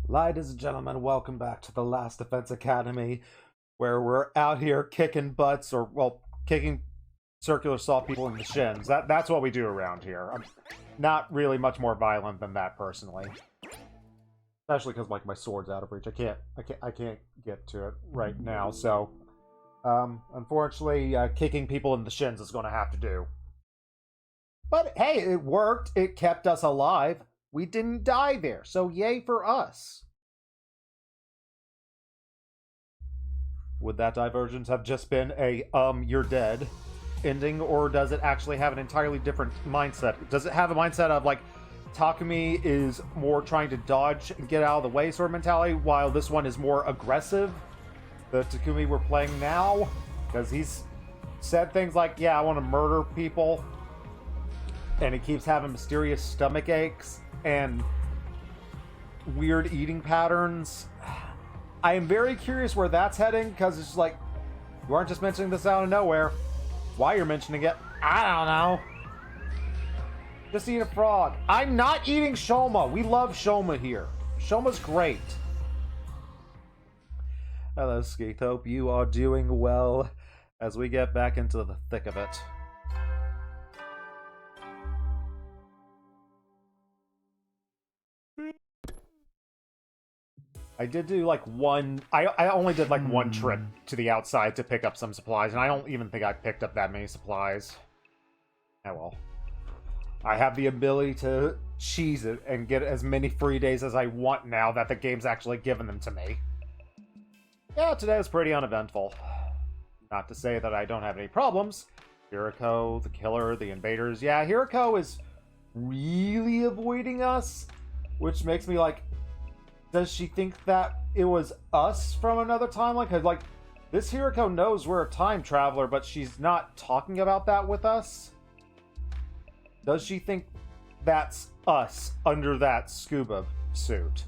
Ladies and gentlemen, welcome back to the Last Defense Academy, where we're out here kicking butts, or, well, kicking circular saw people in the shins. That's what we do around here. I'm not really much more violent than that, personally. Especially because, like, my sword's out of reach. I can't get to it right now, so... unfortunately, kicking people in the shins is gonna have to do. But, hey, it worked. It kept us alive. We didn't die there, so yay for us. Would that divergence have just been a, you're dead ending, or does it actually have an entirely different mindset? Does it have a mindset of, like, Takumi is more trying to dodge and get out of the way sort of mentality, while this one is more aggressive? The Takumi we're playing now? Because he's said things like, yeah, I want to murder people, and he keeps having mysterious stomach aches and weird eating patterns. I am very curious where that's heading, because it's just like, you aren't just mentioning this out of nowhere. Why you're mentioning it, I don't know. Just eat a frog. I'm not eating Shoma. We love Shoma here. Shoma's great. Hello, Skeeth. Hope you are doing well as we get back into the thick of it. I did do like one... I only did like one trip to the outside to pick up some supplies, and I don't even think I picked up that many supplies. Oh well. I have the ability to cheese it and get as many free days as I want now that the game's actually given them to me. Yeah, today was pretty uneventful. Not to say that I don't have any problems. Hiriko, the killer, the invaders. Yeah, Hiriko is really avoiding us, which makes me like... Does she think that it was us from another timeline? Because, like, this Hiriko knows we're a time traveler, but she's not talking about that with us. Does she think that's us under that scuba suit?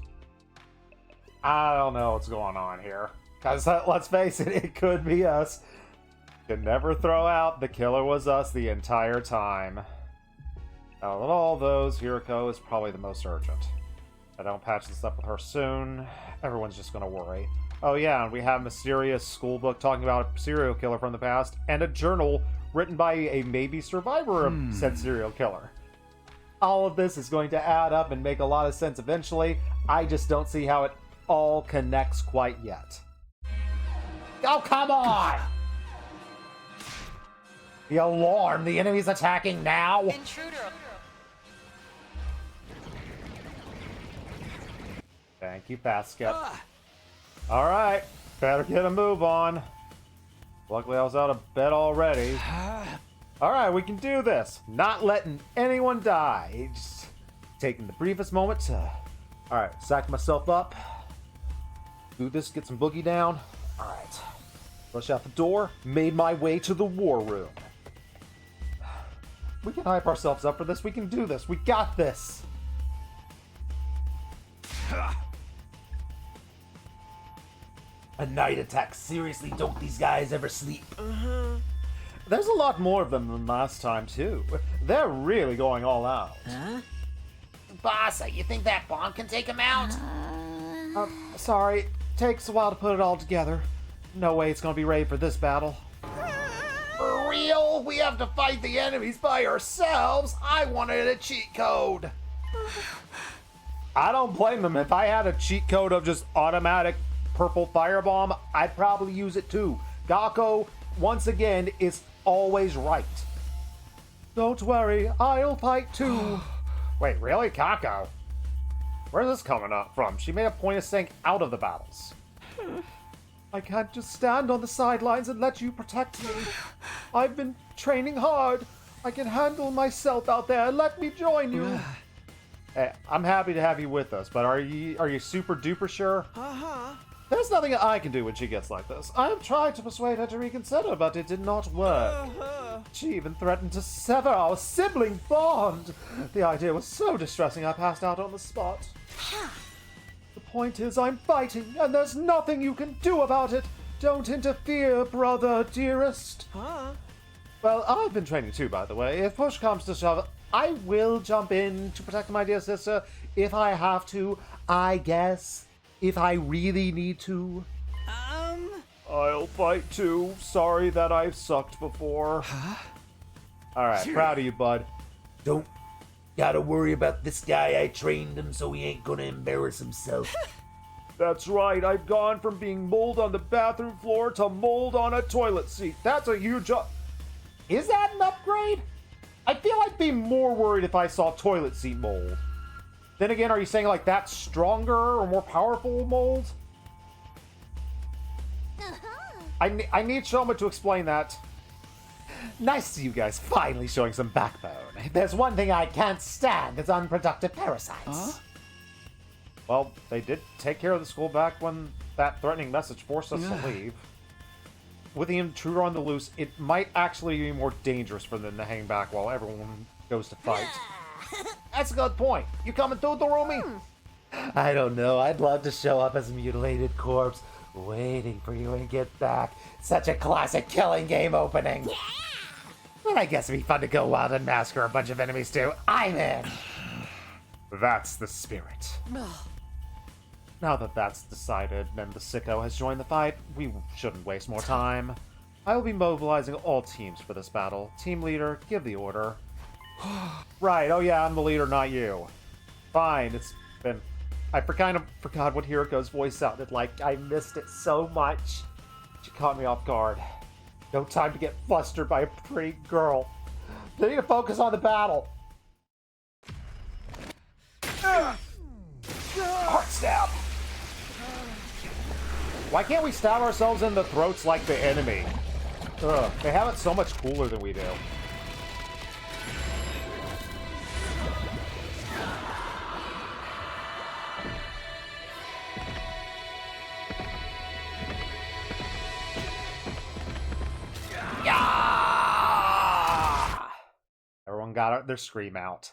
I don't know what's going on here. Because, let's face it, it could be us. Can never throw out the killer was us the entire time. Out of all those, Hiriko is probably the most urgent. If I don't patch this up with her soon, everyone's just gonna worry. Oh yeah, and we have a mysterious school book talking about a serial killer from the past, and a journal written by a maybe survivor of said serial killer. All of this is going to add up and make a lot of sense eventually. I just don't see how it all connects quite yet. Oh, come on! The alarm! The enemy's attacking now! Intruder! Thank you, Basket. Alright, better get a move on. Luckily I was out of bed already. Alright, we can do this. Not letting anyone die. Just taking the briefest moment to... Alright, sack myself up. Do this, get some boogie down. Alright. Rush out the door. Made my way to the war room. We can hype ourselves up for this. We can do this. We got this. A night attack. Seriously, don't these guys ever sleep? There's a lot more of them than last time, too. They're really going all out. Huh? Boss, you think that bomb can take him out? Sorry. Takes a while to put it all together. No way it's gonna be ready for this battle. For real? We have to fight the enemies by ourselves? I wanted a cheat code. I don't blame them. If I had a cheat code of just automatic purple firebomb, I'd probably use it too. Gakko, once again, is always right. Don't worry, I'll fight too. Wait, really? Kako? Where's this coming up from? She made a point of staying out of the battles. I can't just stand on the sidelines and let you protect me. I've been training hard. I can handle myself out there. Let me join you. Hey, I'm happy to have you with us, but are you super duper sure? There's nothing I can do when she gets like this. I have tried to persuade her to reconsider, but it did not work. She even threatened to sever our sibling bond. The idea was so distressing I passed out on the spot. The point is, I'm fighting, and there's nothing you can do about it. Don't interfere, brother, dearest. Well, I've been training too, by the way. If push comes to shove, I will jump in to protect my dear sister if I have to, I guess. if I really need to. Um... I'll fight too. Sorry that I've sucked before. Huh? Alright, proud of you, bud. Don't gotta worry about this guy. I trained him so he ain't gonna embarrass himself. That's right, I've gone from being mold on the bathroom floor to mold on a toilet seat. That's a huge Is that an upgrade? I feel I'd be more worried if I saw toilet seat mold. Then again, are you saying like that's stronger or more powerful mold? I need Shoma to explain that. Nice to see you guys finally showing some backbone. There's one thing I can't stand, it's unproductive parasites. Huh? Well, they did take care of the school back when that threatening message forced us to Yeah. leave. With the intruder on the loose, it might actually be more dangerous for them to hang back while everyone goes to fight. That's a good point. You coming through, Dorumi? I don't know. I'd love to show up as a mutilated corpse, waiting for you and get back. Such a classic killing game opening. But I guess it'd be fun to go wild and massacre a bunch of enemies too. I'm in. That's the spirit. Now that that's decided and the sicko has joined the fight, we shouldn't waste more time. I will be mobilizing all teams for this battle. Team leader, give the order. Right, oh yeah, I'm the leader, not you. Fine, it's been... I kind of forgot what Hiriko's voice sounded like. I missed it so much. She caught me off guard. No time to get flustered by a pretty girl. They need to focus on the battle. Heart stab! Why can't we stab ourselves in the throats like the enemy? Ugh, they have it so much cooler than we do. Yeah! Everyone got their scream out.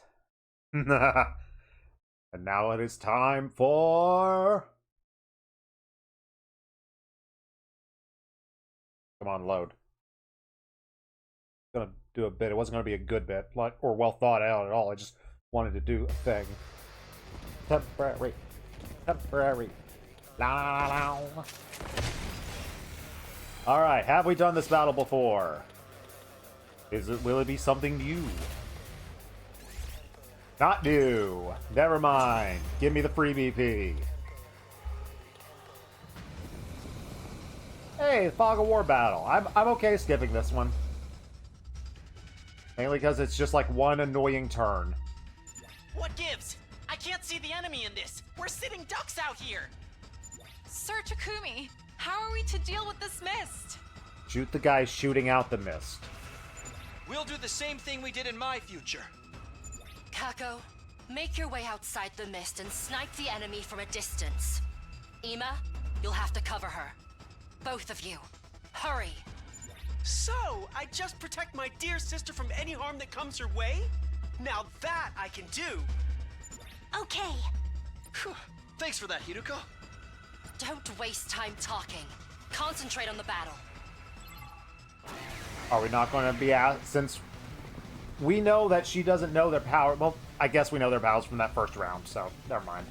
And now it is time for... Come on, load. Gonna do a bit. It wasn't gonna be a good bit, like, or well thought out at all. I just wanted to do a thing. Temporary. Temporary. La la la. Alright, have we done this battle before? Will it be something new? Not new. Never mind. Give me the free BP. Hey, Fog of War battle. I'm okay skipping this one. Mainly because it's just like one annoying turn. What gives? I can't see the enemy in this. We're sitting ducks out here. Sir Takumi, how are we to deal with this mist? Shoot the guy shooting out the mist. We'll do the same thing we did in my future. Kako, make your way outside the mist and snipe the enemy from a distance. Ima, you'll have to cover her. Both of you. Hurry. So, I just protect my dear sister from any harm that comes her way? Now that I can do. Okay. Phew. Thanks for that, Hiruko. Don't waste time talking. Concentrate on the battle. Are we not going to be out since we know that she doesn't know their power? Well, I guess we know their powers from that first round, so never mind.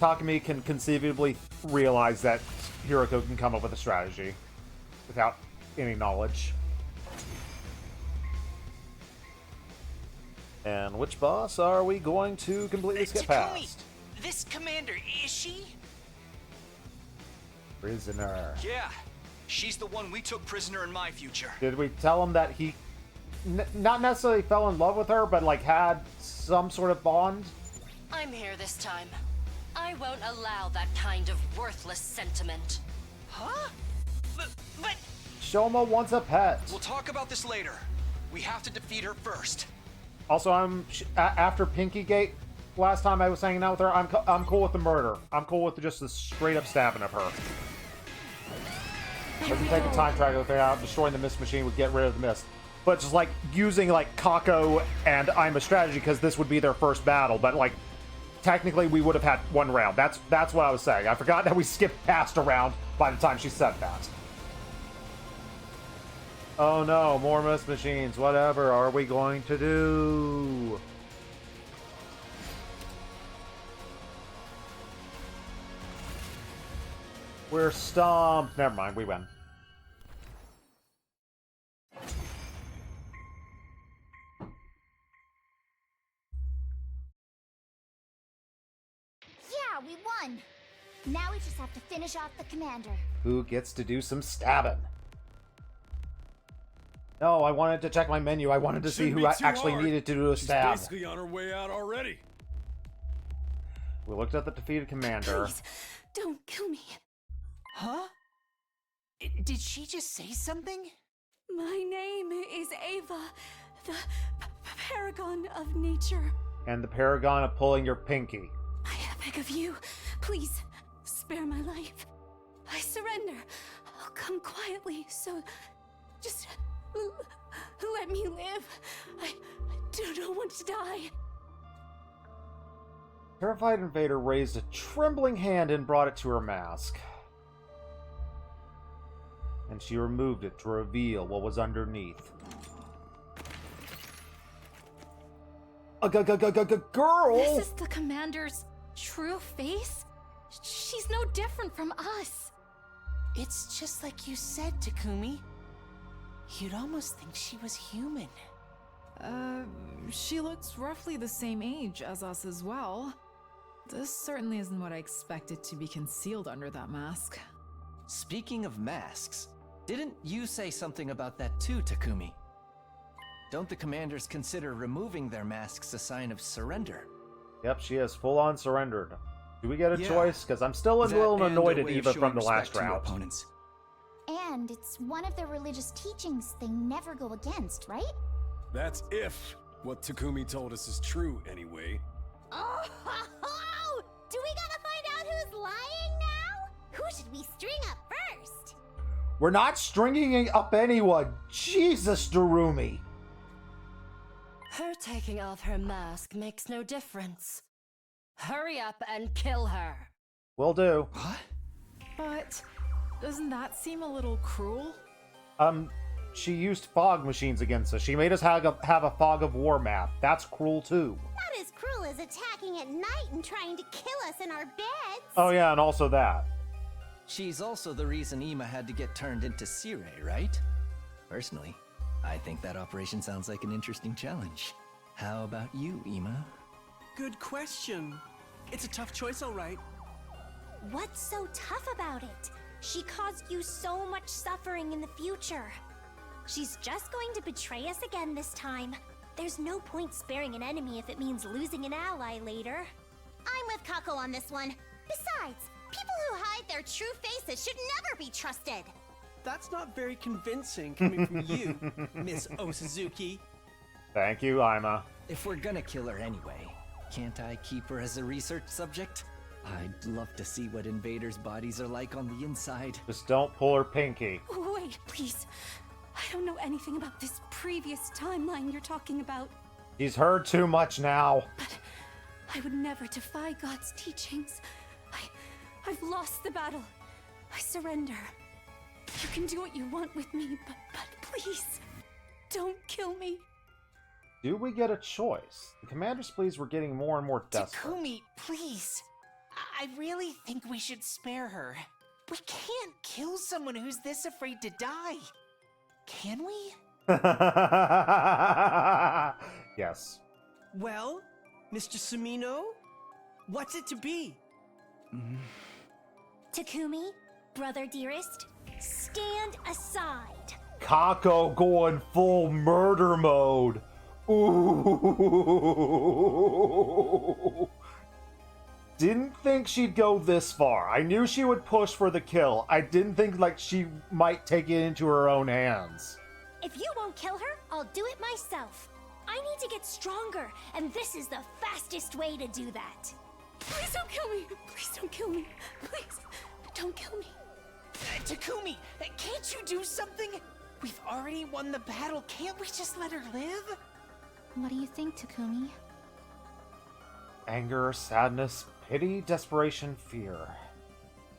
Takumi can conceivably realize that Hiriko can come up with a strategy without any knowledge. And which boss are we going to completely skip Takumi, past? this commander, is she? Prisoner. Yeah, she's the one we took prisoner in my future. Did we tell him that he not necessarily fell in love with her, but like had some sort of bond? I'm here this time. I won't allow that kind of worthless sentiment. Huh? But Shoma wants a pet. We'll talk about this later. We have to defeat her first. Also, after Pinky Gate, last time I was hanging out with her, I'm cool with the murder. I'm cool with just the straight up stabbing of her. Doesn't take a time traveler thing out. Destroying the mist machine would get rid of the mist. But just like using like Kako and I'm a strategy because this would be their first battle. But like technically we would have had one round. That's what I was saying. I forgot that we skipped past a round by the time she said that. Oh no, more mist machines. Whatever are we going to do? We're stumped. Never mind, we win. Yeah, we won. Now we just have to finish off the commander. Who gets to do some stabbing? No, I wanted to check my menu. I wanted to see Shouldn't who be too actually hard. needed to do a She's stab. basically on her way out already. We looked at the defeated commander. Please, don't kill me. Huh? Did she just say something? My name is Ava, the paragon of nature. And the paragon of pulling your pinky. I beg of you, please spare my life. I surrender. I'll come quietly, so just let me live. I do not want to die. Terrified invader raised a trembling hand and brought it to her mask. And she removed it to reveal what was underneath. A girl! This is the commander's true face? She's no different from us. It's just like you said, Takumi. You'd almost think she was human. She looks roughly the same age as us as well. This certainly isn't what I expected to be concealed under that mask. Speaking of masks, didn't you say something about that too, Takumi? Don't the commanders consider removing their masks a sign of surrender? Yep, she has full-on surrendered. Do we get a Yeah. choice? Because I'm still a That little and annoyed a at way of Eva from showing the last respect to your round. opponents. And it's one of the religious teachings they never go against, right? That's if what Takumi told us is true, anyway. Oh, do we gotta find out who's lying now? Who should we string up first? We're not stringing up anyone. Jesus, Darumi. Her taking off her mask makes no difference. Hurry up and kill her. Will do. What? But doesn't that seem a little cruel? She used fog machines against us. She made us have a fog of war map. That's cruel too. Not as cruel as attacking at night and trying to kill us in our beds. Oh yeah, and also that. She's also the reason Ima had to get turned into Sire, right? Personally, I think that operation sounds like an interesting challenge. How about you, Ima? Good question. It's a tough choice, all right. What's so tough about it? She caused you so much suffering in the future. She's just going to betray us again this time. There's no point sparing an enemy if it means losing an ally later. I'm with Kako on this one. Besides, people who hide their true faces should never be trusted. That's not very convincing coming from you, Miss Osuzuki. Thank you, Ima. If we're gonna kill her anyway, can't I keep her as a research subject? I'd love to see what invaders' bodies are like on the inside. Just don't pull her pinky. Wait, please. I don't know anything about this previous timeline you're talking about, She's heard too much now. but I would never defy God's teachings. I've lost the battle. I surrender. You can do what you want with me, but please, don't kill me. Do we get a choice? The commander's pleas were getting more and more desperate. Takumi, please. I really think we should spare her. We can't kill someone who's this afraid to die. Can we? Yes. Well, Mr. Sumino, what's it to be? Takumi, brother dearest, stand aside. Kako going full murder mode. Ooh. Didn't think she'd go this far. I knew she would push for the kill. I didn't think like she might take it into her own hands. If you won't kill her, I'll do it myself. I need to get stronger, and this is the fastest way to do that. Please don't kill me. Please don't kill me. Please, don't kill me. Takumi, can't you do something? We've already won the battle. Can't we just let her live? What do you think, Takumi? Anger, sadness, pity, desperation, fear.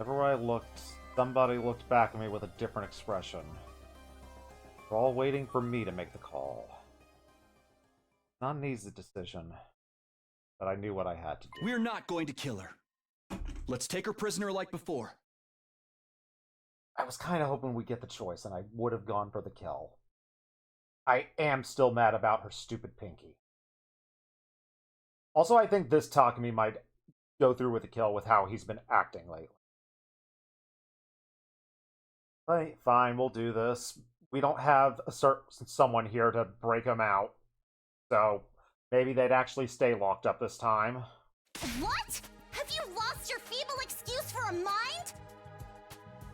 Everywhere I looked, somebody looked back at me with a different expression. They're all waiting for me to make the call. Not an easy decision, but I knew what I had to do. We're not going to kill her. Let's take her prisoner like before. I was kind of hoping we'd get the choice, and I would have gone for the kill. I am still mad about her stupid pinky. Also, I think this Takumi might go through with the kill with how he's been acting lately. But fine, we'll do this. We don't have someone here to break him out, so maybe they'd actually stay locked up this time. What? Have you lost your feeble excuse for a mind?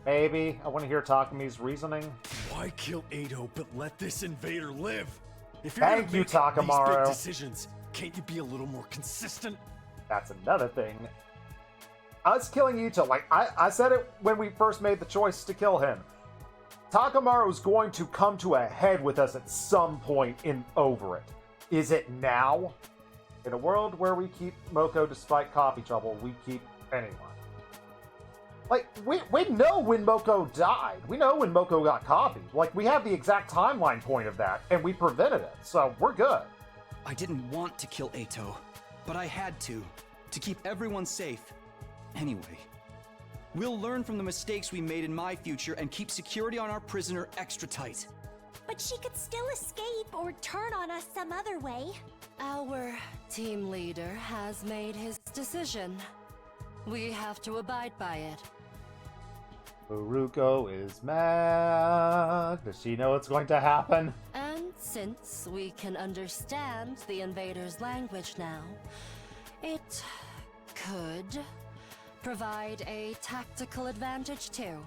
Maybe. I want to hear Takumi's reasoning. Why kill Ado but let this invader live? If you're Thank gonna you, make Takamaru. these big decisions, can't you be a little more consistent? That's another thing. Us killing Ito, like, I said it when we first made the choice to kill him. Takamaru's going to come to a head with us at some point over it. Is it now? In a world where we keep Moko despite coffee trouble, we keep anyone. Like, we know when Moko died. We know when Moko got coffee. Like, we have the exact timeline point of that, and we prevented it, so we're good. I didn't want to kill Ato, but I had to keep everyone safe. Anyway, we'll learn from the mistakes we made in my future and keep security on our prisoner extra tight. But she could still escape or turn on us some other way. Our team leader has made his decision. We have to abide by it. Furuko is mad. Does she know what's going to happen? And since we can understand the invader's language now, it could provide a tactical advantage too.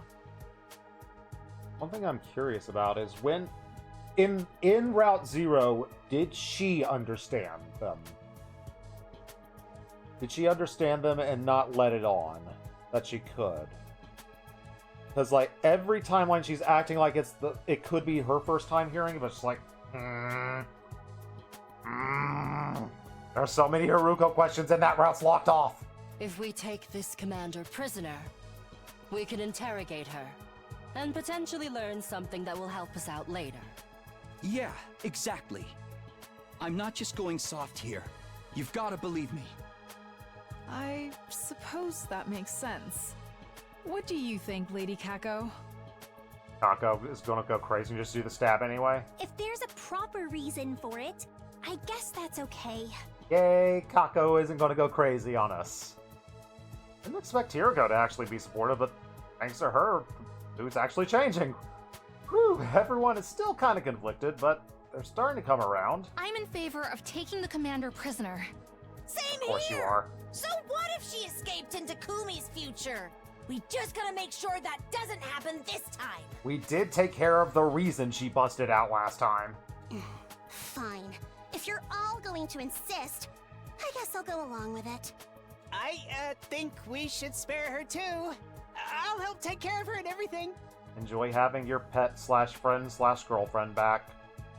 One thing I'm curious about is when in Route Zero, did she understand them? Did she understand them and not let it on that she could? Because like every timeline she's acting like it could be her first time hearing it, but it's like there's so many Haruko questions and that route's locked off. If we take this commander prisoner, we can interrogate her and potentially learn something that will help us out later. Yeah, exactly. I'm not just going soft here. You've got to believe me. I suppose that makes sense. What do you think, Lady Kako? Kako is gonna go crazy and just do the stab anyway. If there's a proper reason for it, I guess that's okay. Yay, Kako isn't gonna go crazy on us. Didn't expect Hiroko to actually be supportive, but thanks to her, who's actually changing. Whew, everyone is still kind of conflicted, but they're starting to come around. I'm in favor of taking the commander prisoner. Same Of course here! you are. So what if she escaped into Kumi's future? We just gotta make sure that doesn't happen this time. We did take care of the reason she busted out last time. Fine. If you're all going to insist, I guess I'll go along with it. I think we should spare her too. I'll help take care of her and everything. Enjoy having your pet/friend/girlfriend back.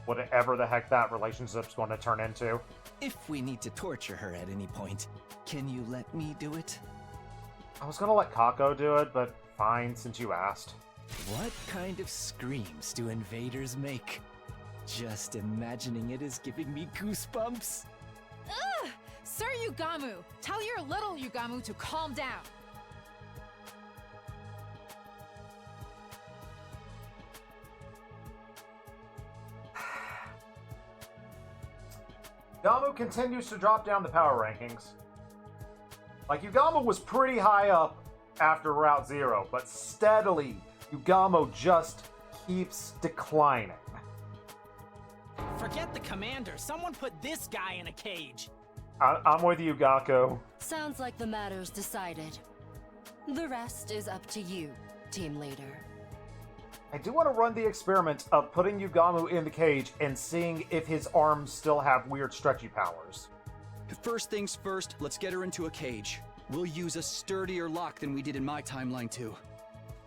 Whatever the heck that relationship's going to turn into. If we need to torture her at any point, can you let me do it? I was gonna let Kako do it, but fine, since you asked. What kind of screams do invaders make? Just imagining it is giving me goosebumps. Ugh! Sir Yugamu, tell your little Yugamu to calm down. Yugamu continues to drop down the power rankings. Like, Yugamu was pretty high up after Route Zero, but steadily, Yugamu just keeps declining. Forget the commander. Someone put this guy in a cage. I'm with you, Gakko. Sounds like the matter's decided. The rest is up to you, team leader. I do want to run the experiment of putting Yugamu in the cage and seeing if his arms still have weird stretchy powers. First things first, let's get her into a cage. We'll use a sturdier lock than we did in my timeline too.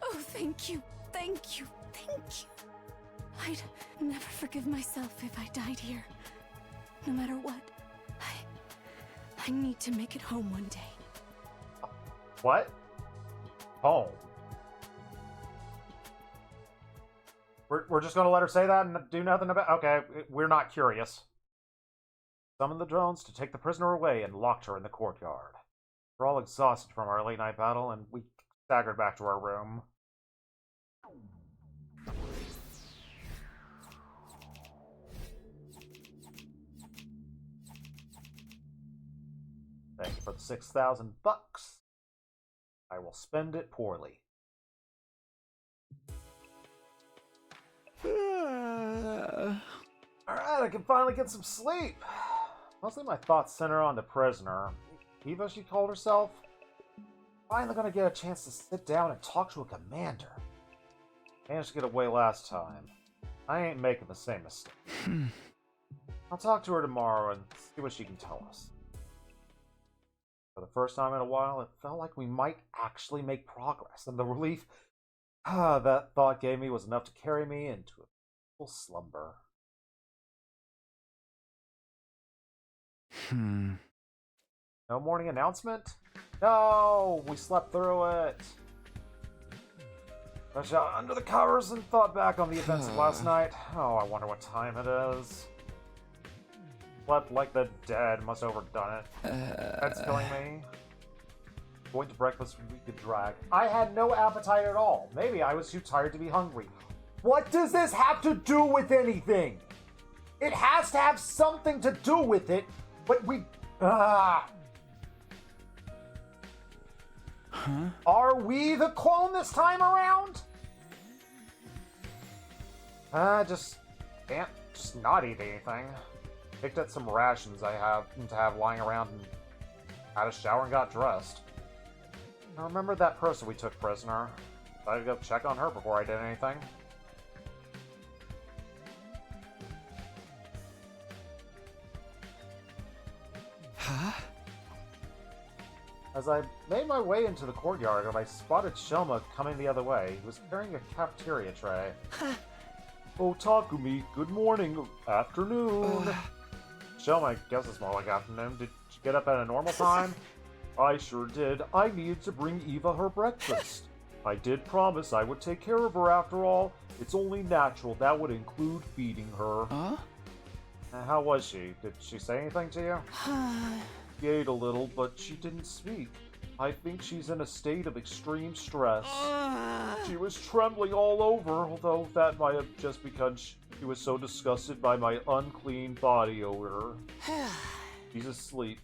Oh, thank you, thank you, thank you. I'd never forgive myself if I died here. No matter what, I need to make it home one day. What? Home? We're just gonna let her say that and do nothing about. Okay, we're not curious. Summoned the drones to take the prisoner away and locked her in the courtyard. We're all exhausted from our late night battle, and we staggered back to our room. Thank you for the 6,000 bucks. I will spend it poorly. Alright, I can finally get some sleep. Mostly my thoughts center on the prisoner. Eva, she called herself. Finally gonna get a chance to sit down and talk to a commander. Managed to get away last time. I ain't making the same mistake. I'll talk to her tomorrow and see what she can tell us. For the first time in a while, it felt like we might actually make progress, and the relief that thought gave me was enough to carry me into a full slumber. No morning announcement? No! We slept through it! I shot under the covers and thought back on the events of last night. Oh, I wonder what time it is. Slept like the dead, must have overdone it. Head's killing me. Going to breakfast we could drag. I had no appetite at all. Maybe I was too tired to be hungry. What does this have to do with anything? It has to have something to do with it, but we... Are we the clone this time around? Just can't just not eat anything. Picked up some rations I happened to have lying around and had a shower and got dressed. I remember that person we took prisoner. Decided to go check on her before I did anything. Huh? As I made my way into the courtyard, I spotted Shoma coming the other way. He was carrying a cafeteria tray. Oh, Takumi, good morning, afternoon. Shoma, I guess it's more like afternoon. Did you get up at a normal time? I sure did. I needed to bring Eva her breakfast. I did promise I would take care of her after all. It's only natural that would include feeding her. Huh? How was she? Did she say anything to you? She ate a little, but she didn't speak. I think she's in a state of extreme stress. She was trembling all over, although that might have just because she was so disgusted by my unclean body odor. She's asleep.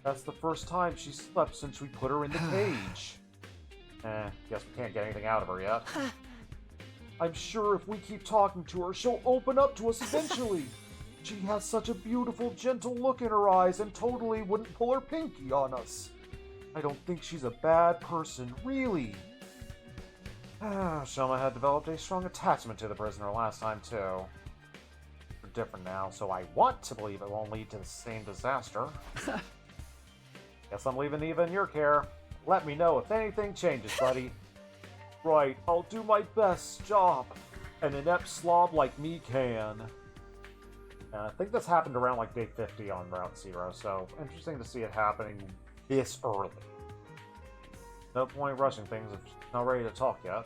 That's the first time she slept since we put her in the cage. Guess we can't get anything out of her yet. I'm sure if we keep talking to her, she'll open up to us eventually. She has such a beautiful, gentle look in her eyes and totally wouldn't pull her pinky on us. I don't think she's a bad person, really. Shoma had developed a strong attachment to the prisoner last time, too. We're different now, so I want to believe it won't lead to the same disaster. Guess I'm leaving Eva in your care. Let me know if anything changes, buddy. Right, I'll do my best job. An inept slob like me can. I think this happened around like day 50 on Route 0, so interesting to see it happening this early. No point rushing things if she's not ready to talk yet.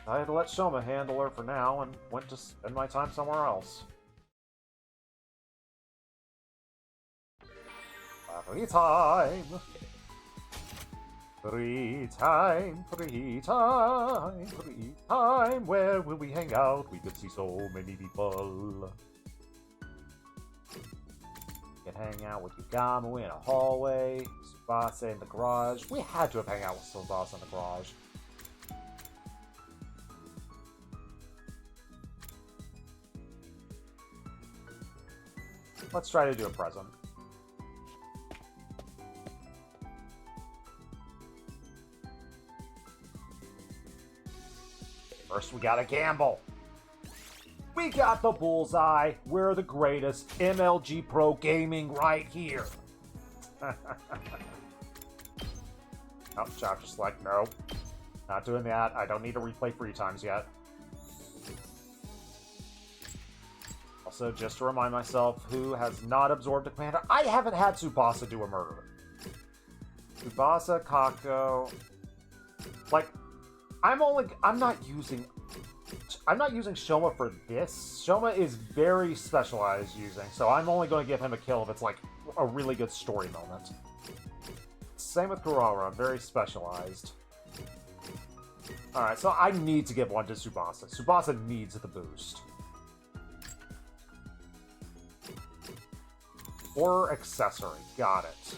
I had to let Shoma handle her for now and went to spend my time somewhere else. Free time! Free time, free time, free time. Where will we hang out? We could see so many people. You can hang out with Yugamu in a hallway, Tsubasa in the garage. We had to have hung out with Tsubasa in the garage. Let's try to do a present. First, we gotta gamble. We got the bullseye. We're the greatest. MLG Pro Gaming right here. Oh, chapter select. No. Not doing that. I don't need to replay 3 times yet. Also, just to remind myself, who has not absorbed a commander? I haven't had Tsubasa do a murder. Tsubasa, Kako... Like... I'm not using Shoma for this. Shoma is very specialized using, so I'm only going to give him a kill if it's like a really good story moment. Same with Kurara, very specialized. Alright, so I need to give one to Tsubasa. Tsubasa needs the boost. Or accessory, got it.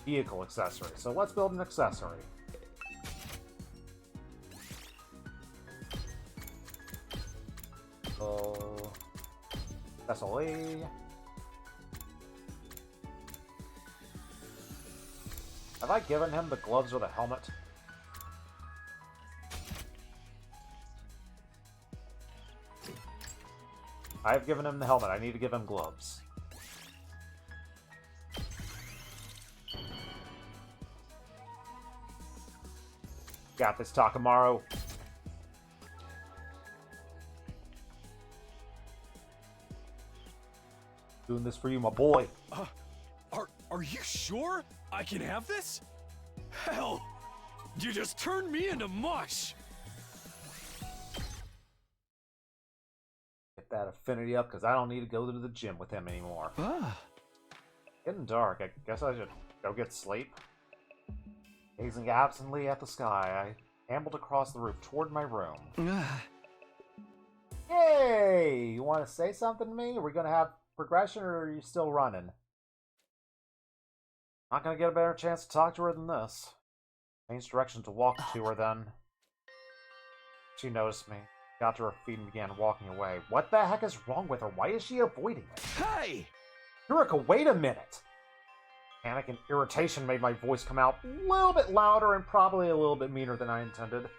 vehicle accessory. So let's build an accessory. So, accessory. Have I given him the gloves or the helmet? I've given him the helmet. I need to give him gloves. Got this, Takamaru. Doing this for you, my boy. Are you sure I can have this? Hell, you just turned me into mush. Get that affinity up, because I don't need to go to the gym with him anymore. Getting dark. I guess I should go get sleep. Gazing absently at the sky, I ambled across the roof toward my room. Hey! You want to say something to me? Are we going to have progression, or are you still running? Not going to get a better chance to talk to her than this. Changed direction to walk to her then. She noticed me, got to her feet and began walking away. What the heck is wrong with her? Why is she avoiding me? Hey! Yuriko, wait a minute! Panic and irritation made my voice come out a little bit louder and probably a little bit meaner than I intended.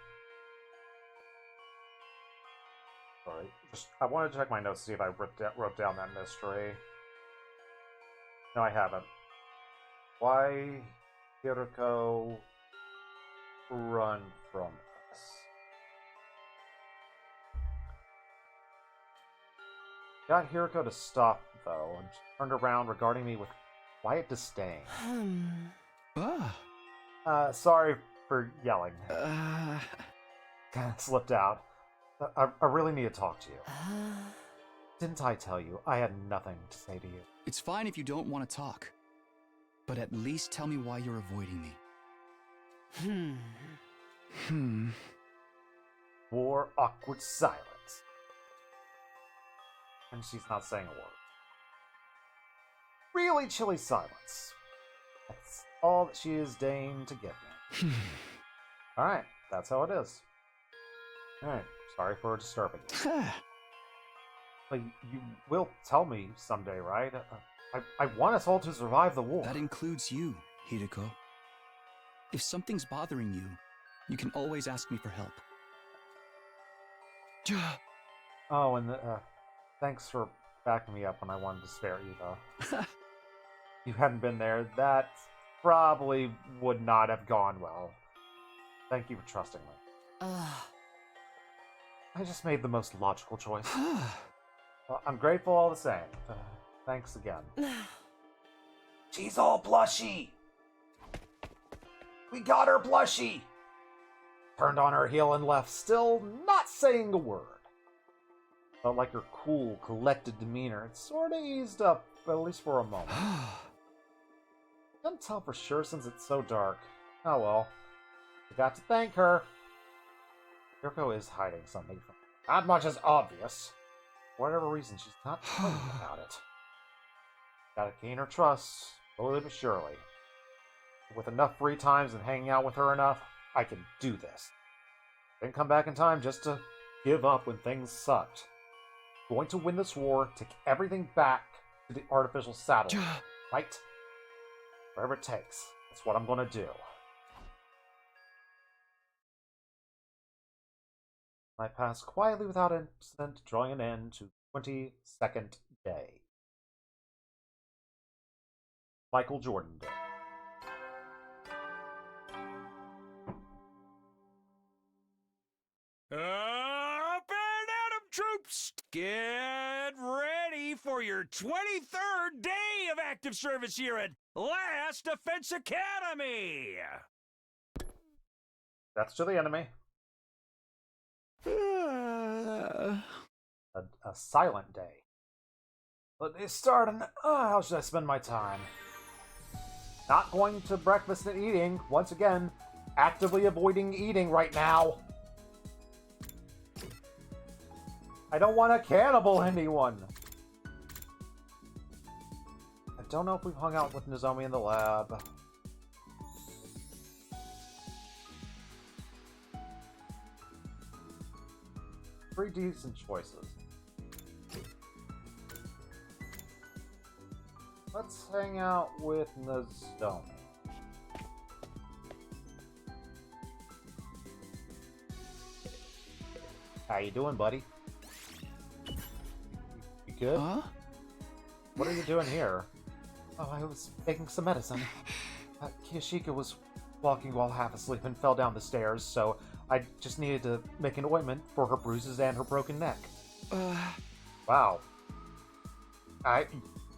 Sorry, I wanted to check my notes to see if I wrote down that mystery. No, I haven't. Why Yuriko run from us? Got Yuriko to stop, though, and she turned around regarding me with quiet disdain. Sorry for yelling. Kind of slipped out. I really need to talk to you. Didn't I tell you I had nothing to say to you? It's fine if you don't want to talk. But at least tell me why you're avoiding me. More awkward silence. And she's not saying a word. Really chilly silence. That's all that she has deigned to give me. Alright, that's how it is. Alright, sorry for disturbing you. But you will tell me someday, right? I want us all to survive the war. That includes you, Hideko. If something's bothering you, you can always ask me for help. Oh, and thanks for backing me up when I wanted to spare you, though. If you hadn't been there, that probably would not have gone well. Thank you for trusting me. I just made the most logical choice. Well, I'm grateful all the same. Thanks again. She's all blushy. We got her blushy. Turned on her heel and left, still not saying a word. Felt like her cool, collected demeanor had sort of eased up, at least for a moment. Couldn't tell for sure since it's so dark. Oh well. Forgot to thank her. Yuriko is hiding something from me. Not much is obvious. For whatever reason, she's not telling me about it. Gotta gain her trust, slowly but surely. With enough free times and hanging out with her enough, I can do this. Didn't come back in time just to give up when things sucked. Going to win this war, take everything back to the artificial satellite, right? Whatever it takes, that's what I'm gonna do. I passed quietly without incident, drawing an end to the 22nd day. Michael Jordan Day. Up and Atom troops! Get ready for your 23rd day of active service here at Last Defense Academy! That's to the enemy. A silent day. Let me start and how should I spend my time? Not going to breakfast and eating. Once again, actively avoiding eating right now. I don't want to cannibal anyone. I don't know if we've hung out with Nozomi in the lab. pretty decent choices. Let's hang out with Nozomi. How you doing, buddy? You good? Huh? What are you doing here? Oh, I was making some medicine. Kiyashika was walking while half asleep and fell down the stairs, so I just needed to make an ointment for her bruises and her broken neck. Wow.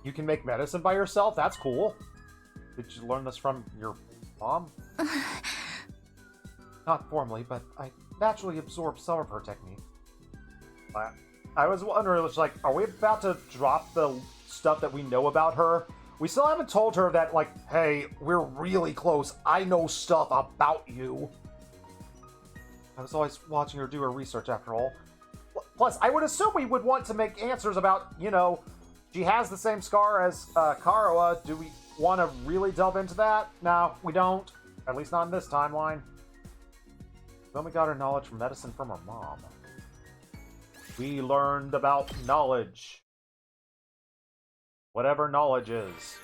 You can make medicine by yourself? That's cool. Did you learn this from your mom? Not formally, but I naturally absorbed some of her technique. I was wondering, it's like, are we about to drop the stuff that we know about her? We still haven't told her that, like, hey, we're really close. I know stuff about you. I was always watching her do her research, after all. Plus, I would assume we would want to make answers about, you know, she has the same scar as Karawa. Do we want to really delve into that? No, we don't. At least not in this timeline. Then we got her knowledge from medicine from her mom. We learned about knowledge. Whatever knowledge is.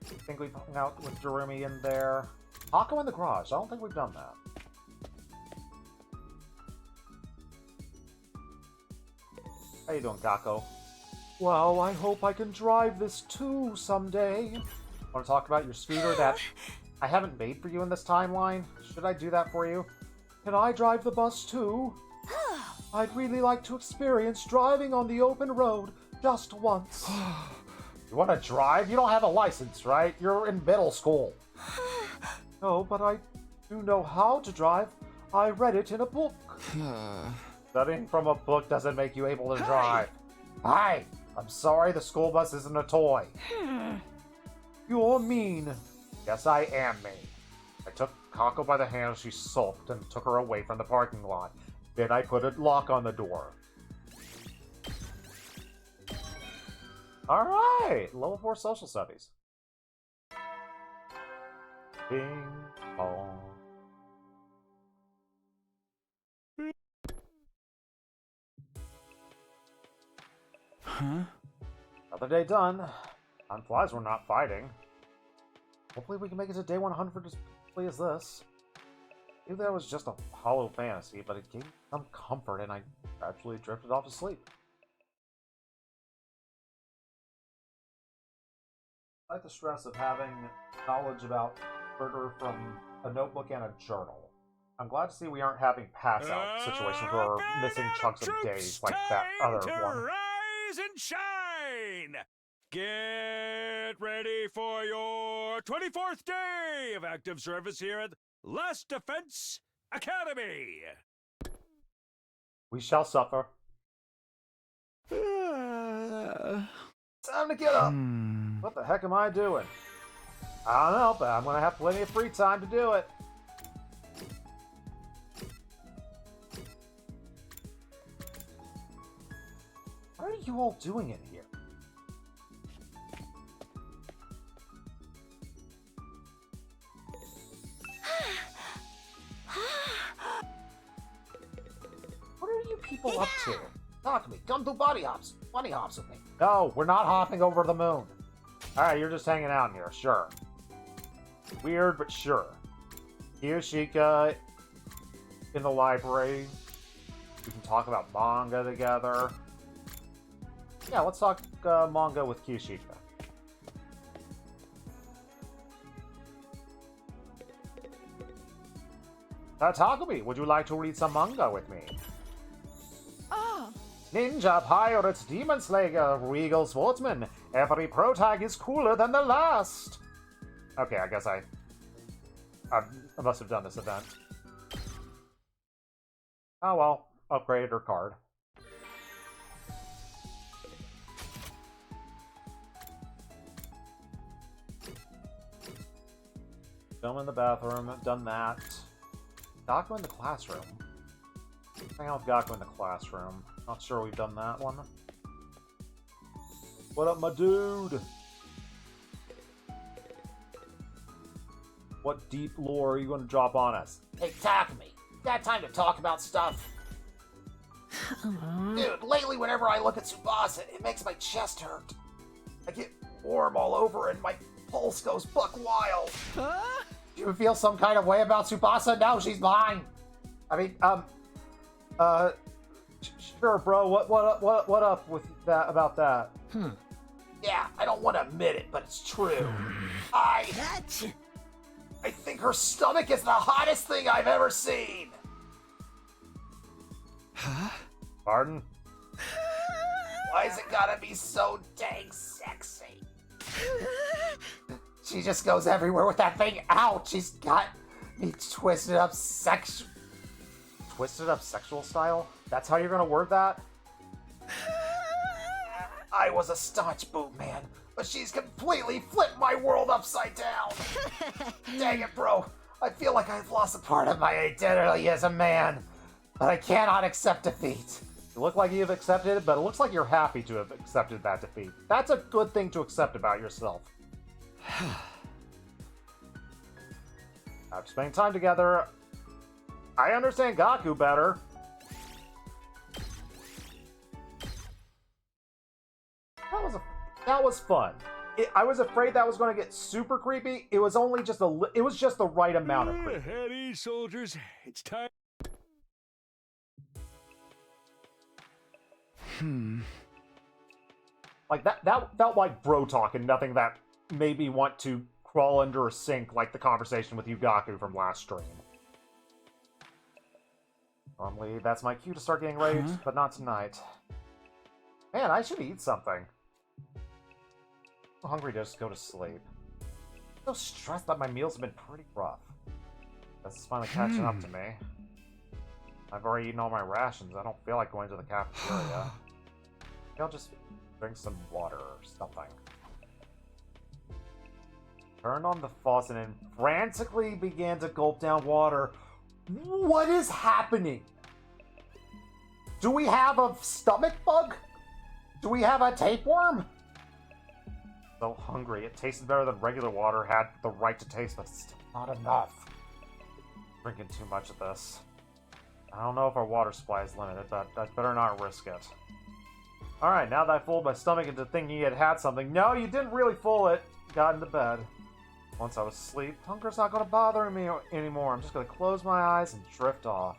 I think we've hung out with Jeremy in there. Hako in the garage. I don't think we've done that. How you doing, Kako? Well, I hope I can drive this too someday. Want to talk about your scooter that I haven't made for you in this timeline? Should I do that for you? Can I drive the bus too? I'd really like to experience driving on the open road just once. You want to drive? You don't have a license, right? You're in middle school. No, but I do know how to drive. I read it in a book. Studying from a book doesn't make you able to drive. Hi! I'm sorry the school bus isn't a toy. You're mean. Yes, I am mean. I took Kako by the hand as she sulked and took her away from the parking lot. Then I put a lock on the door. Alright! Level 4 social studies. Bing bong. Huh? Another day done. Time flies, we're not fighting. Hopefully we can make it to day 100 as quickly as this. Maybe that was just a hollow fantasy, but it gave me some comfort and I gradually drifted off to sleep. I like the stress of having knowledge about murder from a notebook and a journal. I'm glad to see we aren't having pass-out situations where we're missing chunks of days like that other one. Rise and shine! Get ready for your 24th day of active service here at Last Defense Academy! We shall suffer. Time to get up! What the heck am I doing? I don't know, but I'm gonna have plenty of free time to do it. What are you all doing in here? What are you people up to? Talk to me. Come do bunny hops with me. No, we're not hopping over the moon. Alright, you're just hanging out in here, sure. Weird, but sure. Kiyashika in the library. We can talk about manga together. Yeah, let's talk manga with Kiyashika. Takumi, would you like to read some manga with me? Oh! Ninja, pirates, demon slayer, regal sportsman. Every pro tag is cooler than the last. Okay, I guess I must have done this event. Oh well, upgraded her card. Film in the bathroom, done that. Gaku in the classroom. Hang out with Gaku in the classroom. Not sure we've done that one. What up, my dude? What deep lore are you going to drop on us? Hey, Takumi, got time to talk about stuff? Dude, lately whenever I look at Tsubasa, it makes my chest hurt. I get warm all over and my pulse goes buck wild. Huh? Do you feel some kind of way about Tsubasa? No, she's mine. I mean, Sure, bro. What up with that? About that? Yeah, I don't want to admit it, but it's true. I think her stomach is the hottest thing I've ever seen. Huh? Pardon? Why's it gotta be so dang sexy? She just goes everywhere with that thing out. She's got me twisted up sexual style? That's how you're gonna word that? I was a staunch boob man, but she's completely flipped my world upside down. Dang it, bro. I feel like I've lost a part of my identity as a man, but I cannot accept defeat. You look like you've accepted it, but it looks like you're happy to have accepted that defeat. That's a good thing to accept about yourself. After spending time together, I understand Gaku better. That was fun. I was afraid that was going to get super creepy. It was only just it was just the right amount of creepy. Heady, soldiers. It's time. Like that felt like bro talk and nothing that made me want to crawl under a sink like the conversation with Yugaku from last stream. Normally, that's my cue to start getting raped, but not tonight. Man, I should eat something. I'm hungry to just go to sleep. I'm so stressed that my meals have been pretty rough. This is finally catching up to me. I've already eaten all my rations. I don't feel like going to the cafeteria. Maybe I'll just drink some water or something. Turned on the faucet and frantically began to gulp down water. What is happening? Do we have a stomach bug? Do we have a tapeworm? So hungry. It tasted better than regular water had the right to taste, but it's still not enough. Drinking too much of this. I don't know if our water supply is limited, but I'd better not risk it. Alright, now that I fooled my stomach into thinking it had something. No, you didn't really fool it. Got into bed. Once I was asleep, hunger's not going to bother me anymore. I'm just going to close my eyes and drift off.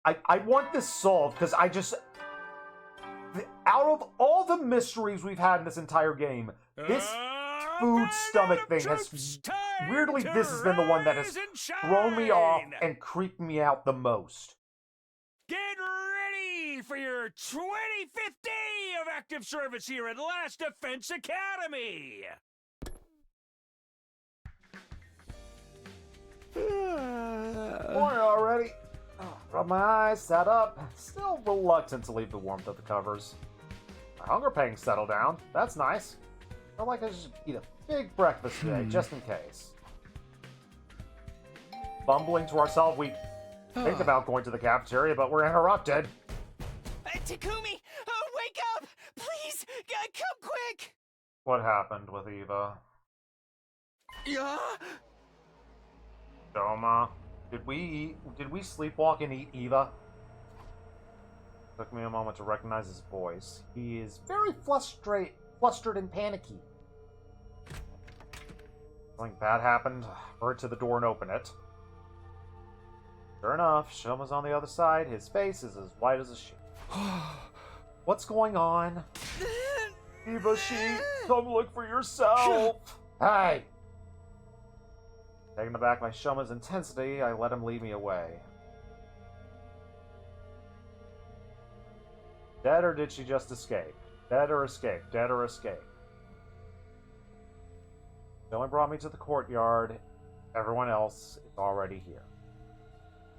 I want this solved, because I just... Out of all the mysteries we've had in this entire game, this food stomach thing has... Weirdly, this has been the one that has thrown me off and creeped me out the most. Get ready for your 25th day of active service here at Last Defense Academy! Morning already. Rub my eyes, sat up. Still reluctant to leave the warmth of the covers. My hunger pangs settled down. That's nice. I like I should eat a big breakfast today, just in case. Bumbling to ourselves, we think about going to the cafeteria, but we're interrupted. Takumi! Wake up! Please! Come quick! What happened with Eva? Yeah. Doma, did we sleepwalk and eat Eva? Took me a moment to recognize his voice. He is very flustered and panicky. Something bad happened. Hurried to the door and opened it. Sure enough, Shoma's on the other side. His face is as white as a sheet. What's going on? Eva, come look for yourself! Hey! Taken aback by Shoma's intensity, I let him lead me away. Dead, or did she just escape? Dead or escape? Dead or escape? Shoma brought me to the courtyard. Everyone else is already here.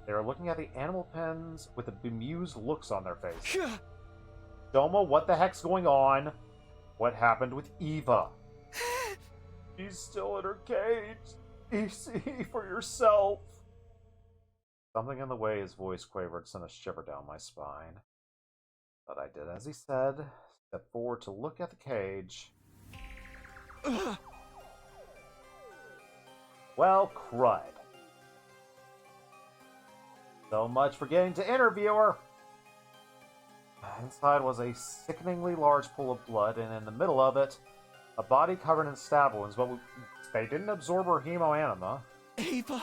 They are looking at the animal pens with the bemused looks on their faces. Shoma, what the heck's going on? What happened with Eva? She's still in her cage. You see for yourself. Something in the way his voice quavered sent a shiver down my spine. But I did as he said, stepped forward to look at the cage. Well, crud. So much for getting to interview her. Inside was a sickeningly large pool of blood, and in the middle of it, a body covered in stab wounds, but they didn't absorb her hemoanima. Ava?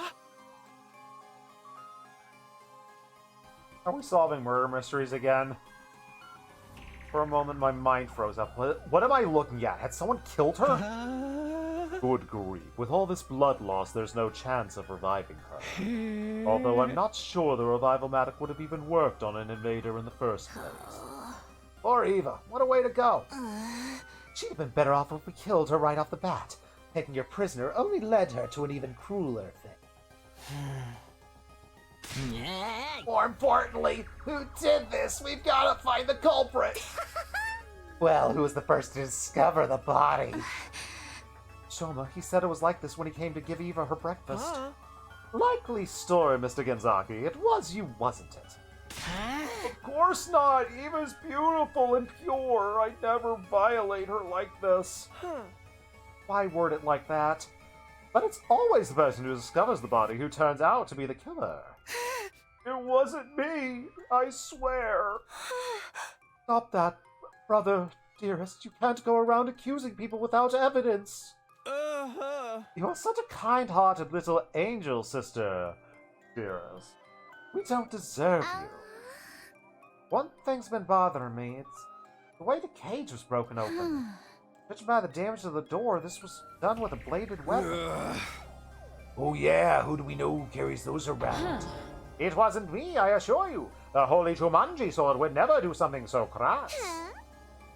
Are we solving murder mysteries again? For a moment, my mind froze up. What am I looking at? Had someone killed her? Good grief. With all this blood loss, there's no chance of reviving her. Although I'm not sure the revival-matic would have even worked on an invader in the first place. Poor Eva. What a way to go. She'd have been better off if we killed her right off the bat. Taking her prisoner only led her to an even crueler thing. More importantly, who did this? We've got to find the culprit. Well, who was the first to discover the body? Shoma, he said it was like this when he came to give Eva her breakfast. Likely story, Mr. Genzaki. It was you, wasn't it? Of course not! Eva's beautiful and pure. I'd never violate her like this. Why word it like that? But it's always the person who discovers the body who turns out to be the killer. It wasn't me, I swear. Stop that, brother, dearest. You can't go around accusing people without evidence. You're such a kind-hearted little angel, sister, dearest. We don't deserve you. One thing's been bothering me. It's the way the cage was broken open. Judging by the damage to the door, this was done with a bladed weapon. Oh yeah, who do we know who carries those around? It wasn't me, I assure you. The holy Jumanji sword would never do something so crass.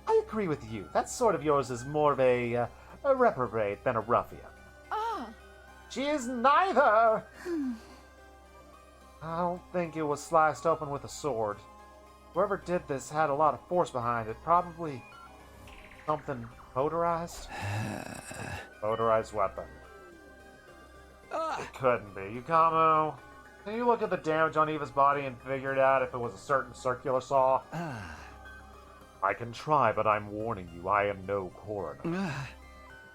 I agree with you. That sword of yours is more of a reprobate than a ruffian. She is neither! I don't think it was sliced open with a sword. Whoever did this had a lot of force behind it. Probably something motorized? Motorized weapon. It couldn't be. Yukamu, can you look at the damage on Eva's body and figure it out if it was a certain circular saw? I can try, but I'm warning you, I am no coroner.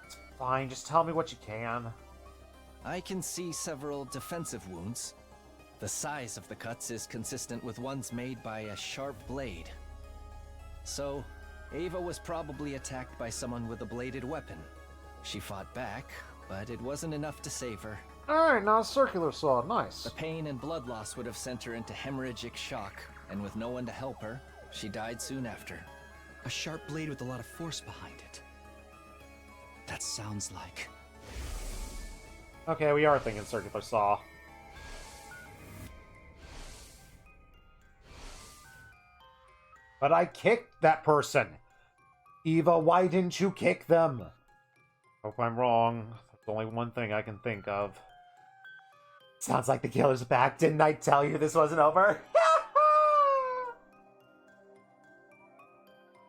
It's fine, just tell me what you can. I can see several defensive wounds. The size of the cuts is consistent with ones made by a sharp blade. So, Ava was probably attacked by someone with a bladed weapon. She fought back, but it wasn't enough to save her. Alright, now a circular saw, nice. The pain and blood loss would have sent her into hemorrhagic shock, and with no one to help her, she died soon after. A sharp blade with a lot of force behind it. That sounds like... Okay, we are thinking circular saw. But I kicked that person. Eva, why didn't you kick them? Hope I'm wrong. There's only one thing I can think of. Sounds like the killer's back. Didn't I tell you this wasn't over?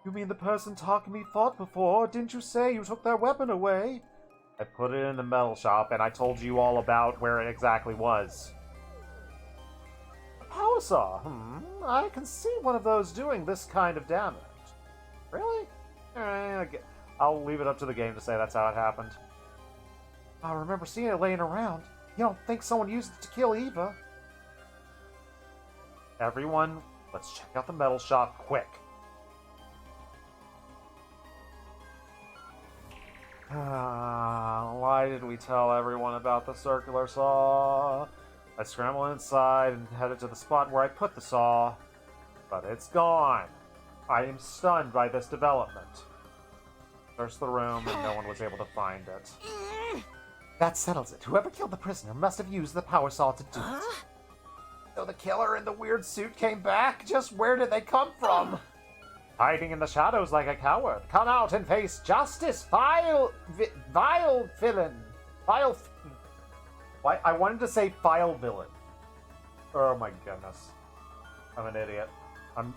You mean the person talking to me fought before? Didn't you say you took their weapon away? I put it in the metal shop, and I told you all about where it exactly was. A power saw? I can see one of those doing this kind of damage. Really? I'll leave it up to the game to say that's how it happened. I remember seeing it laying around. You don't think someone used it to kill Eva? Everyone, let's check out the metal shop quick. Why did we tell everyone about the circular saw? I scrambled inside and headed to the spot where I put the saw, but it's gone. I am stunned by this development. Searched the room and no one was able to find it. That settles it. Whoever killed the prisoner must have used the power saw to do it. So the killer in the weird suit came back? Just where did they come from? Hiding in the shadows like a coward. Come out and face justice, vile villain. Why? I wanted to say vile villain. Oh my goodness. I'm an idiot. I'm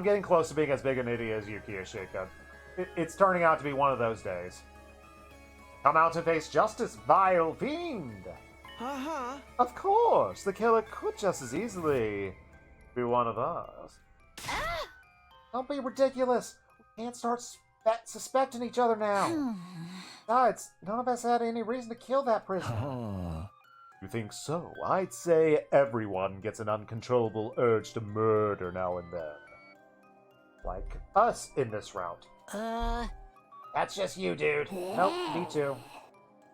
getting close to being as big an idiot as Yuki Ishika. It's turning out to be one of those days. Come out and face justice, vile fiend! Of course! The killer could just as easily be one of us. Don't be ridiculous! We can't start suspecting each other now. Besides, none of us had any reason to kill that prisoner. You think so? I'd say everyone gets an uncontrollable urge to murder now and then. Like us in this round. That's just you, dude. Nope, me too.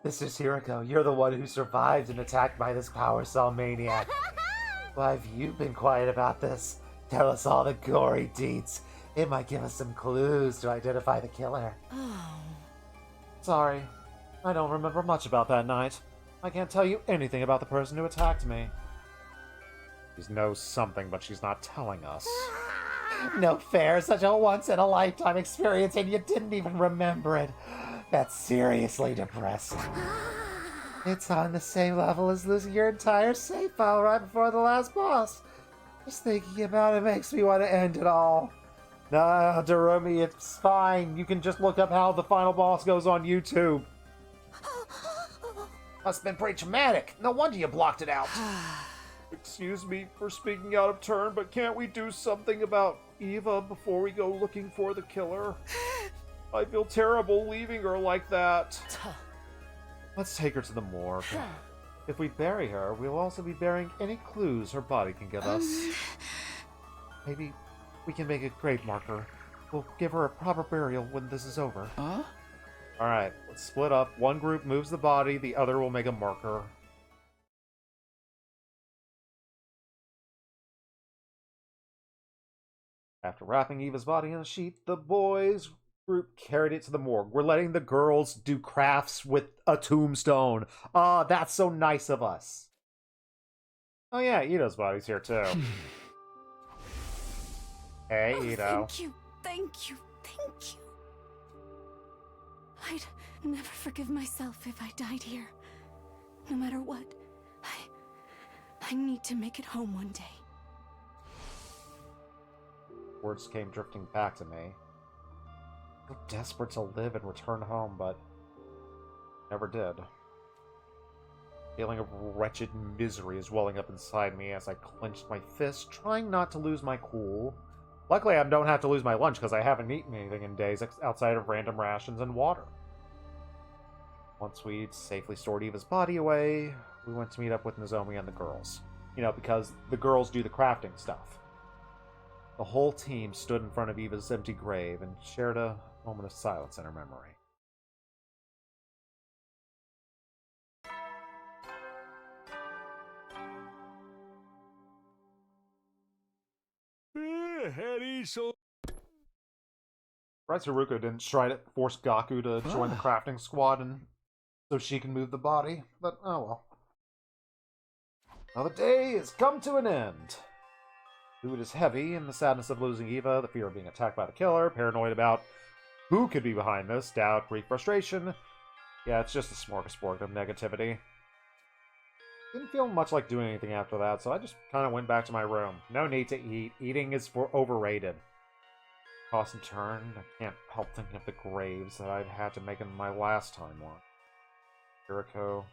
This is Hiriko. You're the one who survived an attack by this Power Cell maniac. Why have you been quiet about this? Tell us all the gory deeds. It might give us some clues to identify the killer. Sorry, I don't remember much about that night. I can't tell you anything about the person who attacked me. She knows something, but she's not telling us. No fair, such a once-in-a-lifetime experience and you didn't even remember it. That's seriously depressing. It's on the same level as losing your entire save file right before the last boss. Just thinking about it makes me want to end it all. Nah, Darumi, it's fine. You can just look up how the final boss goes on YouTube. Must have been pretty traumatic. No wonder you blocked it out. Excuse me for speaking out of turn, but can't we do something about Eva before we go looking for the killer? I feel terrible leaving her like that. Let's take her to the morgue. If we bury her, we'll also be burying any clues her body can give us. Maybe we can make a grave marker. We'll give her a proper burial when this is over. Alright, let's split up. One group moves the body, the other will make a marker. After wrapping Eva's body in a sheet, the boys group carried it to the morgue. We're letting the girls do crafts with a tombstone. Ah, that's so nice of us. Oh yeah, Ito's body's here too. Hey, Ito. Thank you. I'd never forgive myself if I died here. No matter what, I need to make it home one day. Words came drifting back to me. So desperate to live and return home, but never did. A feeling of wretched misery is welling up inside me as I clenched my fist, trying not to lose my cool. Luckily, I don't have to lose my lunch because I haven't eaten anything in days outside of random rations and water. Once we'd safely stored Eva's body away, we went to meet up with Nozomi and the girls. You know, because the girls do the crafting stuff. The whole team stood in front of Eva's empty grave and shared a moment of silence in her memory. Right, Haruka didn't try to force Gaku to join the crafting squad and so she can move the body, but oh well. Now the day has come to an end. Food is heavy, and the sadness of losing Eva, the fear of being attacked by the killer, paranoid about who could be behind this, doubt, grief, frustration. Yeah, it's just a smorgasbord of negativity. Didn't feel much like doing anything after that, so I just kind of went back to my room. No need to eat. Eating is overrated. Toss and turn. I can't help thinking of the graves that I'd had to make in my last time one. Hiriko,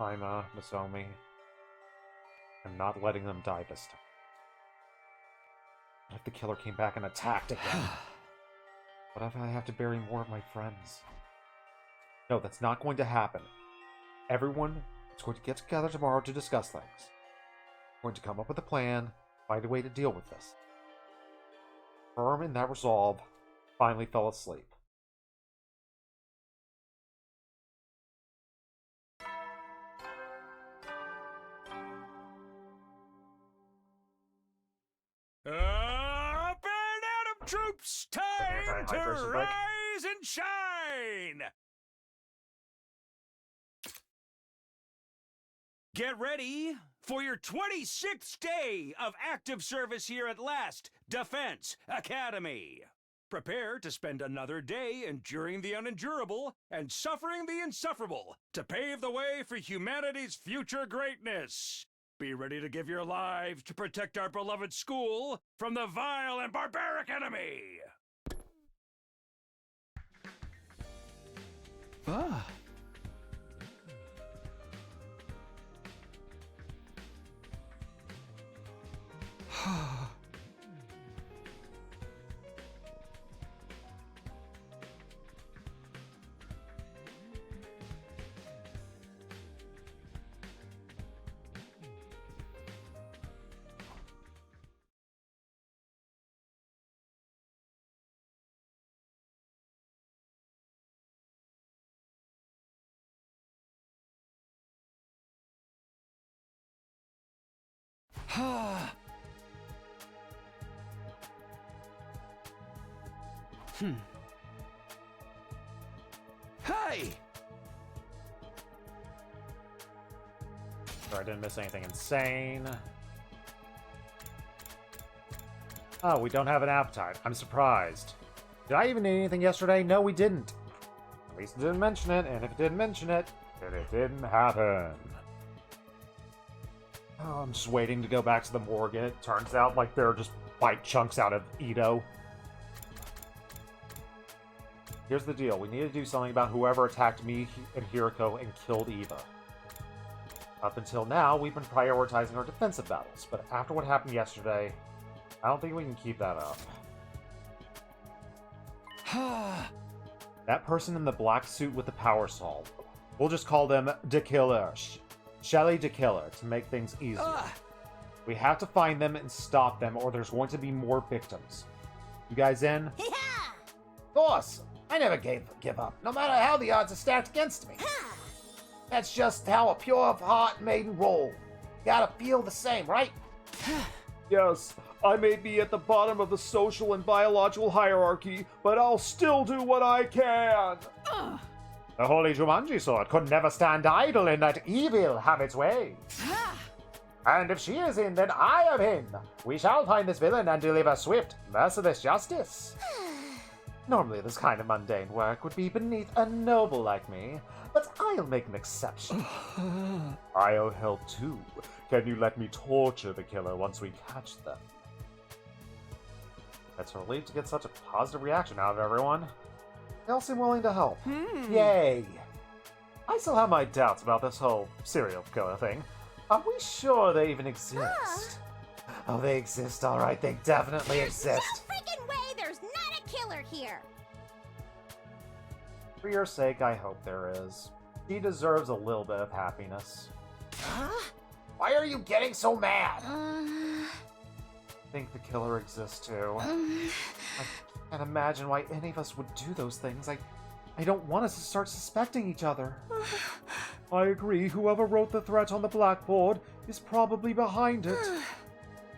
Aina, Nozomi. I'm not letting them die this time. What if the killer came back and attacked again? What if I have to bury more of my friends? No, that's not going to happen. Everyone is going to get together tomorrow to discuss things. We're going to come up with a plan, find a way to deal with this. Firm in that resolve, finally fell asleep. Up and Atom troops, time to rise and shine! Get ready for your 26th day of active service here at Last Defense Academy. Prepare to spend another day enduring the unendurable and suffering the insufferable to pave the way for humanity's future greatness. Be ready to give your lives to protect our beloved school from the vile and barbaric enemy! Hey! Sure I didn't miss anything insane. Oh, we don't have an appetite. I'm surprised. Did I even eat anything yesterday? No, we didn't. At least it didn't mention it, and if it didn't mention it, then it didn't happen. Oh, I'm just waiting to go back to the morgue, and it turns out like there are just bite chunks out of Ito. Here's the deal. We need to do something about whoever attacked me and Hiriko and killed Eva. Up until now, we've been prioritizing our defensive battles, but after what happened yesterday, I don't think we can keep that up. That person in the black suit with the power saw. We'll just call them the Killers. Shelly the Killer, to make things easier. We have to find them and stop them, or there's going to be more victims. You guys in? Of course! I never give up, no matter how the odds are stacked against me. That's just how a pure of heart maiden roll. Gotta feel the same, right? Yes, I may be at the bottom of the social and biological hierarchy, but I'll still do what I can. The Holy Jumanji Sword could never stand idle and let evil have its way. And if she is in, then I am in. We shall find this villain and deliver swift, merciless justice. Normally this kind of mundane work would be beneath a noble like me, but I'll make an exception. I'll help too. Can you let me torture the killer once we catch them? That's a relief to get such a positive reaction out of everyone. They all seem willing to help. Yay! I still have my doubts about this whole serial killer thing. Are we sure they even exist? Oh, they exist, alright. They definitely exist. No freaking way! There's not a killer here! For your sake, I hope there is. He deserves a little bit of happiness. Huh? Why are you getting so mad? I think the killer exists too. I can't imagine why any of us would do those things. I don't want us to start suspecting each other. I agree, whoever wrote the threat on the blackboard is probably behind it.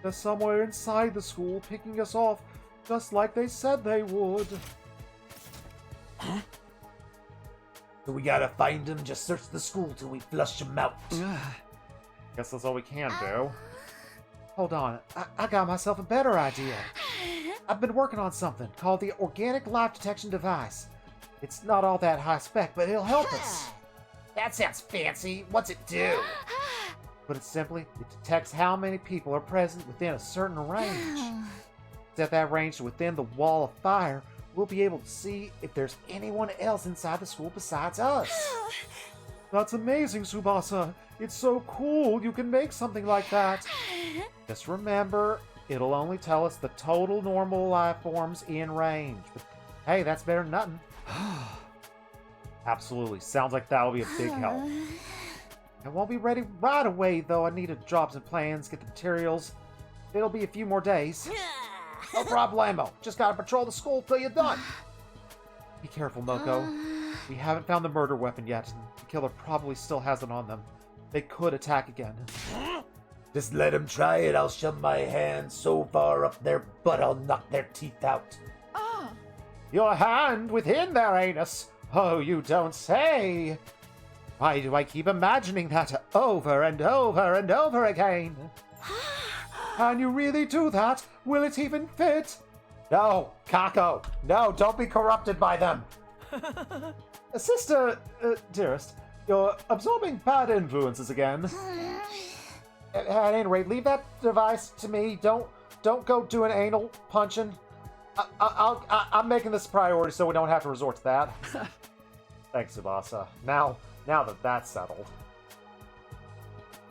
They're somewhere inside the school picking us off, just like they said they would. Huh? So we gotta find him, just search the school till we flush him out. Guess that's all we can do. Hold on, I got myself a better idea. I've been working on something called the Organic Life Detection Device. It's not all that high spec, but it'll help us. That sounds fancy. What's it do? Put it simply, it detects how many people are present within a certain range. Set that range within the wall of fire, we'll be able to see if there's anyone else inside the school besides us. That's amazing, Tsubasa. It's so cool you can make something like that. Just remember, it'll only tell us the total normal life forms in range. But hey, that's better than nothing. Absolutely. Sounds like that'll be a big help. I won't be ready right away, though. I need to drop some plans, get the materials. It'll be a few more days. No problemo. Just gotta patrol the school till you're done. Be careful, Moko. We haven't found the murder weapon yet, and the killer probably still has it on them. They could attack again. Just let them try it. I'll shove my hand so far up their butt I'll knock their teeth out. Your hand within their anus? Oh, you don't say! Why do I keep imagining that over and over and over again? Can you really do that? Will it even fit? No, Kako. No, don't be corrupted by them. Sister, dearest, you're absorbing bad influences again. At any rate, leave that device to me. Don't go doing anal punching. I'm making this a priority so we don't have to resort to that. Thanks, Tsubasa. Now that that's settled.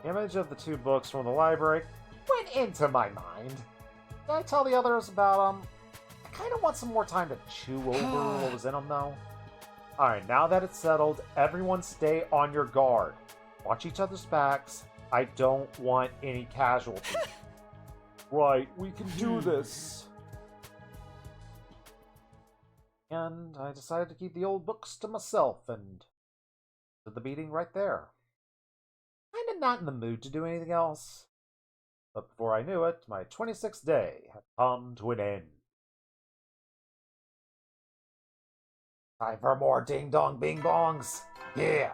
The image of the two books from the library went into my mind. Did I tell the others about them? I kind of want some more time to chew over what was in them, though. Alright, now that it's settled, everyone stay on your guard. Watch each other's backs. I don't want any casualties. Right, we can do this. And I decided to keep the old books to myself and did the meeting right there. Kinda not in the mood to do anything else. But before I knew it, my 26th day had come to an end. Time for more ding dong bing bongs. Yeah.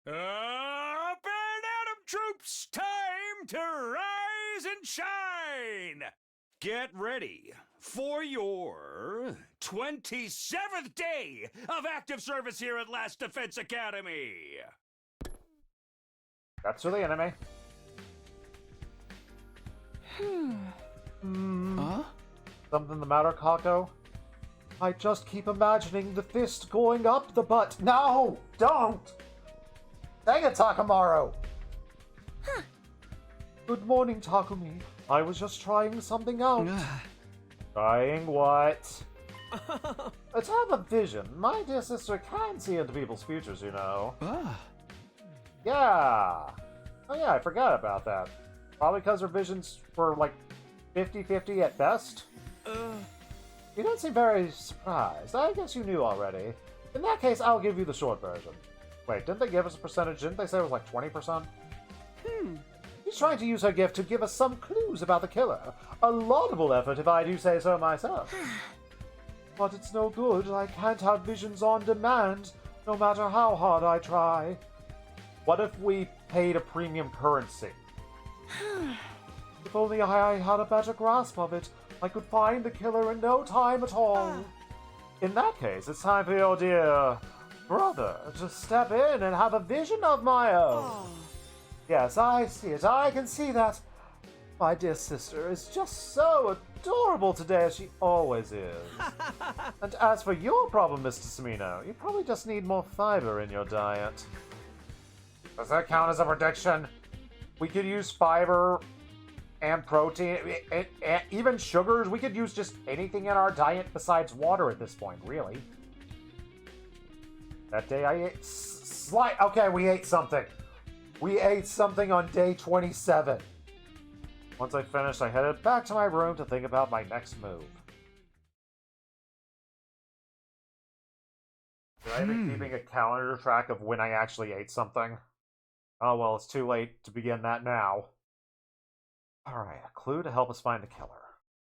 Up and Atom troops, time to rise and shine! Get ready for your 27th day of active service here at Last Defense Academy! That's for the enemy. Huh? Something the matter, Kako? I just keep imagining the fist going up the butt. No! Don't! Dang it, Takamaru! Good morning, Takumi. I was just trying something out. Trying what? A type of vision. My dear sister can see into people's futures, you know. Yeah. Oh yeah, I forgot about that. Probably because her visions were like 50-50 at best. You don't seem very surprised. I guess you knew already. In that case, I'll give you the short version. Wait, didn't they give us a percentage? Didn't they say it was like 20%? She's trying to use her gift to give us some clues about the killer. A laudable effort, if I do say so myself. But it's no good. I can't have visions on demand, no matter how hard I try. What if we paid a premium currency? If only I had a better grasp of it, I could find the killer in no time at all. In that case, it's time for your dear brother to step in and have a vision of my own. Yes, I see it. I can see that. My dear sister is just so adorable today, as she always is. And as for your problem, Mr. Samino, you probably just need more fiber in your diet. Does that count as a prediction? We could use fiber and protein, even sugars. We could use just anything in our diet besides water at this point, really. That day I ate okay, we ate something. We ate something on day 27. Once I finished, I headed back to my room to think about my next move. Should I be keeping a calendar track of when I actually ate something? Oh well, it's too late to begin that now. Alright, a clue to help us find the killer.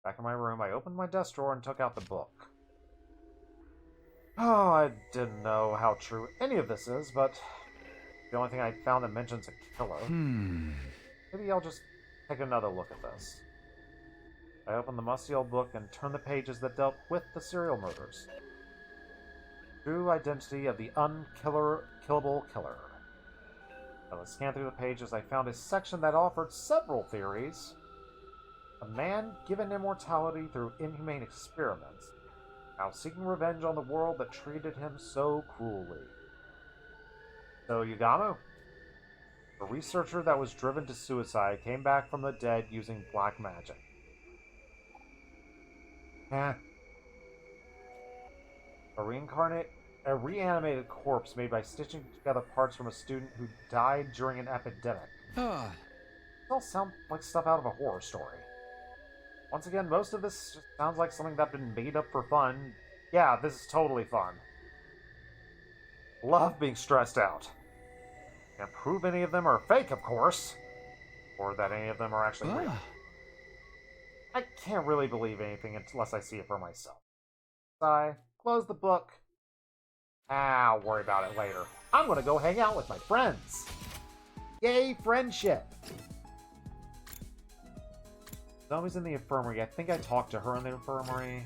Back in my room, I opened my desk drawer and took out the book. Oh, I didn't know how true any of this is, but the only thing I found that mentions a killer. Maybe I'll just take another look at this. I opened the musty old book and turned the pages that dealt with the serial murders. True identity of the unkillable killer. As I scanned through the pages, I found a section that offered several theories. A man given immortality through inhumane experiments, now seeking revenge on the world that treated him so cruelly. So, Yugamu, a researcher that was driven to suicide, came back from the dead using black magic. A reanimated corpse made by stitching together parts from a student who died during an epidemic. It all sounds like stuff out of a horror story. Once again, most of this just sounds like something that's been made up for fun. Yeah, this is totally fun. Love being stressed out. Can't prove any of them are fake, of course. Or that any of them are actually real. I can't really believe anything unless I see it for myself. I close the book. I'll worry about it later. I'm gonna go hang out with my friends. Yay, friendship! Zombie's in the infirmary. I think I talked to her in the infirmary.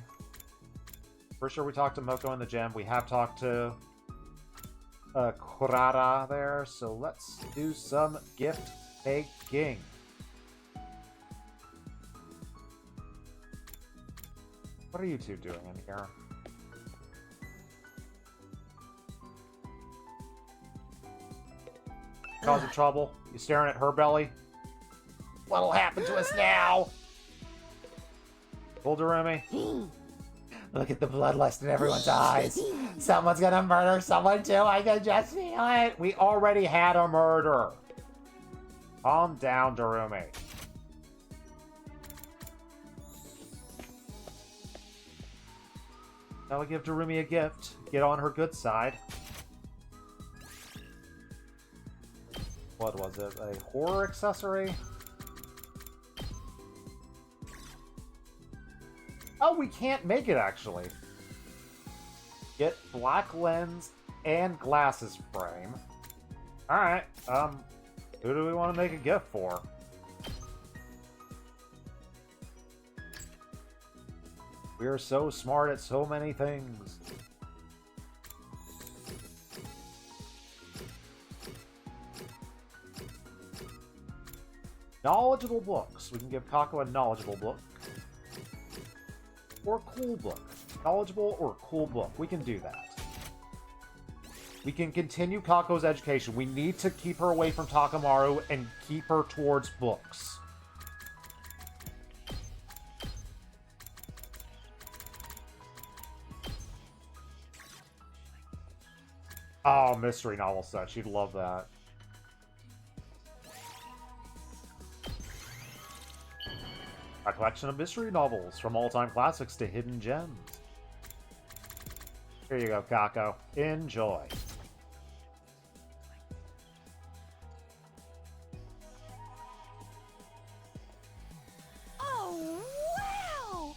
For sure we talked to Moko in the gym. We have talked to Kurara there. So let's do some gift taking. What are you two doing in here? Causing trouble? You staring at her belly? What'll happen to us now? Bulderumi? Look at the bloodlust in everyone's eyes. Someone's gonna murder someone too. I can just feel it. We already had a murder. Calm down, Darumi. That'll give Darumi a gift. Get on her good side. what was it? A horror accessory? Oh, we can't make it, actually. Get black lens and glasses frame. Alright, who do we want to make a gift for? We are so smart at so many things. Knowledgeable books. We can give Kako a knowledgeable book. Or a cool book. Knowledgeable or cool book. We can do that. We can continue Kako's education. We need to keep her away from Takamaru and keep her towards books. Oh, mystery novel set. She'd love that. A collection of mystery novels, from all-time classics to hidden gems. Here you go, Kako. Enjoy. Oh, wow!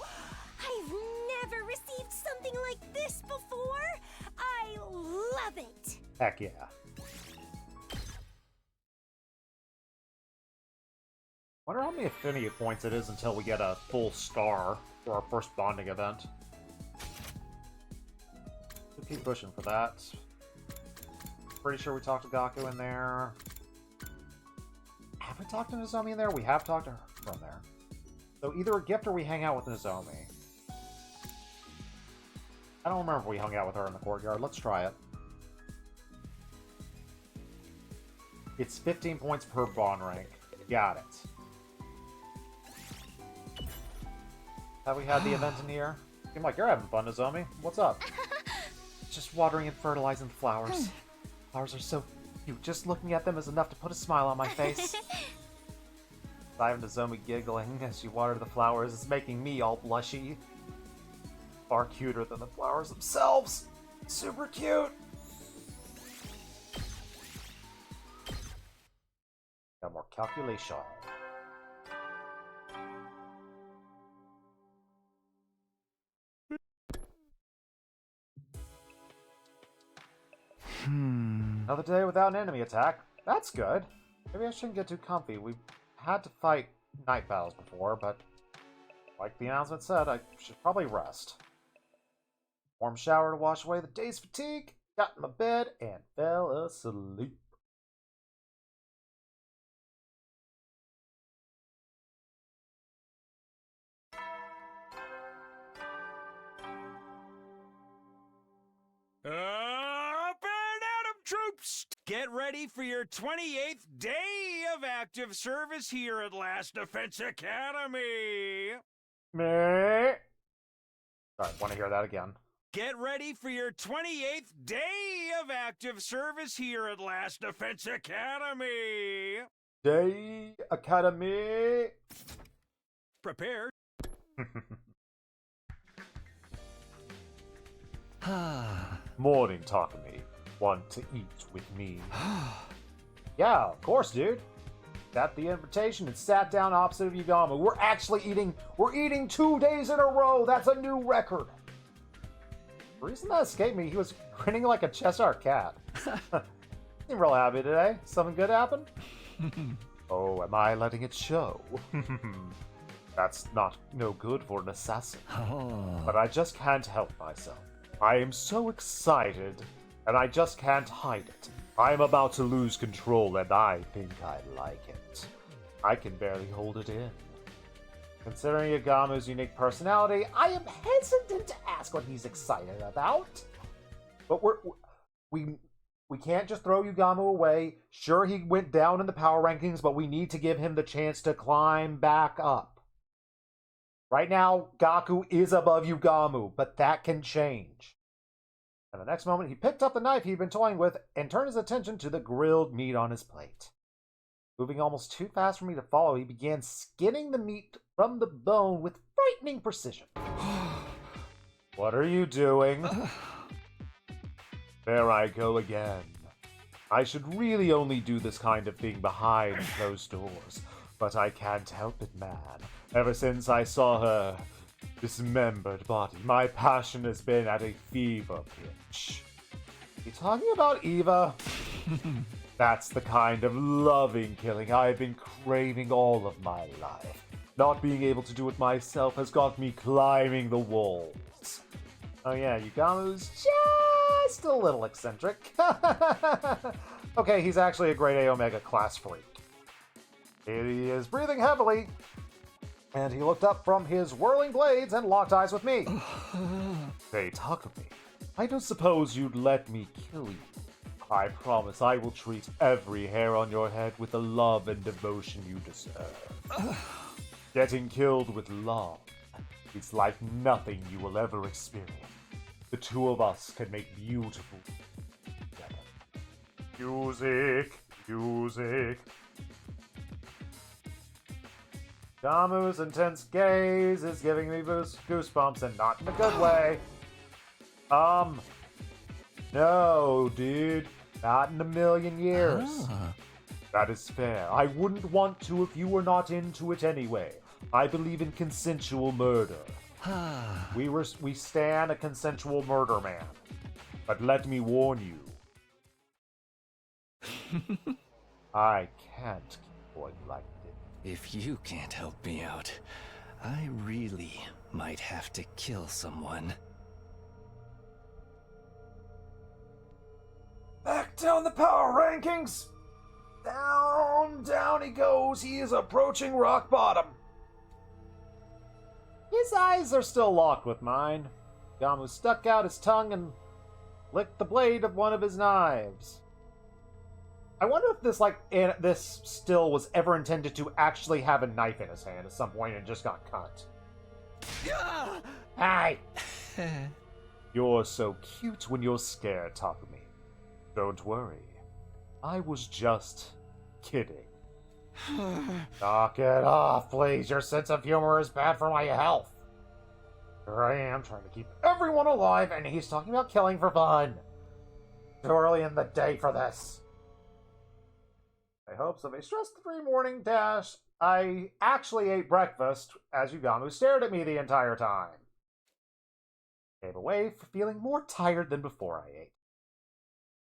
I've never received something like this before! I love it! Heck yeah. Wonder how many affinity points it is until we get a full star for our first bonding event. We'll keep pushing for that. Pretty sure we talked to Gaku in there. Have we talked to Nozomi in there? We have talked to her from there. So either a gift or we hang out with Nozomi. I don't remember if we hung out with her in the courtyard. Let's try it. It's 15 points per bond rank. Got it. Have we had the event in here? Seem like you're having fun, Nozomi. What's up? Just watering and fertilizing the flowers. Flowers are so cute. Just looking at them is enough to put a smile on my face. I have Nozomi giggling as she watered the flowers. It's making me all blushy. Far cuter than the flowers themselves. Super cute. Got more calculation. Another day without an enemy attack. That's good. Maybe I shouldn't get too comfy. We've had to fight night battles before, but like the announcement said, I should probably rest. Warm shower to wash away the day's fatigue. Got in my bed and fell asleep. Up and Atom troops! Get ready for your 28th day of active service here at Last Defense Academy! Meh. Sorry, want to hear that again. Get ready for your 28th day of active service here at Last Defense Academy! Day Academy! Prepare. Morning, Takumi. Want to eat with me? Yeah, of course, dude. Got the invitation and sat down opposite of Yugamo. We're eating 2 days in a row. That's a new record. The reason that escaped me, he was grinning like a Cheshire cat. Seemed real happy today. Something good happened? Oh, am I letting it show? That's not no good for an assassin. But I just can't help myself. I am so excited, and I just can't hide it. I'm about to lose control, and I think I like it. I can barely hold it in. Considering Yagamu's unique personality, I am hesitant to ask what he's excited about. But we can't just throw Yugamu away. Sure, he went down in the power rankings, but we need to give him the chance to climb back up. Right now, Gaku is above Yugamu, but that can change. And the next moment, he picked up the knife he'd been toying with and turned his attention to the grilled meat on his plate. Moving almost too fast for me to follow, he began skinning the meat from the bone with frightening precision. What are you doing? There I go again. I should really only do this kind of thing behind closed doors, but I can't help it, man. Ever since I saw her dismembered body, my passion has been at a fever pitch. You talking about Eva? That's the kind of loving killing I've been craving all of my life. Not being able to do it myself has got me climbing the walls. Oh yeah, Yugamu's just a little eccentric. Okay, he's actually a grade A Omega class freak. He is breathing heavily, and he looked up from his whirling blades and locked eyes with me. Hey, Takumi, I don't suppose you'd let me kill you. I promise I will treat every hair on your head with the love and devotion you deserve. Getting killed with love is like nothing you will ever experience. The two of us can make beautiful together. Music, music. Gamu's intense gaze is giving me goosebumps, and not in a good way. No, dude. Not in a million years. That is fair. I wouldn't want to if you were not into it anyway. I believe in consensual murder. We stand a consensual murder man. But let me warn you. I can't keep going like this. If you can't help me out, I really might have to kill someone. Back down the power rankings. Down, down he goes. He is approaching rock bottom. His eyes are still locked with mine. Gamu stuck out his tongue and licked the blade of one of his knives. I wonder if this still was ever intended to actually have a knife in his hand at some point and just got cut. Hi! You're so cute when you're scared, Takumi. Don't worry. I was just kidding. Knock it off, please. Your sense of humor is bad for my health. Here I am trying to keep everyone alive, and he's talking about killing for fun. Too early in the day for this. I hopes of a stress-free morning dash. I actually ate breakfast as Yugamu stared at me the entire time. Gave away for feeling more tired than before I ate.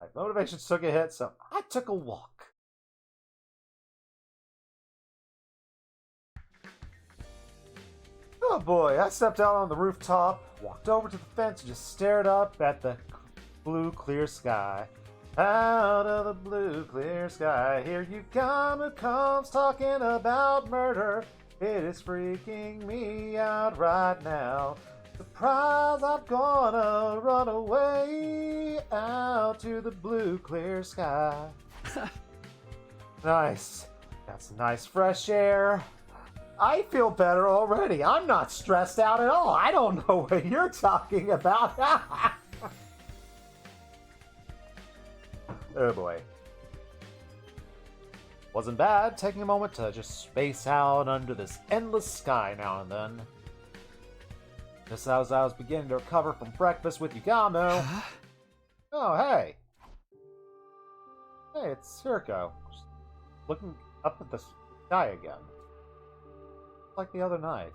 My motivation took a hit, so I took a walk. Oh boy, I stepped out on the rooftop, walked over to the fence, and just stared up at the blue, clear sky. Out of the blue, clear sky, here Yugamu comes talking about murder. It is freaking me out right now. Surprise, I'm gonna run away out to the blue, clear sky. Nice. Got some nice fresh air. I feel better already. I'm not stressed out at all. I don't know what you're talking about. Oh boy. Wasn't bad taking a moment to just space out under this endless sky now and then. Just as I was beginning to recover from breakfast with Yugamu. Oh, hey. Hey, it's Hiriko. Just looking up at the sky again. Like the other night.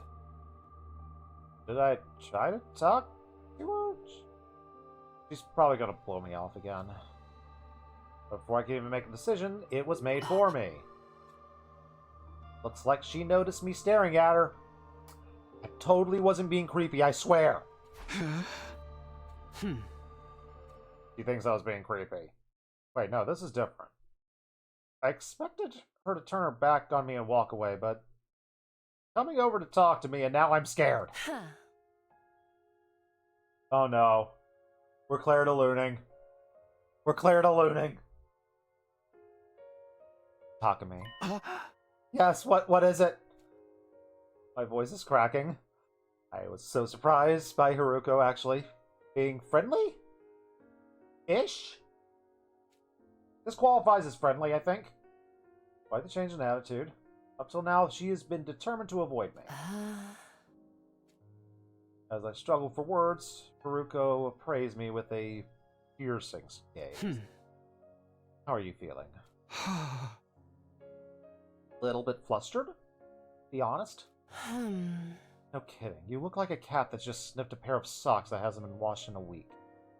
Did I try to talk to her? She's probably gonna blow me off again. Before I could even make a decision, it was made for me. Looks like she noticed me staring at her. I totally wasn't being creepy, I swear. She thinks I was being creepy. Wait, no, this is different. I expected her to turn her back on me and walk away, but coming over to talk to me, and now I'm scared. Oh no. We're clear to looting. We're clear to looting. Takumi. Yes, what is it? My voice is cracking. I was so surprised by Haruko actually being friendly? Ish? This qualifies as friendly, I think. Quite the change in attitude. Up till now, she has been determined to avoid me. As I struggle for words, Haruko appraised me with a piercing gaze. How are you feeling? Little bit flustered? Be honest? No kidding. You look like a cat that's just sniffed a pair of socks that hasn't been washed in a week.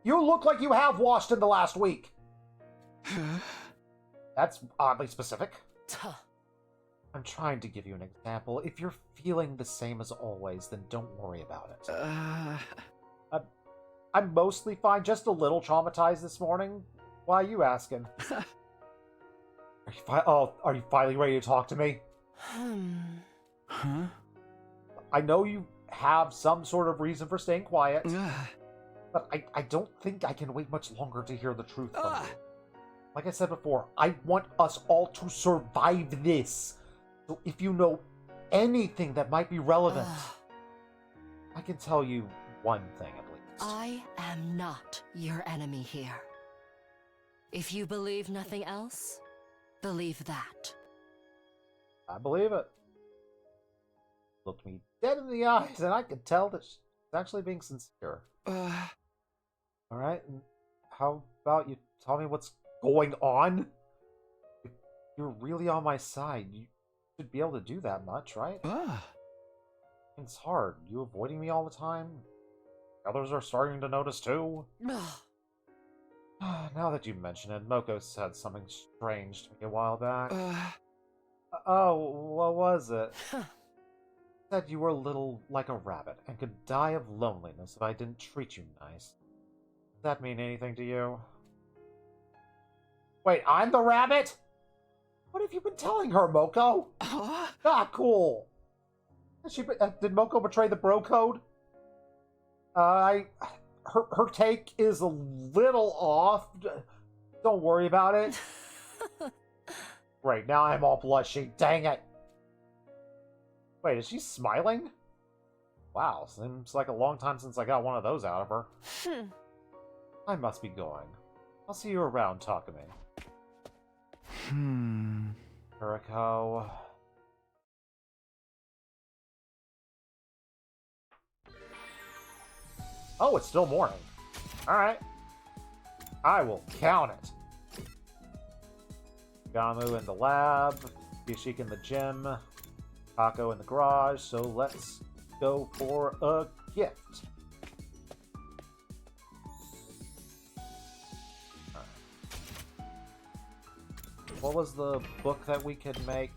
You look like you have washed in the last week! That's oddly specific. I'm trying to give you an example. If you're feeling the same as always, then don't worry about it. I'm mostly fine, just a little traumatized this morning. Why are you asking? Are you finally ready to talk to me? Huh? I know you have some sort of reason for staying quiet, but I don't think I can wait much longer to hear the truth from you. Like I said before, I want us all to survive this. So if you know anything that might be relevant, I can tell you one thing at least. I am not your enemy here. If you believe nothing else, believe that. I believe it. Looked me dead in the eyes, and I could tell that she's actually being sincere. Alright, and how about you tell me what's going on? If you're really on my side, you should be able to do that much, right? It's hard. You avoiding me all the time? Others are starting to notice too. Now that you mention it, Moko said something strange to me a while back. Oh, what was it? Said you were a little like a rabbit and could die of loneliness if I didn't treat you nice. Does that mean anything to you? Wait, I'm the rabbit? What have you been telling her, Moko? Ah, cool. Did Moko betray the bro code? Her take is a little off. Don't worry about it. Right, now I'm all blushy. Dang it. Wait, is she smiling? Wow, seems like a long time since I got one of those out of her. I must be going. I'll see you around, Takumi. Kuriko. Oh, it's still morning. Alright. I will count it. Gamu in the lab. Yashika in the gym. Kako in the garage. So let's go for a gift. What was the book that we could make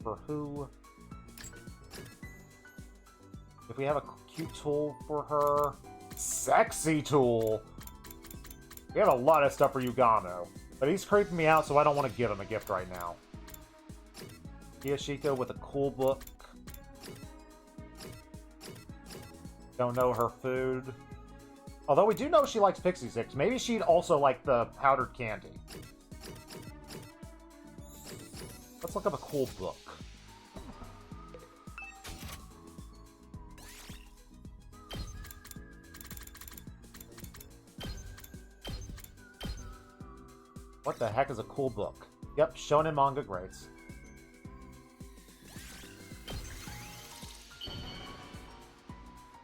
for who? If we have a cute tool for her. Sexy tool! We have a lot of stuff for Yugamo. But he's creeping me out, so I don't want to give him a gift right now. Kiyashiko with a cool book. Don't know her food. Although we do know she likes Pixie Sticks. Maybe she'd also like the powdered candy. Let's look up a cool book. What the heck is a cool book? Yep, Shonen Manga Greats.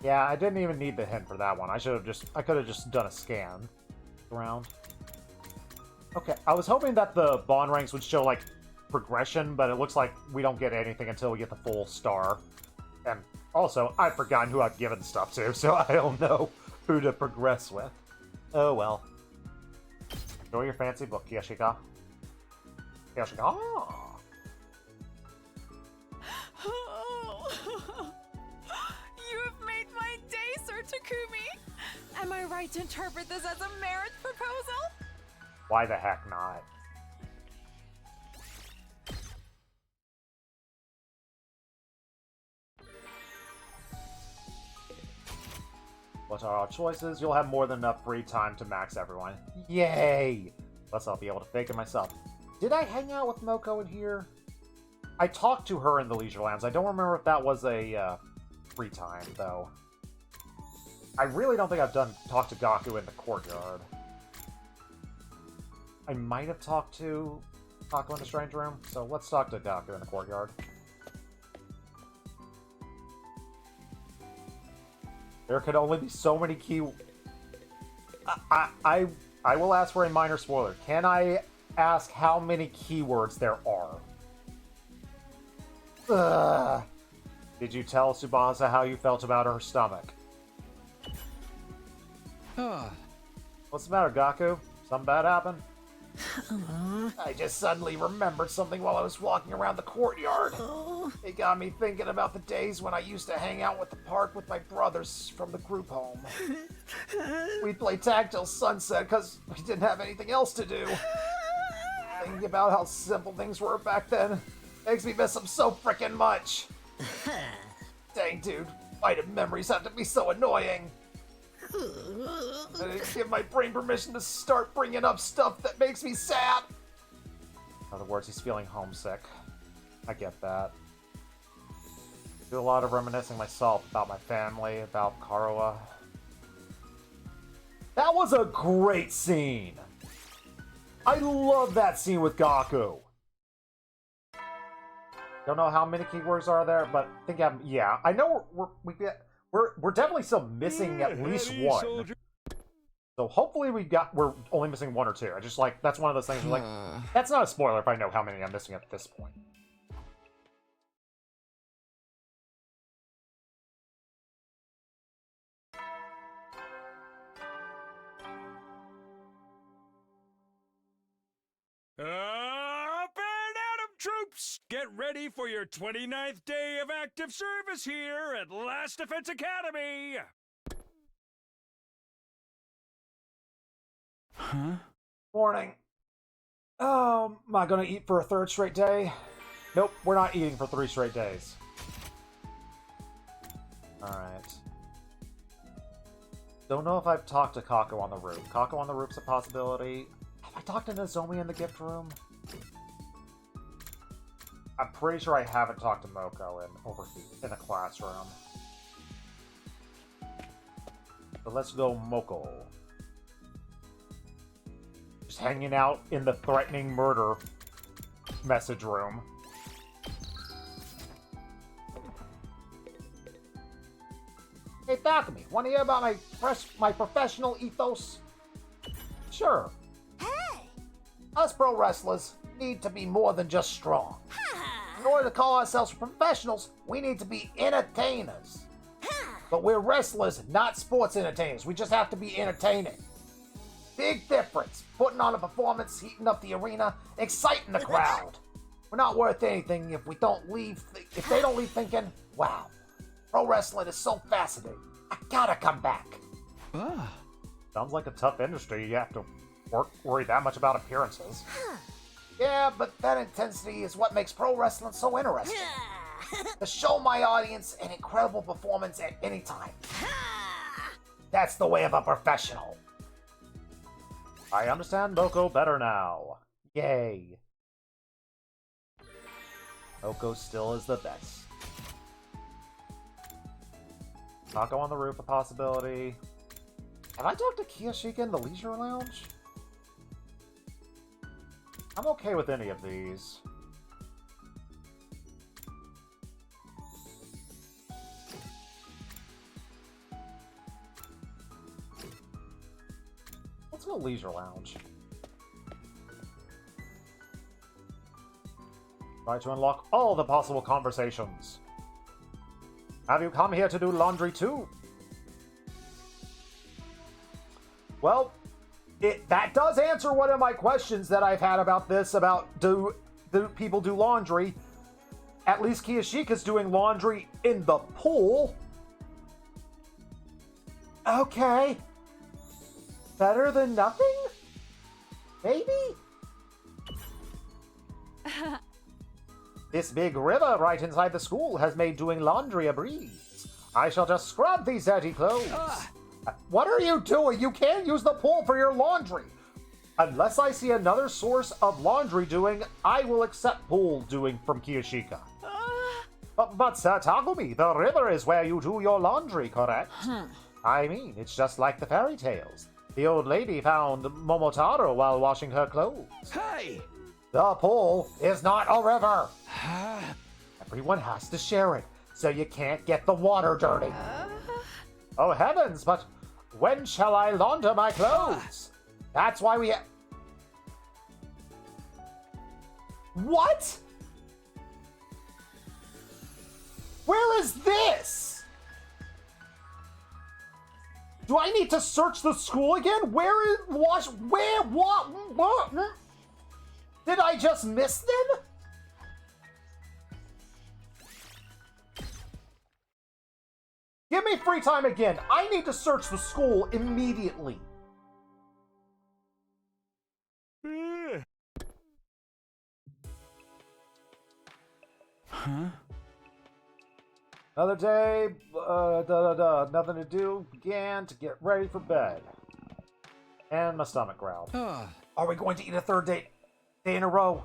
Yeah, I didn't even need the hint for that one. I could have just done a scan around. Okay, I was hoping that the bond ranks would show, like, progression, but it looks like we don't get anything until we get the full star. And also, I've forgotten who I've given stuff to, so I don't know who to progress with. Oh well. Enjoy your fancy book, Kiyashika. Kiyashika. Oh. You have made my day, Sir Takumi! Am I right to interpret this as a marriage proposal? Why the heck not? What are our choices? You'll have more than enough free time to max everyone. Yay! Plus I'll be able to fake it myself. Did I hang out with Moko in here? I talked to her in the Leisure Lands. I don't remember if that was a free time, though. I really don't think I've talked to Gaku in the courtyard. I might have talked to Gaku in the Strange Room, so let's talk to Gaku in the courtyard. There could only be so many key... I will ask for a minor spoiler. Can I ask how many keywords there are. Ugh. Did you tell Tsubasa how you felt about her stomach? What's the matter, Gaku? Something bad happened? I just suddenly remembered something while I was walking around the courtyard. It got me thinking about the days when I used to hang out at the park with my brothers from the group home. We'd play tag till sunset because we didn't have anything else to do. Thinking about how simple things were back then makes me miss them so frickin' much. Dang, dude. Why do memories have to be so annoying? I didn't give my brain permission to start bringing up stuff that makes me sad. In other words, he's feeling homesick. I get that. I do a lot of reminiscing myself about my family, about Karuha. That was a great scene! I love that scene with Gaku. Don't know how many keywords are there, but I think yeah. I know we're definitely still missing at least one. So hopefully we're only missing one or two. I just like, that's one of those things where, like, that's not a spoiler if I know how many I'm missing at this point. Up and at 'em, troops! Get ready for your 29th day of active service here at Last Defense Academy! Huh? Morning. Oh, am I gonna eat for a third straight day? Nope, we're not eating for 3 straight days. Alright. Don't know if I've talked to Kako on the roof. Kako on the roof's a possibility. Have I talked to Nozomi in the gift room? I'm pretty sure I haven't talked to Moko over here in the classroom. So let's go Moko. Just hanging out in the threatening murder message room. Hey, Takumi, want to hear about my professional ethos? Sure. Hey! Us pro wrestlers need to be more than just strong. In order to call ourselves professionals, we need to be entertainers. But we're wrestlers, not sports entertainers. We just have to be entertaining. Big difference. Putting on a performance, heating up the arena, exciting the crowd. We're not worth anything if we don't leave. If they don't leave thinking, "Wow, pro wrestling is so fascinating. I gotta come back." Sounds like a tough industry. You have to worry that much about appearances. Yeah, but that intensity is what makes pro wrestling so interesting. To show my audience an incredible performance at any time. That's the way of a professional. I understand Moko better now. Yay. Moko still is the best. Kako on the roof, a possibility. Have I talked to Kiyoshika in the Leisure Lounge? I'm okay with any of these. Let's go Leisure Lounge. Try to unlock all the possible conversations. Have you come here to do laundry too? Well, that does answer one of my questions that I've had about this, about do people do laundry? At least Kiyoshika's doing laundry in the pool. Okay. Better than nothing? Maybe? This big river right inside the school has made doing laundry a breeze. I shall just scrub these dirty clothes. What are you doing? You can't use the pool for your laundry. Unless I see another source of laundry doing, I will accept pool doing from Kiyoshika. But Sir Takumi, the river is where you do your laundry, correct? I mean, it's just like the fairy tales. The old lady found Momotaro while washing her clothes. Hey! The pool is not a river. Everyone has to share it, so you can't get the water dirty. Oh heavens, but when shall I launder my clothes? That's why we What? Where is this? Do I need to search the school again? Where is what? Did I just miss them? Give me free time again. I need to search the school immediately. Huh? Another day, nothing to do, began to get ready for bed. And my stomach growled. Are we going to eat a third day in a row?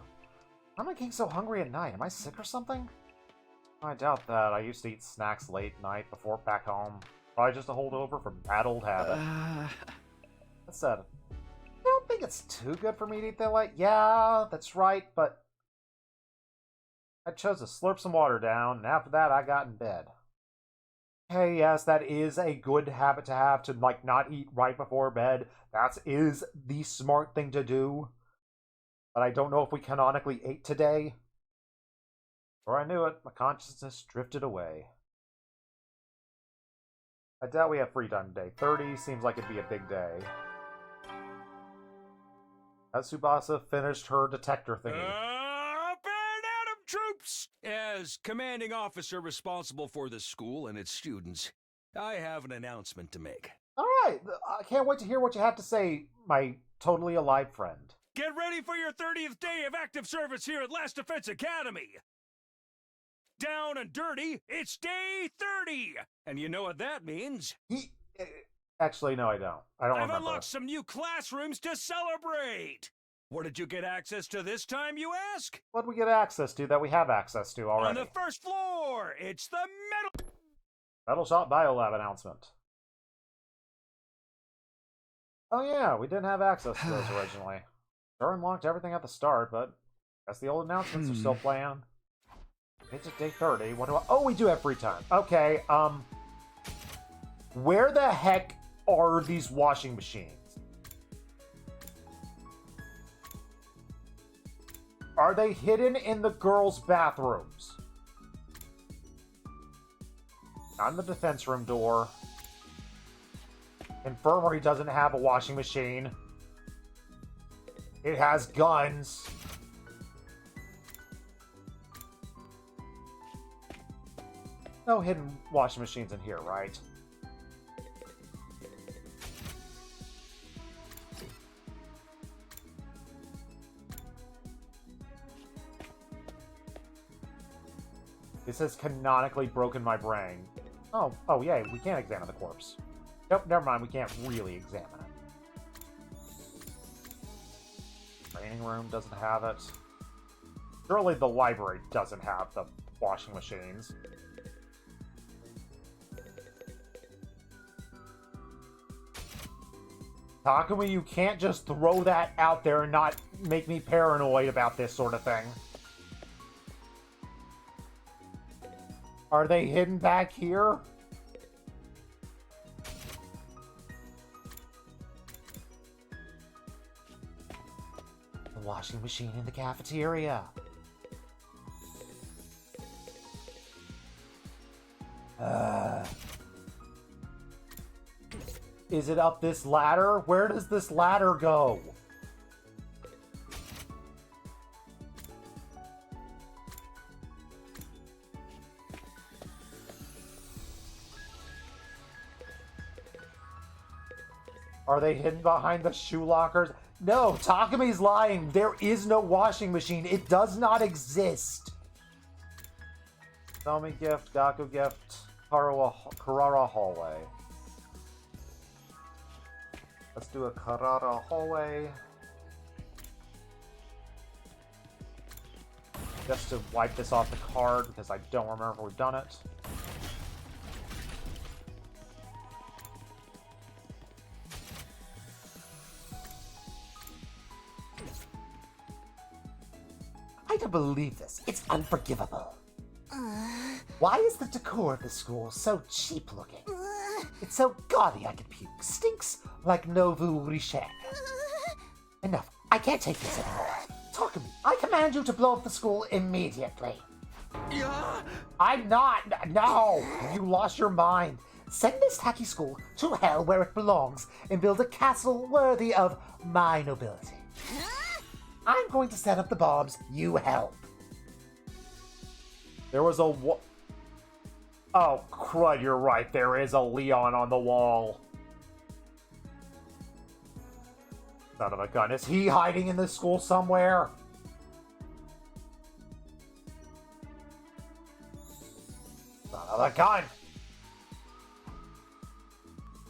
Why am I getting so hungry at night? Am I sick or something? I doubt that. I used to eat snacks late night before back home. Probably just a holdover from bad old habit. That said, I don't think it's too good for me to eat that late. Yeah, that's right, but I chose to slurp some water down, and after that, I got in bed. Hey, yes, that is a good habit to have, to, like, not eat right before bed. That is the smart thing to do. But I don't know if we canonically ate today. Before I knew it, my consciousness drifted away. I doubt we have free time today. 30 seems like it'd be a big day. As Tsubasa finished her detector thingy. Up and at 'em, troops! As commanding officer responsible for the school and its students, I have an announcement to make. Alright, I can't wait to hear what you have to say, my totally alive friend. Get ready for your 30th day of active service here at Last Defense Academy! Down and dirty, it's day 30! And you know what that means? Actually, no, I don't. I don't remember. I've unlocked some new classrooms to celebrate! What did you get access to this time, you ask? What did we get access to that we have access to already? On the first floor, it's the Metal Shop Biolab announcement. Oh yeah, we didn't have access to those originally. Sure unlocked everything at the start, but I guess the old announcements are still playing. It's at day 30. What do I... Oh, we do have free time. Okay, where the heck are these washing machines? Are they hidden in the girls' bathrooms? Not in the defense room door. Infirmary doesn't have a washing machine. It has guns. No hidden washing machines in here, right? This has canonically broken my brain. Oh, yeah, we can't examine the corpse. Nope, never mind, we can't really examine it. Training room doesn't have it. Surely the library doesn't have the washing machines. Takumi, you can't just throw that out there and not make me paranoid about this sort of thing. Are they hidden back here? The washing machine in the cafeteria. Is it up this ladder? Where does this ladder go? Are they hidden behind the shoe lockers? No, Takumi's lying. There is no washing machine. It does not exist. Tomi gift, Gaku gift, Karara hallway. Let's do a Karara hallway. Just to wipe this off the card because I don't remember if we've done it. I don't believe this. It's unforgivable. Why is the decor of the school so cheap looking? It's so gaudy I could puke. Stinks like Novu Richet. Enough. I can't take this anymore. Talk to me. I can command you to blow up the school immediately. Yeah. I'm not. No, you lost your mind. Send this tacky school to hell where it belongs and build a castle worthy of my nobility. I'm going to set up the bombs. You help. There was a Oh, crud, you're right. There is a Leon on the wall. Son of a gun. Is he hiding in this school somewhere? Son of a gun!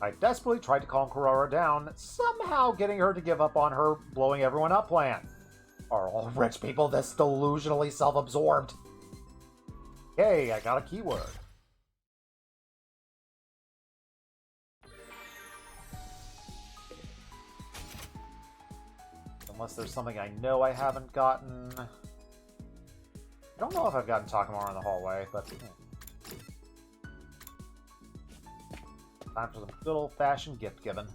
I desperately tried to calm Kurara down, somehow getting her to give up on her blowing everyone up plan. Are all rich people this delusionally self-absorbed? Hey, I got a keyword. Unless there's something I know I haven't gotten. I don't know if I've gotten Takamura in the hallway, but... Time for some good old-fashioned gift giving.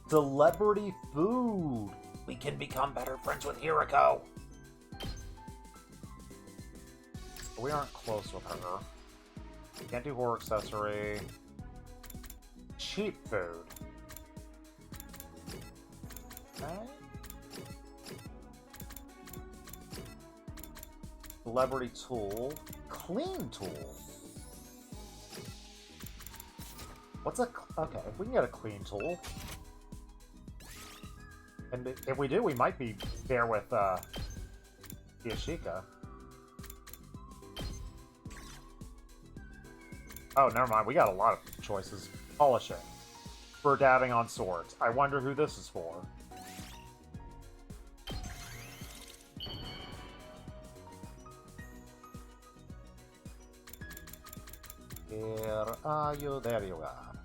Celebrity food! We can become better friends with Hiriko. We aren't close with her. Can't do horror accessory. Cheap food. Okay. Celebrity tool. Clean tool. What's a... Okay, if we can get a clean tool. And if we do, we might be there with, Yashika. Oh, never mind. We got a lot of choices. Polishing. For dabbing on swords. I wonder who this is for. Where are you? There you are.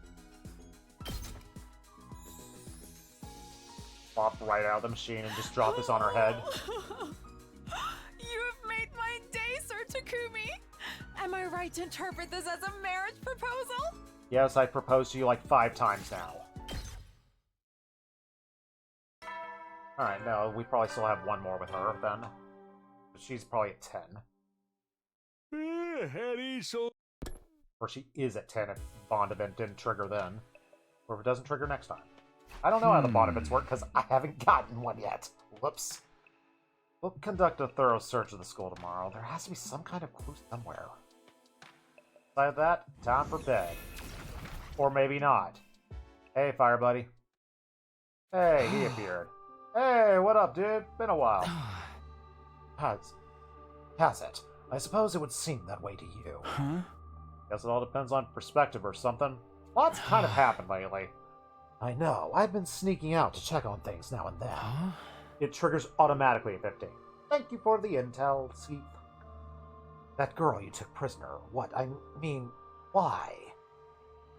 Pop right out of the machine and just drop this on her head. You have made my day, Sir Takumi! Am I right to interpret this as a marriage proposal? Yes, I proposed to you like 5 times now. Alright, no, we probably still have one more with her, then. She's probably at 10. Or she is at 10 if Bond event didn't trigger then. Or if it doesn't trigger next time. I don't know how the Bond events work, because I haven't gotten one yet. Whoops. We'll conduct a thorough search of the school tomorrow. There has to be some kind of clue somewhere. Besides that, time for bed. Or maybe not. Hey, Fire Buddy. Hey, he appeared. Hey, what up, dude? Been a while. Has it? I suppose it would seem that way to you. Huh? Guess it all depends on perspective or something. Lots kind of happened lately. I know. I've been sneaking out to check on things now and then. Huh? It triggers automatically at 15. Thank you for the intel, Skeef. That girl you took prisoner, what? I mean, why?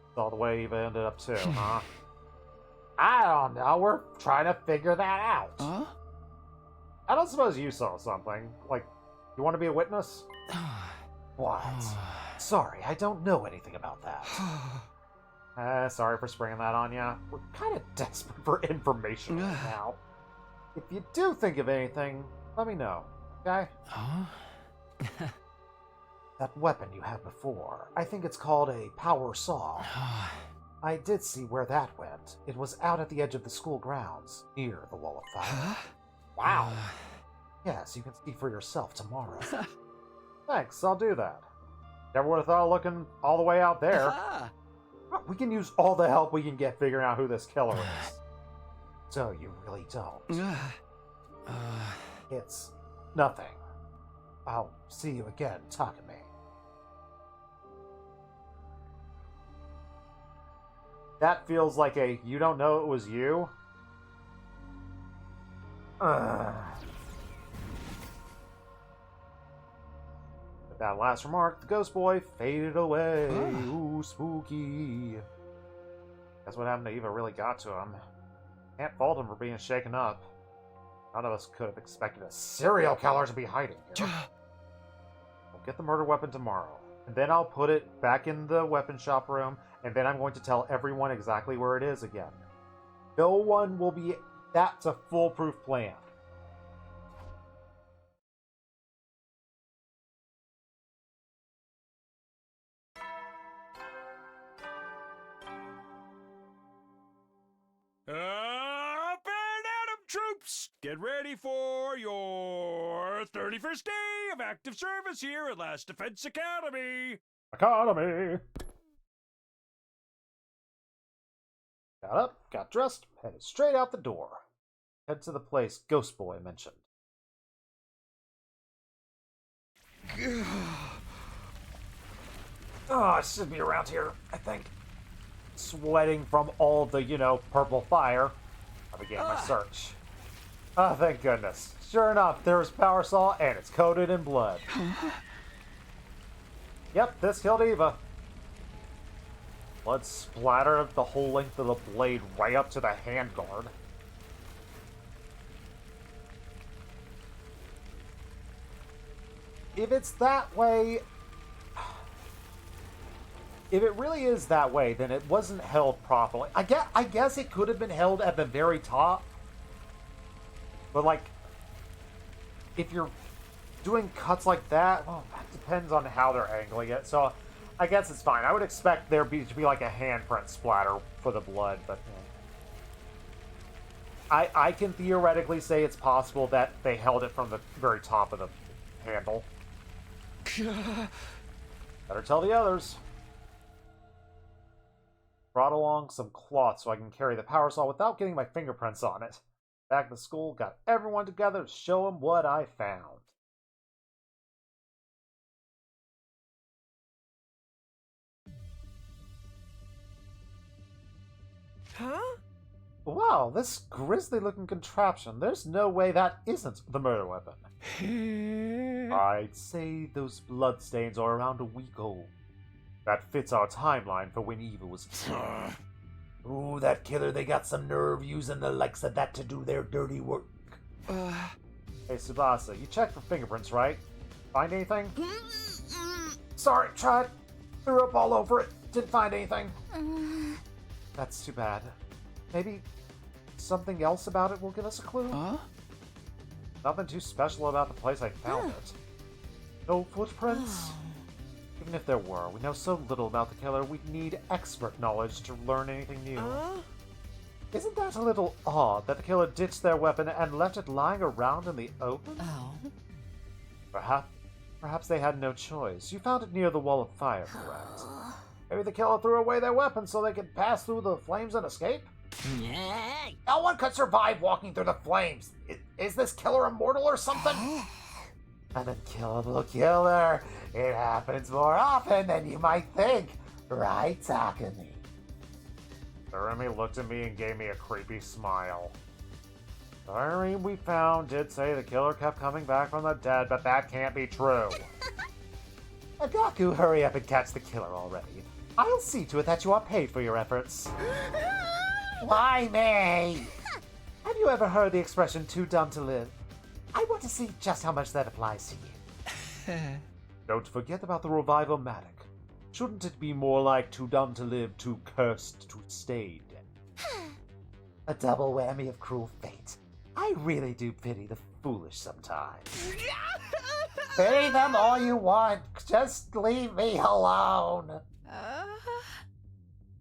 That's all the way Eva ended up too, huh? I don't know. We're trying to figure that out. Huh? I don't suppose you saw something. Like, you want to be a witness? What? Sorry, I don't know anything about that. Sorry for springing that on ya. We're kind of desperate for information right now. If you do think of anything, let me know, okay? Huh? That weapon you had before, I think it's called a power saw. I did see where that went. It was out at the edge of the school grounds, near the Wall of Fire. Huh? Wow. Yes, you can see for yourself tomorrow. Thanks, I'll do that. Never would have thought of looking all the way out there. We can use all the help we can get figuring out who this killer is. So you really don't? It's nothing. I'll see you again, Takumi. That feels like a you don't know it was you? With that last remark, the ghost boy faded away. Ooh, spooky. That's what happened to Eva really got to him. Can't fault him for being shaken up. None of us could have expected a serial killer to be hiding here. get the murder weapon tomorrow. And then I'll put it back in the weapon shop room, and then I'm going to tell everyone exactly where it is again. No one will be... That's a foolproof plan. Up and at 'em, troops! Get ready for your 31st day of active service here at Last Defense Academy! Academy! Got up, got dressed, headed straight out the door. Head to the place Ghost Boy mentioned. Oh, it should be around here, I think. Sweating from all the, purple fire. I began my search. Oh, thank goodness. Sure enough, there was Power Saw, and it's coated in blood. Yep, this killed Eva. Blood splattered the whole length of the blade right up to the handguard. If it's that way... If it really is that way, then it wasn't held properly. I guess it could have been held at the very top. But, like, if you're doing cuts like that, well, that depends on how they're angling it. So, I guess it's fine. I would expect there to be like a handprint splatter for the blood, but... I can theoretically say it's possible that they held it from the very top of the handle. Better tell the others. Brought along some cloth so I can carry the power saw without getting my fingerprints on it. Back to school, got everyone together to show them what I found. Huh? Wow, this grisly-looking contraption. There's no way that isn't the murder weapon. I'd say those bloodstains are around a week old. That fits our timeline for when Eva was killed. Ooh, that killer, they got some nerve using the likes of that to do their dirty work. Hey, Tsubasa, you checked for fingerprints, right? Find anything? Sorry, tried. Threw up all over it. Didn't find anything. That's too bad. Maybe something else about it will give us a clue? Huh? Nothing too special about the place I found it. No footprints? Even if there were, we know so little about the killer, we'd need expert knowledge to learn anything new. Isn't that a little odd that the killer ditched their weapon and left it lying around in the open? Oh. Perhaps they had no choice. You found it near the wall of fire, correct? Maybe the killer threw away their weapon so they could pass through the flames and escape? No one could survive walking through the flames. Is this killer immortal or something? An unkillable killer. It happens more often than you might think. Right, Takumi? Urumi looked at me and gave me a creepy smile. The diary we found did say the killer kept coming back from the dead, but that can't be true. Agaku, hurry up and catch the killer already. I'll see to it that you are paid for your efforts. Why me? Have you ever heard the expression too dumb to live? I want to see just how much that applies to you. Don't forget about the revival-matic. Shouldn't it be more like too dumb to live, too cursed to stay dead? A double whammy of cruel fate. I really do pity the foolish sometimes. Pity them all you want. Just leave me alone.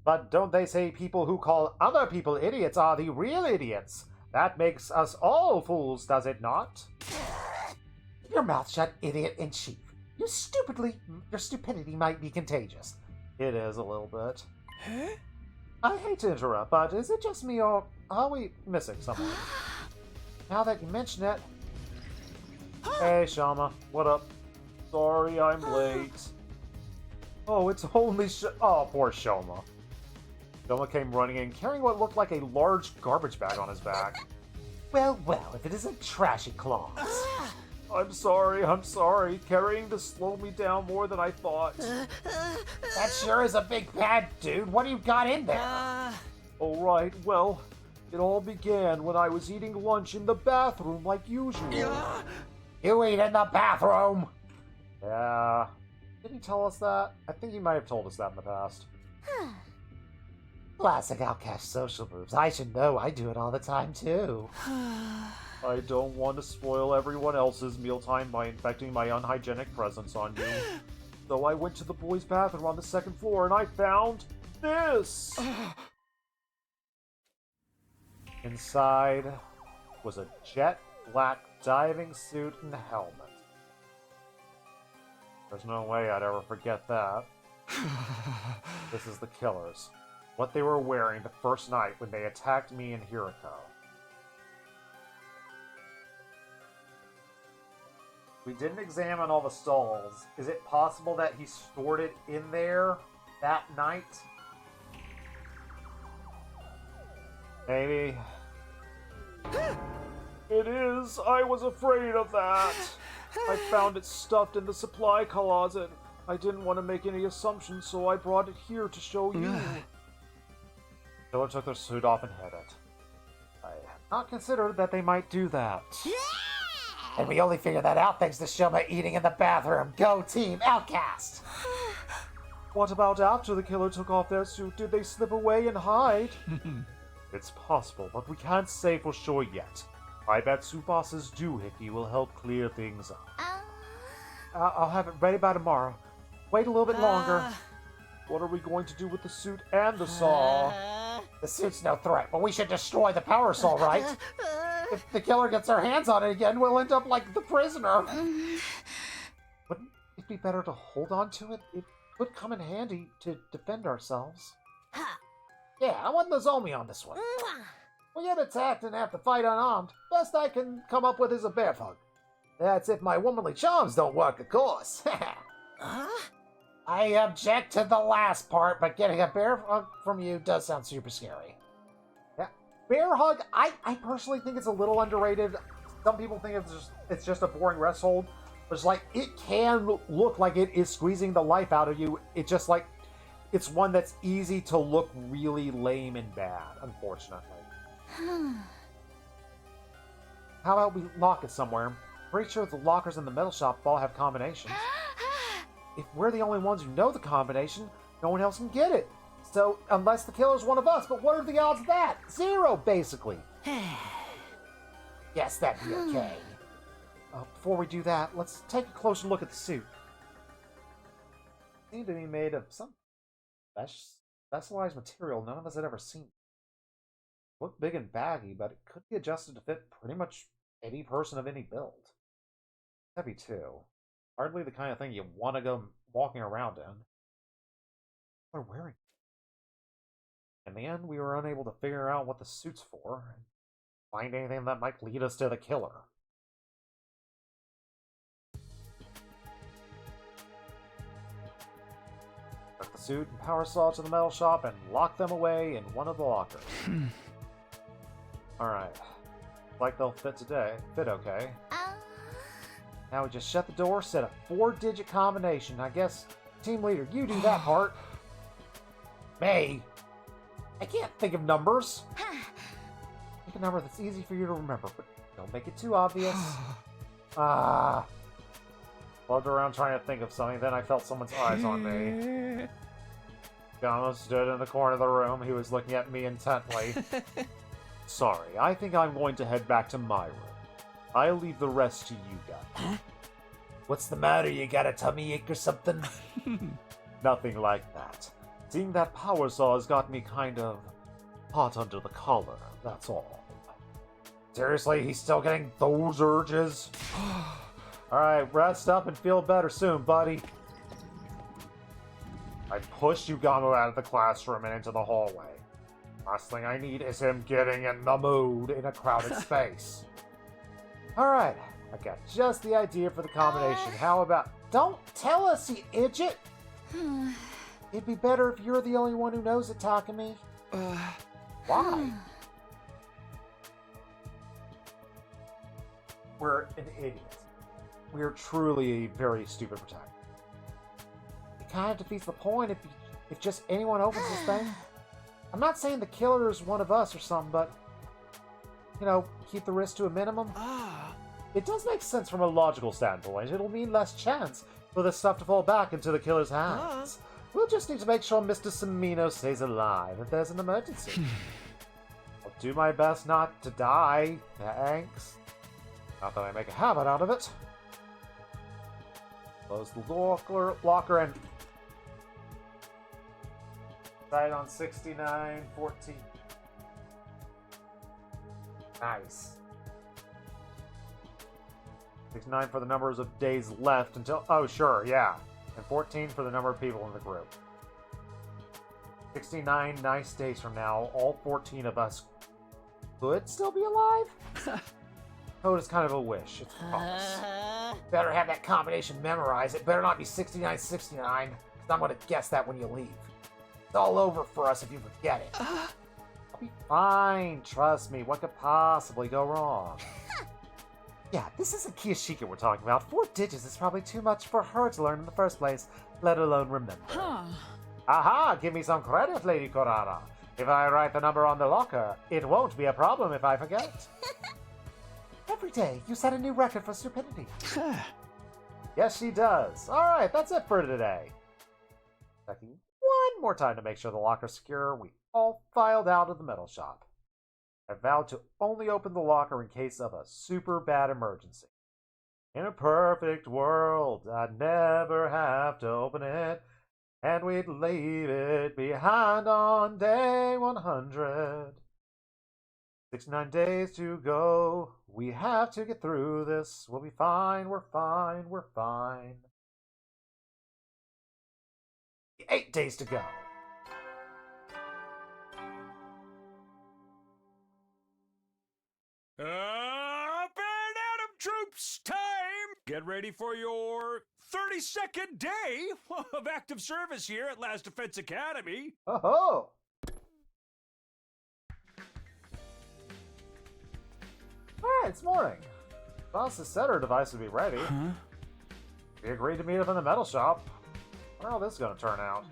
But don't they say people who call other people idiots are the real idiots? That makes us all fools, does it not? Keep your mouth shut, idiot in chief. Your stupidity might be contagious. It is a little bit. Huh? I hate to interrupt, but is it just me or are we missing someone? Now that you mention it... Hey, Shama, what up? Sorry I'm late. Oh, it's only oh, poor Shoma. Shoma came running in, carrying what looked like a large garbage bag on his back. Well, if it isn't Trashy Claws. I'm sorry. Carrying this slowed me down more than I thought. That sure is a big bag, dude. What do you got in there? Alright, well, it all began when I was eating lunch in the bathroom like usual. You eat in the bathroom? Yeah. Did he tell us that? I think he might have told us that in the past. Classic outcast social moves. I should know. I do it all the time, too. I don't want to spoil everyone else's mealtime by infecting my unhygienic presence on you. So I went to the boys' bathroom on the second floor and I found this! Inside was a jet black diving suit and helmet. There's no way I'd ever forget that. This is the killers. What they were wearing the first night when they attacked me and Hiriko. We didn't examine all the stalls. Is it possible that he stored it in there that night? Maybe. It is. I was afraid of that. I found it stuffed in the supply closet. I didn't want to make any assumptions, so I brought it here to show you. Killer took their suit off and hid it. I had not considered that they might do that. And we only figured that out thanks to Shoma eating in the bathroom. Go Team Outcast! What about after the killer took off their suit? Did they slip away and hide? It's possible, but we can't say for sure yet. I bet Tsubasa's doohickey will help clear things up. I'll have it ready by tomorrow. Wait a little bit longer. What are we going to do with the suit and the saw? The suit's no threat, but we should destroy the power saw, right? If the killer gets our hands on it again, we'll end up like the prisoner. Wouldn't it be better to hold on to it? It could come in handy to defend ourselves. Yeah, I want Nozomi on this one. We get attacked and have to fight unarmed. Best I can come up with is a bear hug. That's if my womanly charms don't work, of course. I object to the last part, but getting a bear hug from you does sound super scary. Yeah, bear hug, I personally think it's a little underrated. Some people think it's just a boring rest hold. But it's like, it can look like it is squeezing the life out of you. It's just like, it's one that's easy to look really lame and bad, unfortunately. How about we lock it somewhere? Pretty sure the lockers in the metal shop all have combinations. If we're the only ones who know the combination, no one else can get it. So, unless the killer's one of us, but what are the odds of that? 0, basically. Yes, that'd be okay. Before we do that, let's take a closer look at the suit. It seemed to be made of some specialized material none of us had ever seen. It looked big and baggy, but it could be adjusted to fit pretty much any person of any build. Heavy, too. Hardly the kind of thing you want to go walking around in. We're wearing it. In the end, we were unable to figure out what the suit's for, and find anything that might lead us to the killer. Took the suit and power saw to the metal shop and locked them away in one of the lockers. Alright. Like they'll fit okay. Now we just shut the door, set a 4-digit combination. I guess, team leader, you do that part. May. I can't think of numbers. Pick a number that's easy for you to remember, but don't make it too obvious. Floated around trying to think of something, then I felt someone's eyes on me. Gamo stood in the corner of the room. He was looking at me intently. Sorry, I think I'm going to head back to my room. I'll leave the rest to you guys. What's the matter? You got a tummy ache or something? Nothing like that. Seeing that power saw has got me kind of hot under the collar, that's all. Seriously, he's still getting those urges? Alright, rest up and feel better soon, buddy. I pushed Yugamo out of the classroom and into the hallway. Last thing I need is him getting in the mood in a crowded space. Alright, I got just the idea for the combination. How about... Don't tell us, you idiot! It'd be better if you're the only one who knows it, Takumi. Why? We're an idiot. We're truly a very stupid protector. It kind of defeats the point if just anyone opens this thing. I'm not saying the killer is one of us or something, but... You know, keep the risk to a minimum. It does make sense from a logical standpoint. It'll mean less chance for this stuff to fall back into the killer's hands. We'll just need to make sure Mr. Semino stays alive if there's an emergency. I'll do my best not to die, thanks. Not that I make a habit out of it. Close the locker and... Right on 69-14. Nice. 69 for the numbers of days left until... Oh, sure, yeah. And 14 for the number of people in the group. 69 nice days from now, all 14 of us could still be alive? Code is kind of a wish. It's a promise. Better have that combination memorized. It better not be 69-69, because I'm going to guess that when you leave. It's all over for us if you forget it. I'll be fine. Trust me. What could possibly go wrong? Yeah, this isn't Kiyashika we're talking about. 4 digits is probably too much for her to learn in the first place, let alone remember. Aha! Give me some credit, Lady Korara. If I write the number on the locker, it won't be a problem if I forget. Every day, you set a new record for stupidity. Yes, she does. Alright, that's it for today. Checking one more time to make sure the locker's secure, we all filed out of the metal shop. I vowed to only open the locker in case of a super bad emergency. In a perfect world, I'd never have to open it, and we'd leave it behind on day 100. 69 days to go. We have to get through this. We'll be fine, we're fine, we're fine. 8 days to go. Up and Atom Troops, time! Get ready for your 32nd day of active service here at Last Defense Academy. Oh-ho! Alright, it's morning. Boss has said her device would be ready. We agreed to meet up in the metal shop. I wonder how this is going to turn out.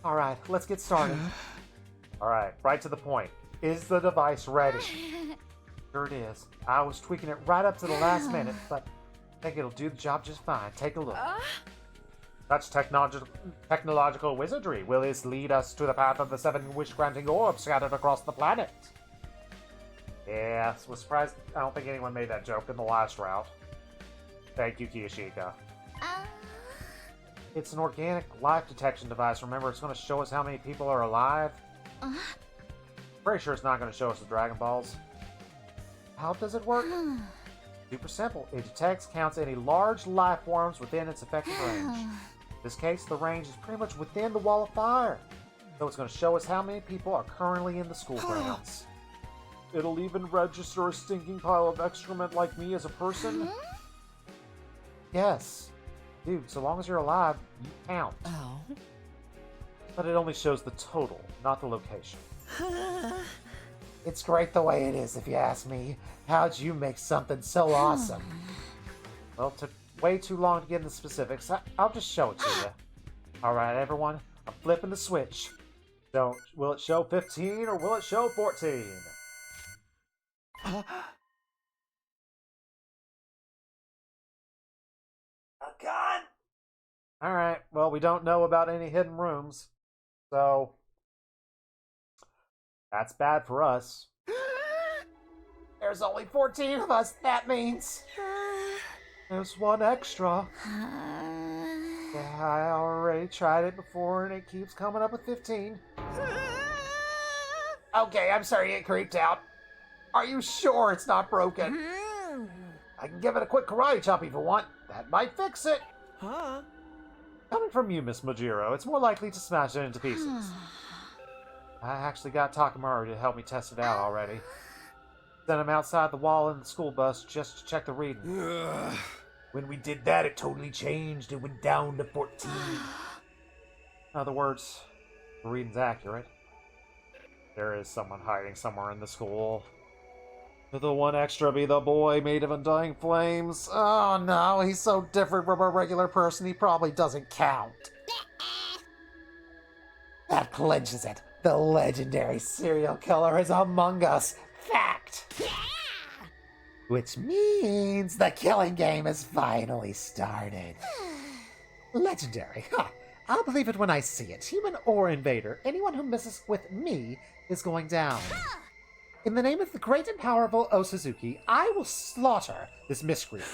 Alright, let's get started. Alright, right to the point. Is the device ready? Sure it is. I was tweaking it right up to the last minute, but I think it'll do the job just fine. Take a look. Such technological wizardry. Will this lead us to the path of the 7 wish-granting orbs scattered across the planet? Yes, was surprised. I don't think anyone made that joke in the last route. Thank you, Kiyashika. It's an organic life detection device. Remember, it's going to show us how many people are alive. Pretty sure it's not going to show us the Dragon Balls. How does it work? Super simple. It detects, counts any large life forms within its effective range. In this case, the range is pretty much within the wall of fire. So it's going to show us how many people are currently in the school grounds. It'll even register a stinking pile of excrement like me as a person? Yes. Dude, so long as you're alive, you count. But it only shows the total, not the location. It's great the way it is, if you ask me. How'd you make something so awesome? Well, it took way too long to get into specifics. I'll just show it to you. Alright, everyone. I'm flipping the switch. Will it show 15 or will it show 14? A gun! Alright, well, we don't know about any hidden rooms. So, that's bad for us. There's only 14 of us, that means. There's one extra. Yeah, I already tried it before and it keeps coming up with 15. Okay, I'm sorry it creeped out. Are you sure it's not broken? I can give it a quick karate chop if you want. That might fix it. Coming from you, Miss Majiro, it's more likely to smash it into pieces. I actually got Takamaru to help me test it out already. Sent him outside the wall in the school bus just to check the reading. When we did that, it totally changed. It went down to 14. In other words, the reading's accurate. There is someone hiding somewhere in the school. Could the one extra be the boy made of undying flames? Oh no, he's so different from a regular person, he probably doesn't count. That clinches it. The legendary serial killer is among us. Fact! Which means the killing game has finally started. Legendary. Huh. I'll believe it when I see it. Human or invader, anyone who messes with me is going down. In the name of the great and powerful Osazuki, I will slaughter this miscreant.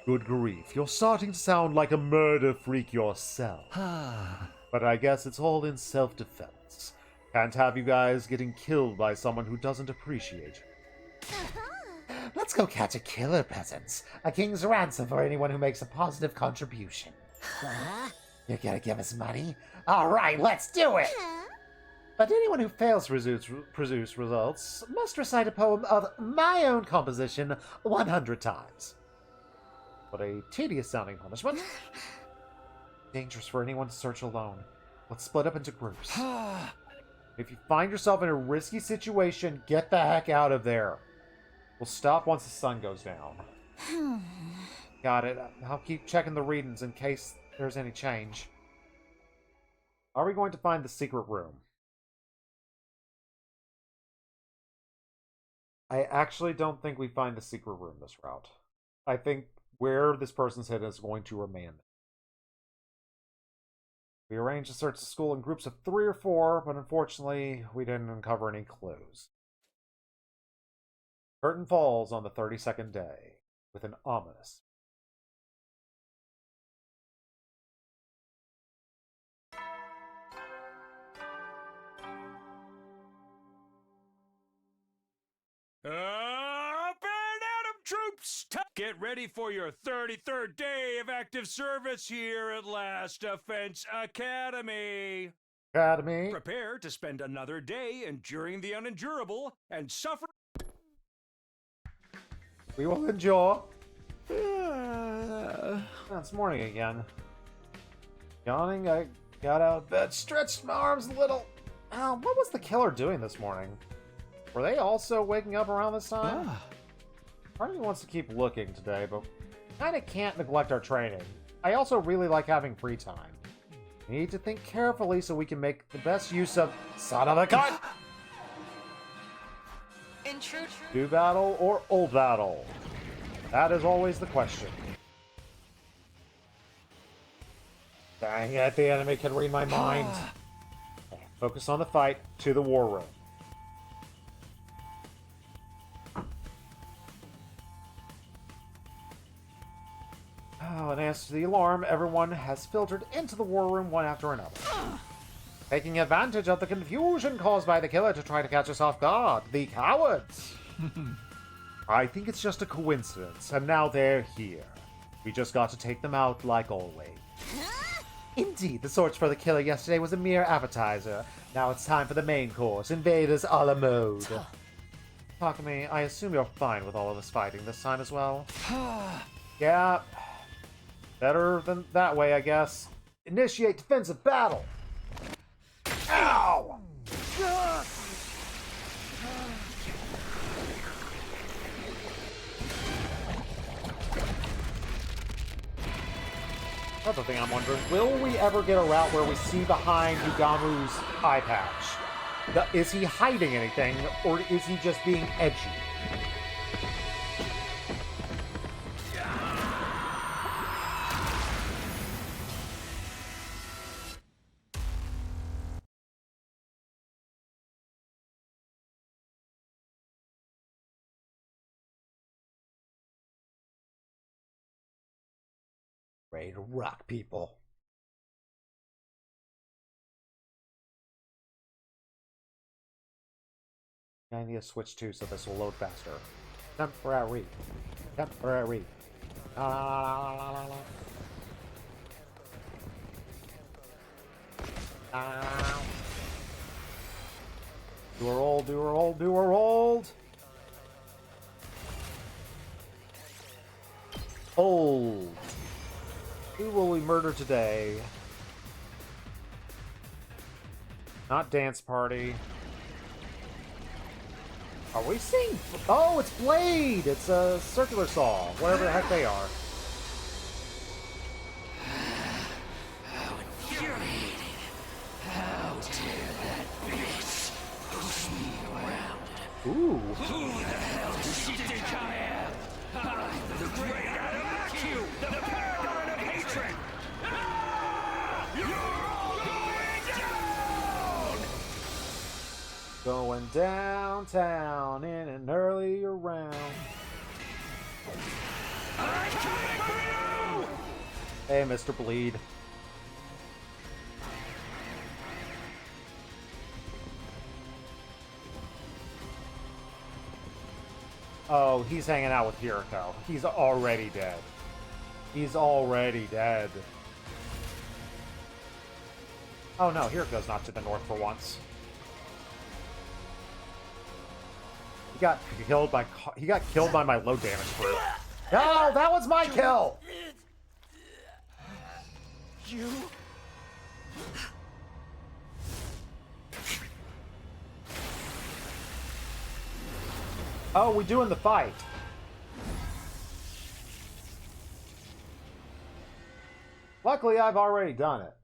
Good grief, you're starting to sound like a murder freak yourself. But I guess it's all in self-defense. Can't have you guys getting killed by someone who doesn't appreciate you. Let's go catch a killer, peasants. A king's ransom for anyone who makes a positive contribution. You're gonna give us money? Alright, let's do it! But anyone who fails to produce results must recite a poem of my own composition 100 times. What a tedious-sounding punishment. Dangerous for anyone to search alone. Let's split up into groups. If you find yourself in a risky situation, get the heck out of there. We'll stop once the sun goes down. Got it. I'll keep checking the readings in case there's any change. Are we going to find the secret room? I actually don't think we find the secret room this route. I think where this person's hidden is going to remain. We arranged to search the school in groups of 3 or 4, but unfortunately, we didn't uncover any clues. Curtain falls on the 32nd day, with an ominous. Up and at 'em, troops! Get ready for your 33rd day of active service here at Last Defense Academy. Prepare to spend another day enduring the unendurable and suffer. We will endure. It's morning again. Yawning, I got out of bed, stretched my arms a little. What was the killer doing this morning? Were they also waking up around this time? Part of me wants to keep looking today, but kinda can't neglect our training. I also really like having free time. We need to think carefully so we can make the best use of son of a gun! New battle or old battle? That is always the question. Dang it, the enemy can read my mind. Focus on the fight, to the war room. Oh, in answer to the alarm, everyone has filtered into the war room one after another. Taking advantage of the confusion caused by the killer to try to catch us off guard. The cowards! I think it's just a coincidence, and now they're here. We just got to take them out like always. Indeed, the search for the killer yesterday was a mere appetizer. Now it's time for the main course, Invaders a la mode. Takumi, I assume you're fine with all of this fighting this time as well? Yeah. Better than that way, I guess. Initiate defensive battle! Ow! That's the thing I'm wondering. Will we ever get a route where we see behind Ugamu's eye patch? Is he hiding anything, or is he just being edgy? Ready to rock, people. I need to switch too, so this will load faster. Temporary. Temporary. Do a roll, do a roll, do a roll! Hold. Who will we murder today? Not dance party. Are we seeing... Oh, it's Blade! It's a circular saw. Whatever the heck they are. How infuriating. How dare Ooh. Who the hell does she think I am? I'm the great Adam Q, the paragon of hatred! Ah! You're all going down! Going downtown in an earlier round. I'm coming for you! Hey, Mr. Bleed. Oh, he's hanging out with Hiriko. He's already dead. He's already dead. Oh no, Hiriko's not to the north for once. He got killed by my low damage fruit. No, that was my kill. You? Oh, we doing the fight. Luckily, I've already done it.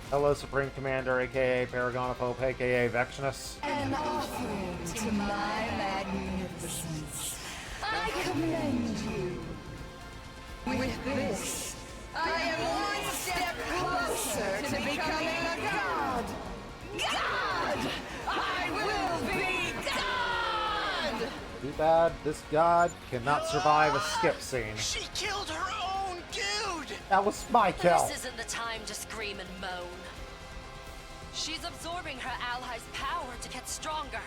Hello, Supreme Commander, aka Paragon of Hope, aka Vexnus. An offering to my magnificence. I commend you. With this, I am one step closer to becoming a god. God! I will be God! Too bad this god cannot survive a skip scene. She killed her own dude! That was my kill. This isn't the time to scream and moan. She's absorbing her allies' power to get stronger.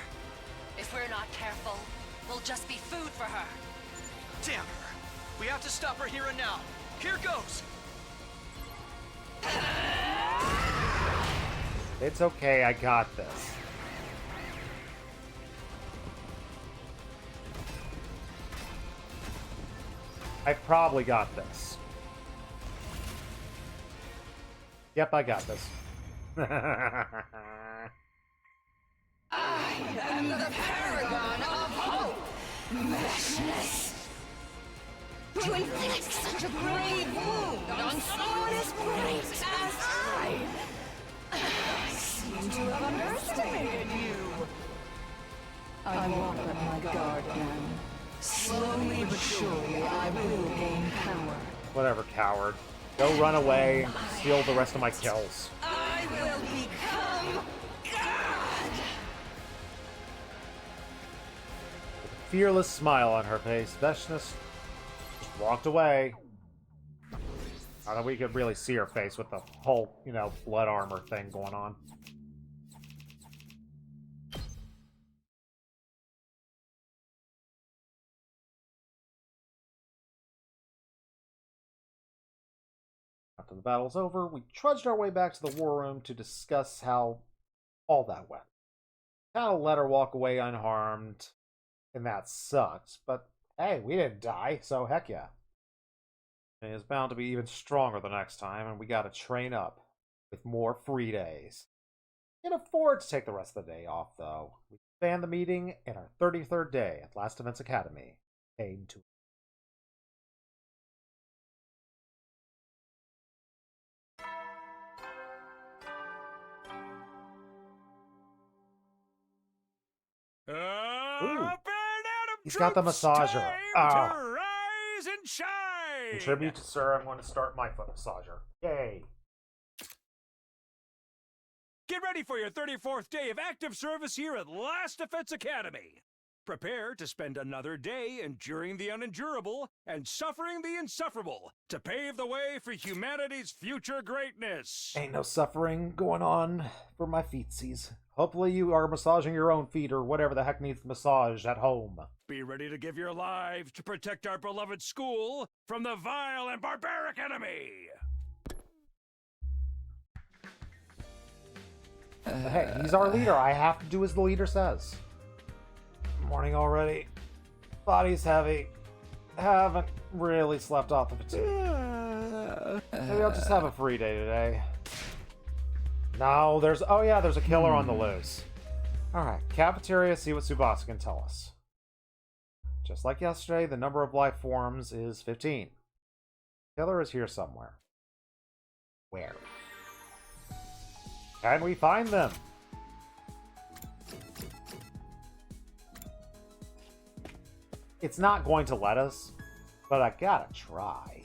If we're not careful, we'll just be food for her. Damn her! We have to stop her here and now. Here goes! It's okay, I got this. I probably got this. Yep, I got this. I am the paragon of hope, Vexnus. To inflict such a grave wound on someone as great as I seem to have underestimated you. I won't let my guard down. Slowly but surely, I will gain power. Whatever, coward. Go run away and steal the rest of my kills. I will become God! With a fearless smile on her face, Vexnus just walked away. I thought we could really see her face with the whole, blood armor thing going on. After the battle's over, we trudged our way back to the war room to discuss how all that went. Kind of let her walk away unharmed, and that sucks, but hey, we didn't die, so heck yeah. And it's bound to be even stronger the next time, and we gotta train up with more free days. Can't afford to take the rest of the day off, though. We span the meeting, and our 33rd day at Last Defense Academy came to He's got the massager. To rise and shine! Contribute to Sir, I'm going to start my foot massager. Yay. Get ready for your 34th day of active service here at Last Defense Academy. Prepare to spend another day enduring the unendurable and suffering the insufferable to pave the way for humanity's future greatness. Ain't no suffering going on for my feetsies. Hopefully you are massaging your own feet or whatever the heck needs massage at home. Be ready to give your lives to protect our beloved school from the vile and barbaric enemy. Hey, he's our leader. I have to do as the leader says. Morning already. Body's heavy. Haven't really slept off the fatigue. Maybe I'll just have a free day today. No, there's a killer on the loose. Alright, cafeteria, see what Tsubasa can tell us. Just like yesterday, the number of life forms is 15. Killer is here somewhere. Where? Can we find them? It's not going to let us, but I gotta try.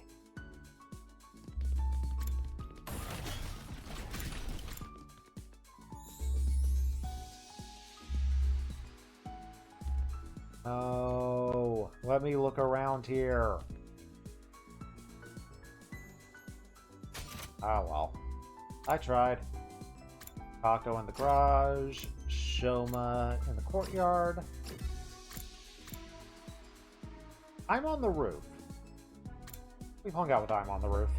Oh, let me look around here. Oh well. I tried. Kako in the garage, Shoma in the courtyard. I'm on the roof. We've hung out with I'm on the roof.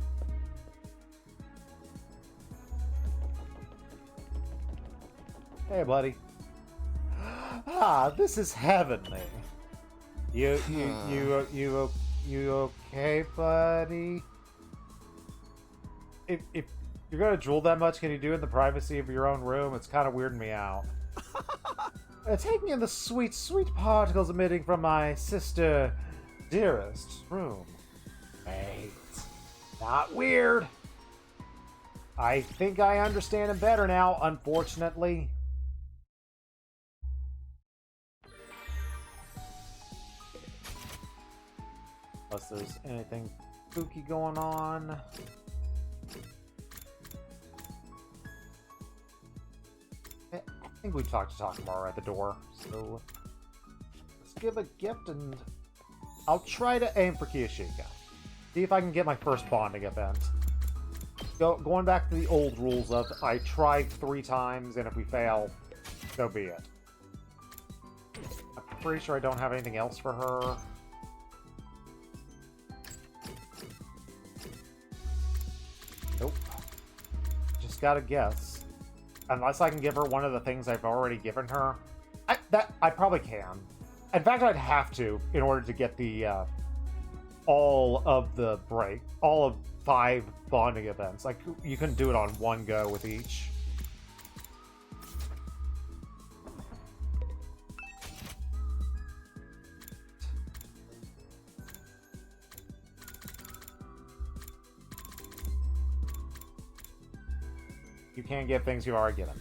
Hey, buddy. Ah, this is heavenly. You okay, buddy? If you're gonna drool that much, can you do it in the privacy of your own room? It's kind of weirding me out. Take in the sweet, sweet particles emitting from my sister, dearest room. Mate, not weird. I think I understand him better now, unfortunately. Unless there's anything spooky going on. I think we've talked to Takamaru at the door, so let's give a gift and I'll try to aim for Kiyoshika. See if I can get my first bonding event. Going back to the old rules of I tried 3 times and if we fail, so be it. I'm pretty sure I don't have anything else for her. Nope. Just gotta guess. Unless I can give her one of the things I've already given her. I probably can. In fact, I'd have to in order to get the all of 5 bonding events. Like, you can do it on one go with each. You can't get things you've already given.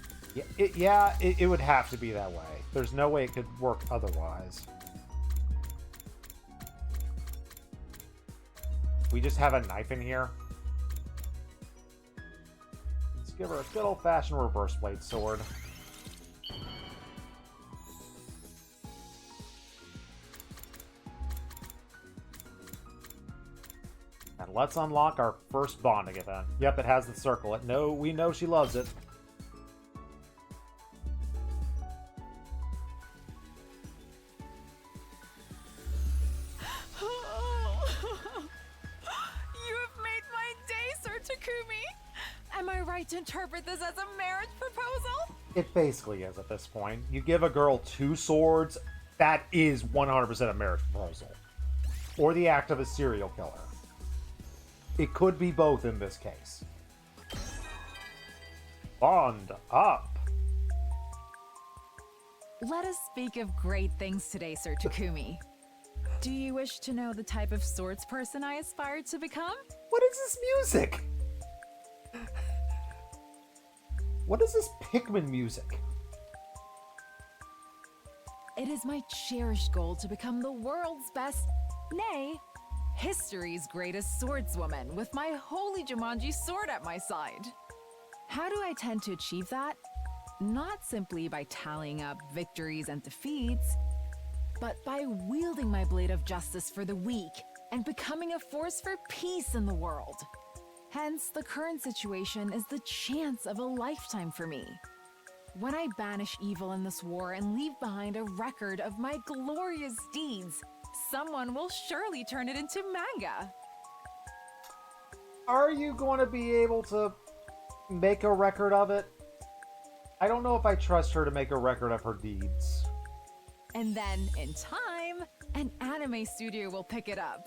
It would have to be that way. There's no way it could work otherwise. We just have a knife in here. Let's give her a good old-fashioned reverse blade sword. And let's unlock our first bonding event. Yep, it has the circle. We know she loves it. Am I right to interpret this as a marriage proposal? It basically is at this point. You give a girl 2 swords, that is 100% a marriage proposal. Or the act of a serial killer. It could be both in this case. Bond up. Let us speak of great things today, Sir Takumi. Do you wish to know the type of swords person I aspire to become? What is this music? What is this Pikmin music? It is my cherished goal to become the world's best, nay, history's greatest swordswoman with my holy Jumanji sword at my side. How do I tend to achieve that? Not simply by tallying up victories and defeats, but by wielding my blade of justice for the weak and becoming a force for peace in the world. Hence, the current situation is the chance of a lifetime for me. When I banish evil in this war and leave behind a record of my glorious deeds, someone will surely turn it into manga. Are you going to be able to make a record of it? I don't know if I trust her to make a record of her deeds. And then, in time, an anime studio will pick it up.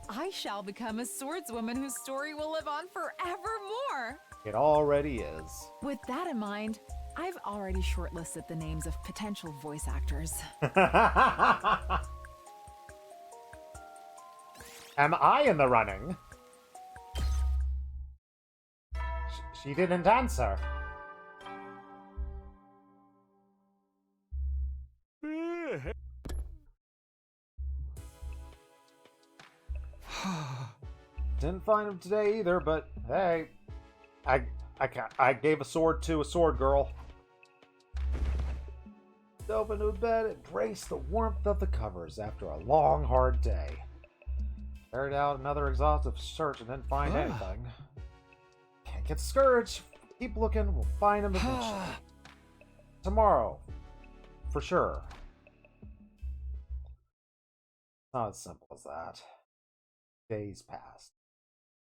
I shall become a swordswoman whose story will live on forevermore. It already is. With that in mind, I've already shortlisted the names of potential voice actors. Am I in the running? She didn't answer. Didn't find him today either, but hey, I gave a sword to a sword girl. Dove into bed, embraced the warmth of the covers after a long, hard day. Carried out another exhaustive search and didn't find anything. Can't get discouraged. Keep looking, we'll find him eventually. Tomorrow. For sure. Not as simple as that. Days passed.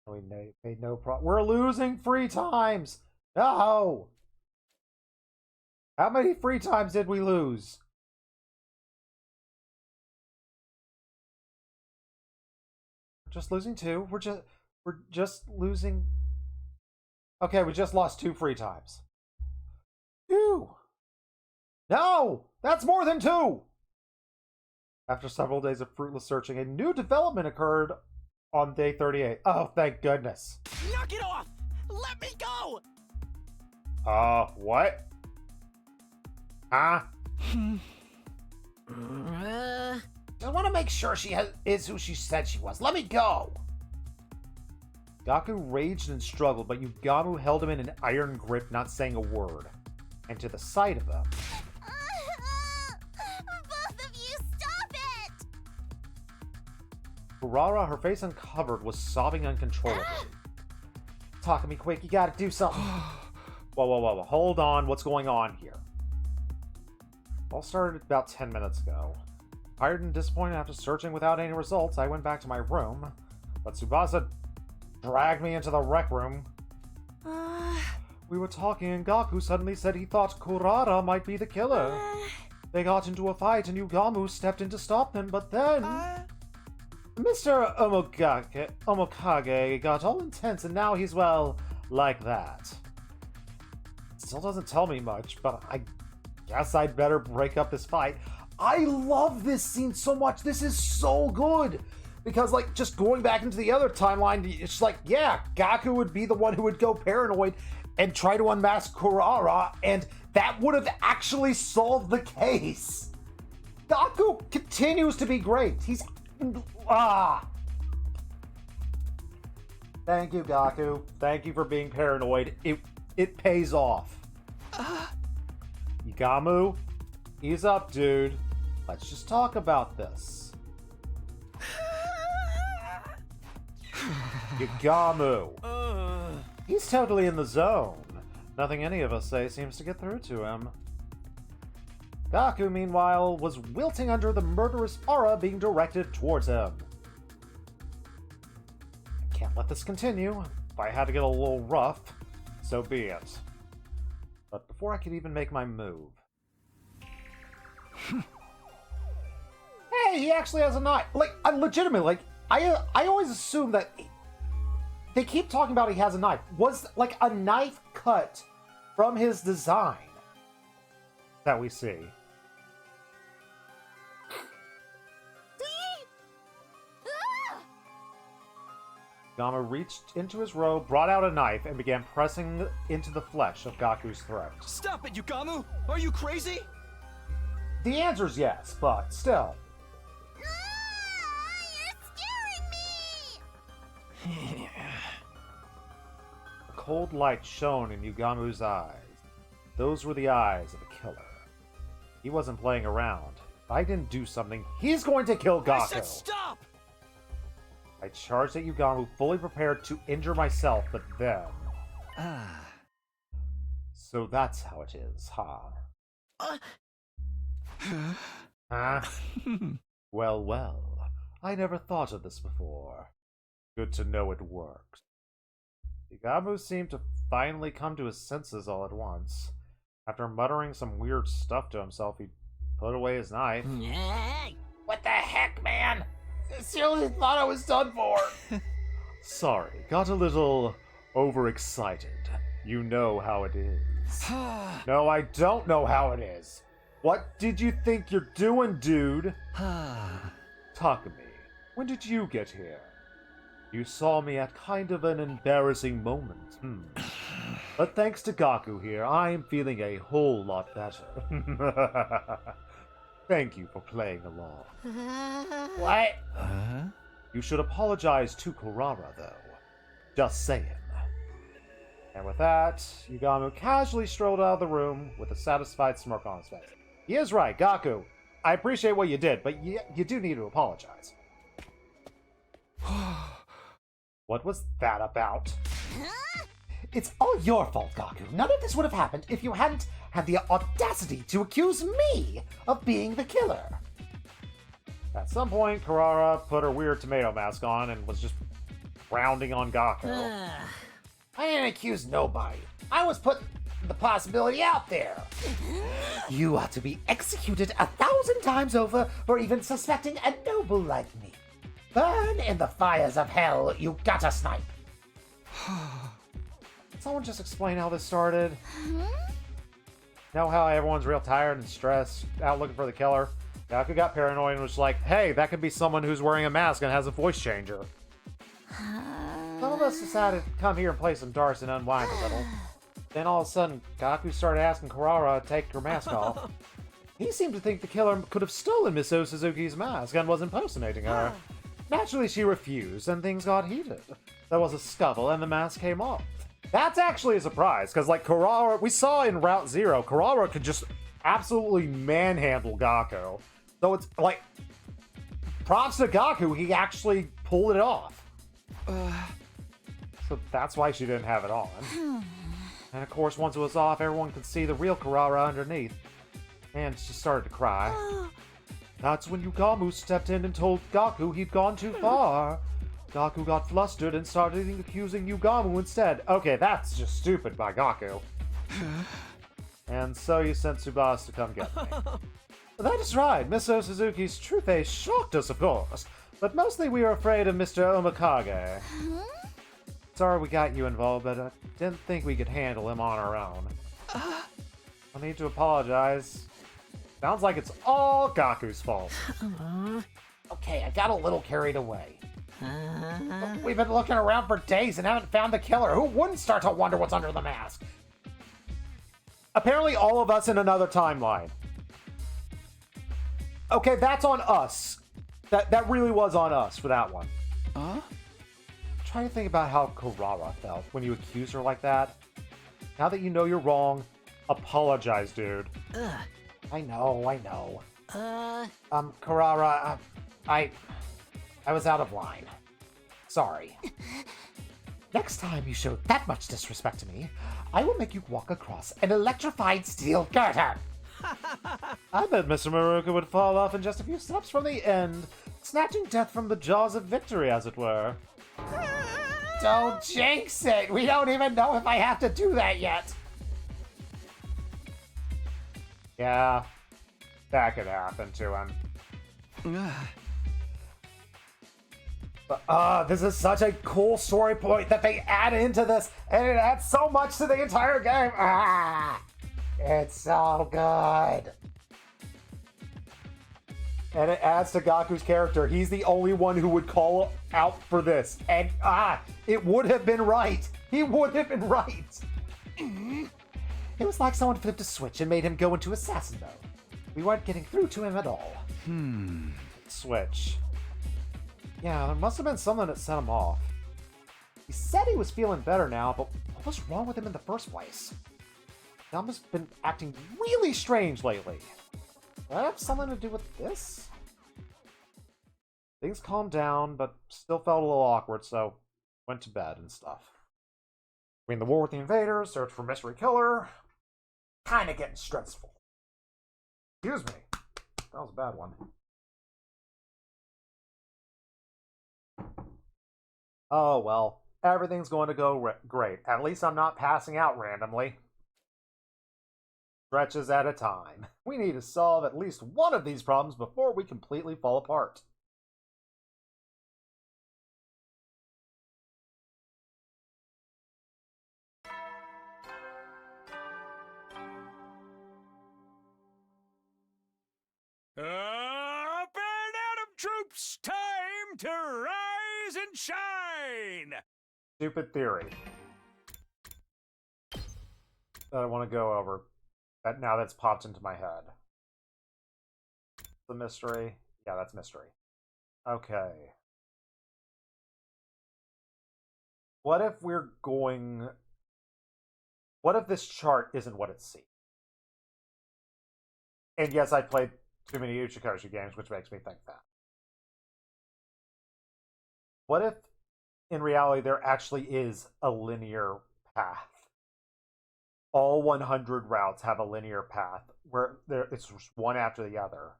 We made no progress. We're losing free times! No! How many free times did we lose? We're just losing 2. We're just losing. Okay, we just lost 2 free times. 2! No! That's more than 2! After several days of fruitless searching, a new development occurred on day 38. Oh, thank goodness. Knock it off! Let me go! What? Huh? I want to make sure she is who she said she was. Let me go! Gaku raged and struggled, but Yugamu held him in an iron grip, not saying a word. And to the sight of him... Both of you, stop it! Kurara, her face uncovered, was sobbing uncontrollably. Talk to me quick, you gotta do something. Whoa. Hold on, what's going on here? All started about 10 minutes ago. Tired and disappointed after searching without any results, I went back to my room, but Tsubasa dragged me into the rec room. We were talking and Gaku suddenly said he thought Kurara might be the killer. They got into a fight and Yugamu stepped in to stop them, but then... Mr. Omokage got all intense and now he's, well, like that. Still doesn't tell me much, but I guess I'd better break up this fight. I love this scene so much. This is so good. Because, like, just going back into the other timeline, it's like, yeah, Gaku would be the one who would go paranoid and try to unmask Kurara, and that would have actually solved the case. Gaku continues to be great. He's... Thank you, Gaku. Thank you for being paranoid. It pays off. Yugamu, ease up, dude. Let's just talk about this. Yugamu. He's totally in the zone. Nothing any of us say seems to get through to him. Gaku, meanwhile, was wilting under the murderous aura being directed towards him. I can't let this continue. If I had to get a little rough, so be it. But before I could even make my move... Hey, he actually has a knife! Like, legitimately, like, I always assume that... They keep talking about he has a knife. Was, like, a knife cut from his design that we see? Gama reached into his robe, brought out a knife, and began pressing into the flesh of Gaku's throat. Stop it, Yugamu! Are you crazy? The answer's yes, but still. A cold light shone in Yugamu's eyes. Those were the eyes of a killer. He wasn't playing around. If I didn't do something, he's going to kill Gaku! I said stop! I charged at Yugamu, fully prepared to injure myself, but then... So that's how it is, huh? Huh? Well. I never thought of this before. Good to know it works. Yugamu seemed to finally come to his senses all at once. After muttering some weird stuff to himself, he put away his knife. What the heck, man? I seriously thought I was done for. Sorry, got a little overexcited. You know how it is. No, I don't know how it is. What did you think you're doing, dude? Takumi, when did you get here? You saw me at kind of an embarrassing moment. But thanks to Gaku here, I'm feeling a whole lot better. Thank you for playing along. What? You should apologize to Kurara, though. Just saying. And with that, Yugamu casually strolled out of the room with a satisfied smirk on his face. He is right, Gaku. I appreciate what you did, but you do need to apologize. What was that about? It's all your fault, Gaku. None of this would have happened if you hadn't had the audacity to accuse me of being the killer. At some point, Kurara put her weird tomato mask on and was just rounding on Gaku. I didn't accuse nobody. I was putting the possibility out there. You ought to be executed 1,000 times over for even suspecting a noble like me. Burn in the fires of hell, you gutter snipe. Someone just explain how this started? Know how everyone's real tired and stressed, out looking for the killer? Gaku got paranoid and was like, hey, that could be someone who's wearing a mask and has a voice changer. Some of us decided to come here and play some darts and unwind a little. Then all of a sudden, Gaku started asking Kurara to take her mask off. He seemed to think the killer could have stolen Miss O Suzuki's mask and was impersonating her. Naturally, she refused, and things got heated. There was a scuffle, and the mask came off. That's actually a surprise, because, like, Kurara, we saw in Route Zero, Kurara could just absolutely manhandle Gaku. So it's, like, props to Gaku, he actually pulled it off. So that's why she didn't have it on. And of course, once it was off, everyone could see the real Kurara underneath. And she started to cry. That's when Yugamu stepped in and told Gaku he'd gone too far. Gaku got flustered and started accusing Yugamu instead. Okay, that's just stupid by Gaku. And so you sent Tsubasa to come get me. That is right. Miss O Suzuki's true face shocked us, of course. But mostly we were afraid of Mr. Omakage. Sorry we got you involved, but I didn't think we could handle him on our own. I need to apologize. Sounds like it's all Gaku's fault. Okay, I got a little carried away. We've been looking around for days and haven't found the killer. Who wouldn't start to wonder what's under the mask? Apparently all of us in another timeline. Okay, that's on us. That really was on us for that one. Try to think about how Kurara felt when you accused her like that. Now that you know you're wrong, apologize, dude. I know. Kurara, I was out of line. Sorry. Next time you show that much disrespect to me, I will make you walk across an electrified steel girder. I bet Mr. Maruka would fall off in just a few steps from the end, snatching death from the jaws of victory, as it were. Don't jinx it! We don't even know if I have to do that yet! Yeah, that could happen to him. But, this is such a cool story point that they add into this, and it adds so much to the entire game. It's so good. And it adds to Gaku's character. He's the only one who would call out for this. And, it would have been right. He would have been right. It was like someone flipped a switch and made him go into assassin mode. We weren't getting through to him at all. Switch. Yeah, there must have been something that set him off. He said he was feeling better now, but what was wrong with him in the first place? Yama's been acting really strange lately. Does that have something to do with this? Things calmed down, but still felt a little awkward, so went to bed and stuff. I mean, the war with the invaders, search for mystery killer. Kinda getting stressful. Excuse me. That was a bad one. Oh well, everything's going to go great. At least I'm not passing out randomly. Stretches at a time. We need to solve at least one of these problems before we completely fall apart. Up and Atom Troops, time to rise and shine! Stupid theory that I want to go over. That now that's popped into my head. The mystery. Yeah, that's mystery. Okay. What if we're going... What if this chart isn't what it seems? And yes, I played too many Uchikoshi games, which makes me think that. What if, in reality, there actually is a linear path? All 100 routes have a linear path, where it's just one after the other.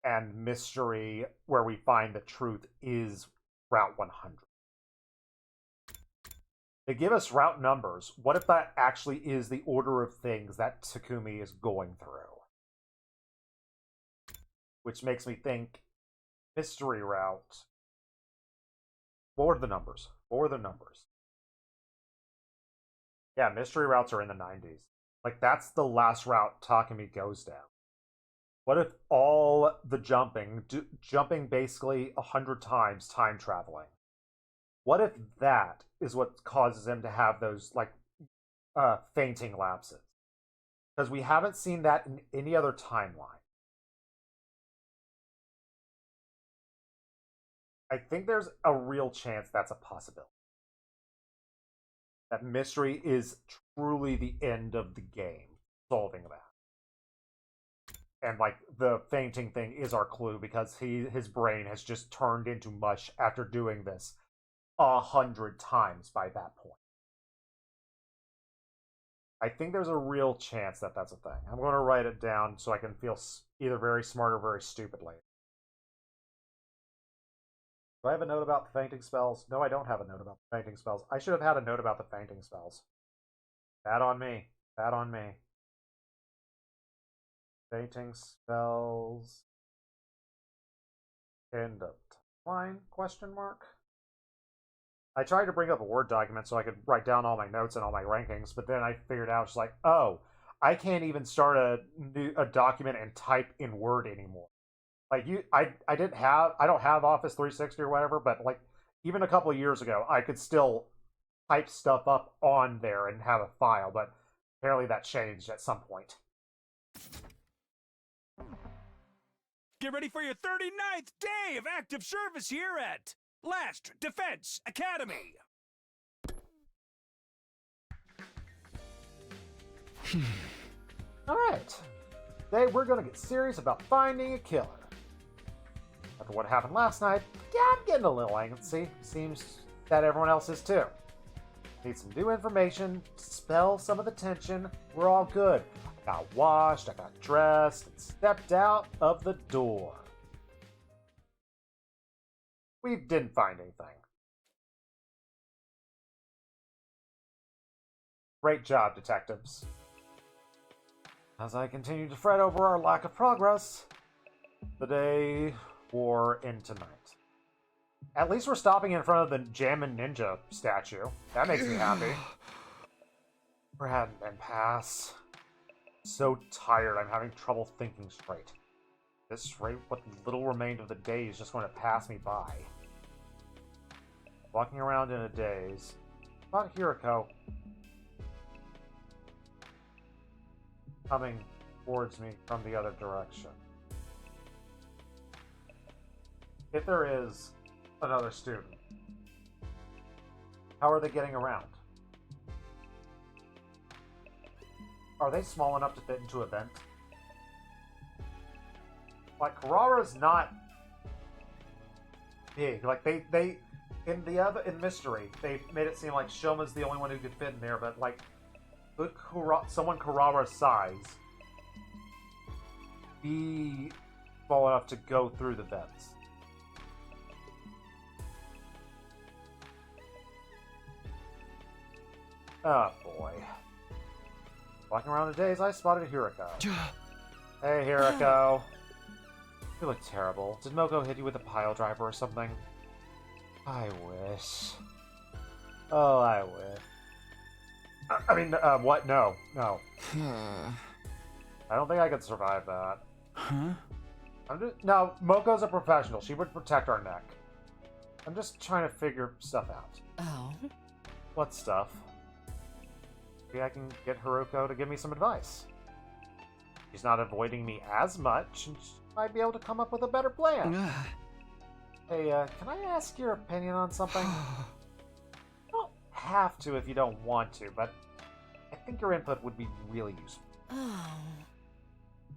And mystery, where we find the truth, is Route 100. They give us route numbers. What if that actually is the order of things that Takumi is going through? Which makes me think, mystery route. What were the numbers? What were the numbers? Yeah, mystery routes are in the 90s. Like, that's the last route Takumi goes down. What if all the jumping basically 100 times time traveling? What if that is what causes him to have those, like, fainting lapses? Because we haven't seen that in any other timeline. I think there's a real chance that's a possibility. That mystery is truly the end of the game, solving that. And, like, the fainting thing is our clue, because his brain has just turned into mush after doing this 100 times by that point. I think there's a real chance that that's a thing. I'm going to write it down so I can feel either very smart or very stupid later. Do I have a note about the fainting spells? No, I don't have a note about the fainting spells. I should have had a note about the fainting spells. Bad on me. Bad on me. Fainting spells. End of line? Question mark. I tried to bring up a Word document so I could write down all my notes and all my rankings, but then I figured out, it's like, oh, I can't even start a document and type in Word anymore. Like, I don't have Office 360 or whatever, but, like, even a couple of years ago, I could still type stuff up on there and have a file, but apparently that changed at some point. Get ready for your 39th day of active service here at Last Defense Academy. Alright. Today we're gonna get serious about finding a killer. After what happened last night, yeah, I'm getting a little antsy. Seems that everyone else is too. Need some new information, dispel some of the tension. We're all good. I got washed, I got dressed, and stepped out of the door. We didn't find anything. Great job, detectives. As I continue to fret over our lack of progress, the day wore into night. At least we're stopping in front of the Jammin' Ninja statue. That makes me happy. We're having been pass. So tired, I'm having trouble thinking straight. At this rate, what little remained of the day is just going to pass me by. Walking around in a daze. Spot Hiroko coming towards me from the other direction. If there is another student, how are they getting around? Are they small enough to fit into a vent? Like, Kurara's not big. Like, they in Mystery, they made it seem like Shoma's the only one who could fit in there, but, like, could someone Kurara's size be small enough to go through the vents? Oh boy. Walking around the days, I spotted Hiroko. Hey, Hiroko. You look terrible. Did Moko hit you with a pile driver or something? I wish. Oh, I wish. I mean, what? No. No. I don't think I could survive that. Huh? No, Moko's a professional. She would protect our neck. I'm just trying to figure stuff out. Oh? What stuff? Maybe I can get Hiroko to give me some advice. She's not avoiding me as much, and she might be able to come up with a better plan. Hey, can I ask your opinion on something? You don't have to if you don't want to, but I think your input would be really useful. Oh.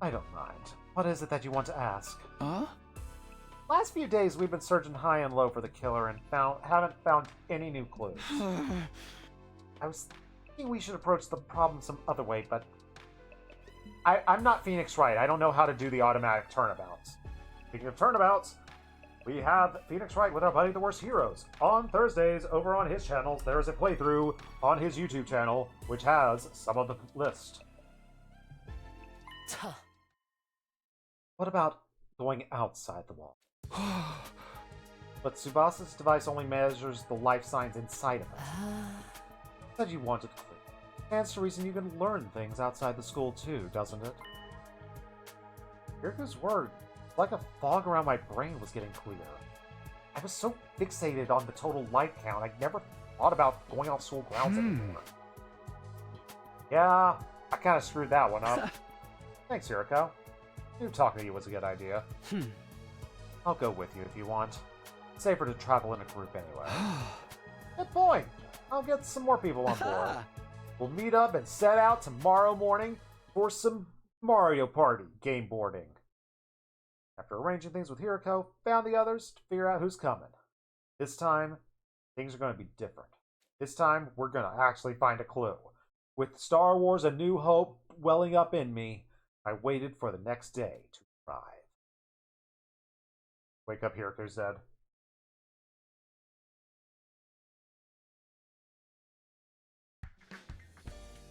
I don't mind. What is it that you want to ask? Huh? Last few days we've been searching high and low for the killer and haven't found any new clues. I was thinking we should approach the problem some other way, but I'm not Phoenix Wright. I don't know how to do the automatic turnabouts. Speaking of turnabouts, we have Phoenix Wright with our buddy The Worst Heroes. On Thursdays, over on his channels, there is a playthrough on his YouTube channel, which has some of the list. What about going outside the wall? But Tsubasa's device only measures the life signs inside of it. Said you wanted clear. Stands to reason you can learn things outside the school too, doesn't it? Kiriku's word, like a fog around my brain, was getting clear. I was so fixated on the total life count, I never thought about going off school grounds anymore. Yeah, I kind of screwed that one up. Thanks, Hiriko. Knew talking to you was a good idea. I'll go with you if you want. It's safer to travel in a group anyway. Good point. I'll get some more people on board. We'll meet up and set out tomorrow morning for some Mario Party game boarding. After arranging things with Hiriko, found the others to figure out who's coming. This time, things are going to be different. This time, we're going to actually find a clue. With Star Wars A New Hope welling up in me, I waited for the next day to arrive. Wake up, Hiriko said.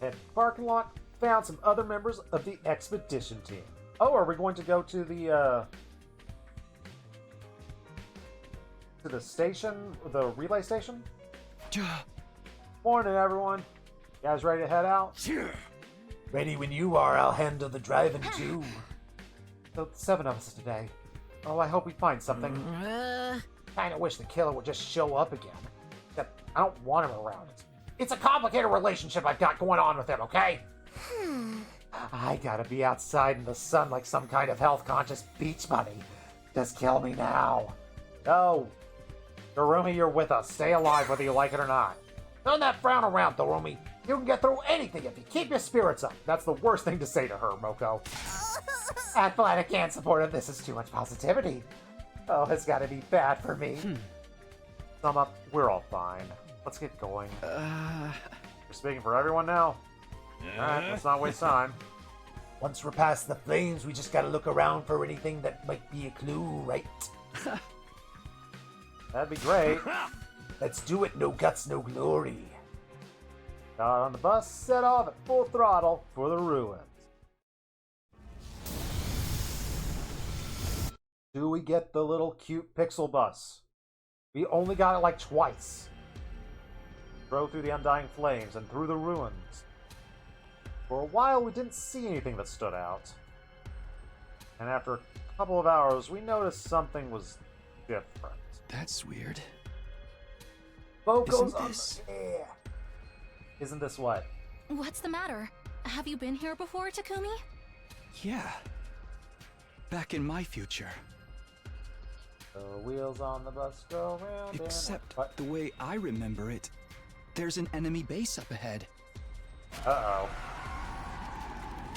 Head to the parking lot, found some other members of the expedition team. Oh, are we going to go to the station, the relay station? Morning, everyone. You guys ready to head out? Sure. Ready when you are, I'll handle the driving too. So, 7 of us today. Oh, I hope we find something. Kinda wish the killer would just show up again. Except I don't want him around. It's a complicated relationship I've got going on with him, okay? I gotta be outside in the sun like some kind of health-conscious beach bunny. Just kill me now. No. Dorumi, you're with us. Stay alive whether you like it or not. Turn that frown around, Dorumi. You can get through anything if you keep your spirits up. That's the worst thing to say to her, Moko. Athletic and supportive, this is too much positivity. Oh, it's gotta be bad for me. Sum up, we're all fine. Let's get going. You're speaking for everyone now? Alright, let's not waste time. Once we're past the flames, we just gotta look around for anything that might be a clue, right? That'd be great. Let's do it, no guts, no glory. Got on the bus, set off at full throttle for the ruins. Do we get the little cute pixel bus? We only got it like twice. Drove through the undying flames and through the ruins. For a while, we didn't see anything that stood out. And after a couple of hours, we noticed something was different. That's weird. Boko's Isn't this... Isn't this what? What's the matter? Have you been here before, Takumi? Yeah. Back in my future. The wheels on the bus go round. Except the way I remember it, there's an enemy base up ahead. Uh-oh.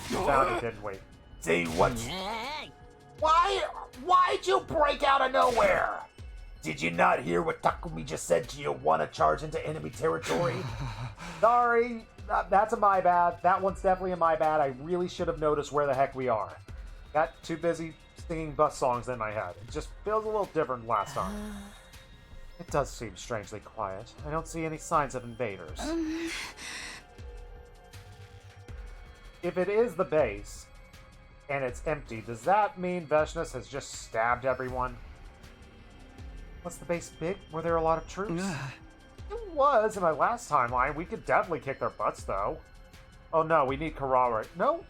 We found it, didn't we? See what? Why'd you break out of nowhere? Did you not hear what Takumi just said to you? Want to charge into enemy territory? Sorry, that's a my bad. That one's definitely a my bad. I really should have noticed where the heck we are. Got too busy singing bus songs in my head. It just feels a little different last time. It does seem strangely quiet. I don't see any signs of invaders. If it is the base, and it's empty, does that mean Veshness has just stabbed everyone? Was the base big? Were there a lot of troops? It was in my last timeline. We could definitely kick their butts, though. Oh no, we need Karara. No?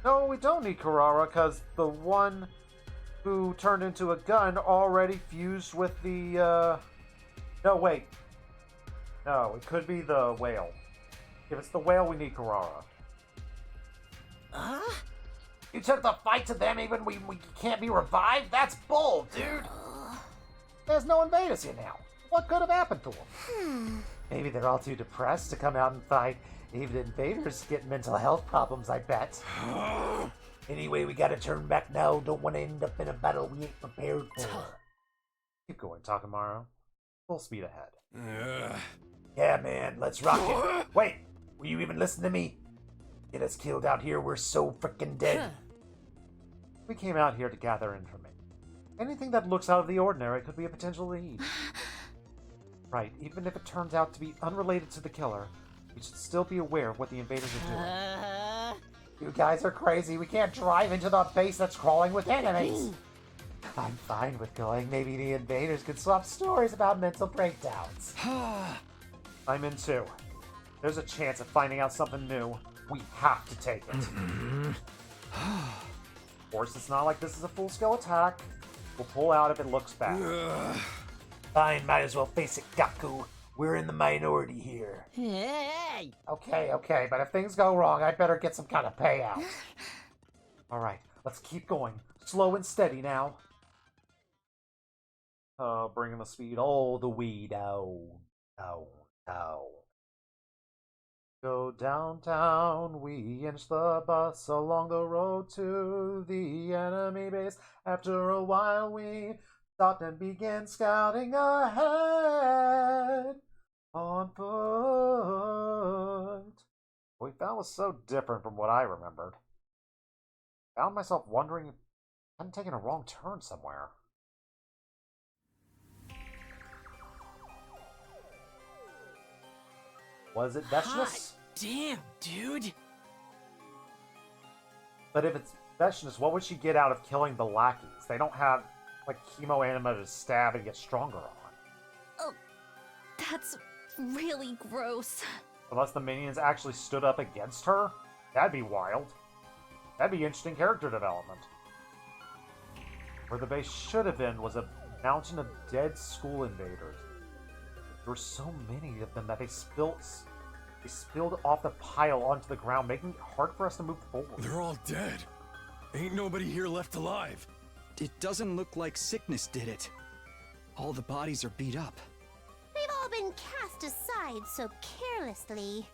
No, we don't need Karara, because the one who turned into a gun already fused with the, No, wait. No, it could be the whale. If it's the whale, we need Karara. You took the fight to them even when we can't be revived? That's bull, dude! There's no invaders here now. What could have happened to them? Maybe they're all too depressed to come out and fight. Even invaders get mental health problems, I bet. Anyway, we gotta turn back now. Don't want to end up in a battle we ain't prepared for. Keep going, Takamaru. Full speed ahead. Yeah, man, let's rock it. Wait, will you even listen to me? Get us killed out here, we're so freaking dead. We came out here to gather information. Anything that looks out of the ordinary could be a potential lead. Right, even if it turns out to be unrelated to the killer, we should still be aware of what the invaders are doing. You guys are crazy. We can't drive into the base that's crawling with enemies. I'm fine with going. Maybe the invaders could swap stories about mental breakdowns. I'm in too. There's a chance of finding out something new. We have to take it. Of course, it's not like this is a full-scale attack. We'll pull out if it looks bad. Fine, might as well face it, Gaku. We're in the minority here. Hey! Okay, but if things go wrong, I'd better get some kind of payout. Alright, let's keep going. Slow and steady now. Bringing the speed all the way down. Go downtown, we inch the bus along the road to the enemy base. After a while, we stopped and began scouting ahead on foot. What we found was so different from what I remembered. Found myself wondering if I hadn't taken a wrong turn somewhere. Was it Vecious? Damn, dude. But if it's Vecious, what would she get out of killing the lackeys? They don't have, like, chemo anima to stab and get stronger on. Oh, that's really gross. Unless the minions actually stood up against her? That'd be wild. That'd be interesting character development. Where the base should have been was a mountain of dead school invaders. There were so many of them that they spilled off the pile onto the ground, making it hard for us to move forward. They're all dead. Ain't nobody here left alive. It doesn't look like sickness did it. All the bodies are beat up. They've all been cast aside so carelessly.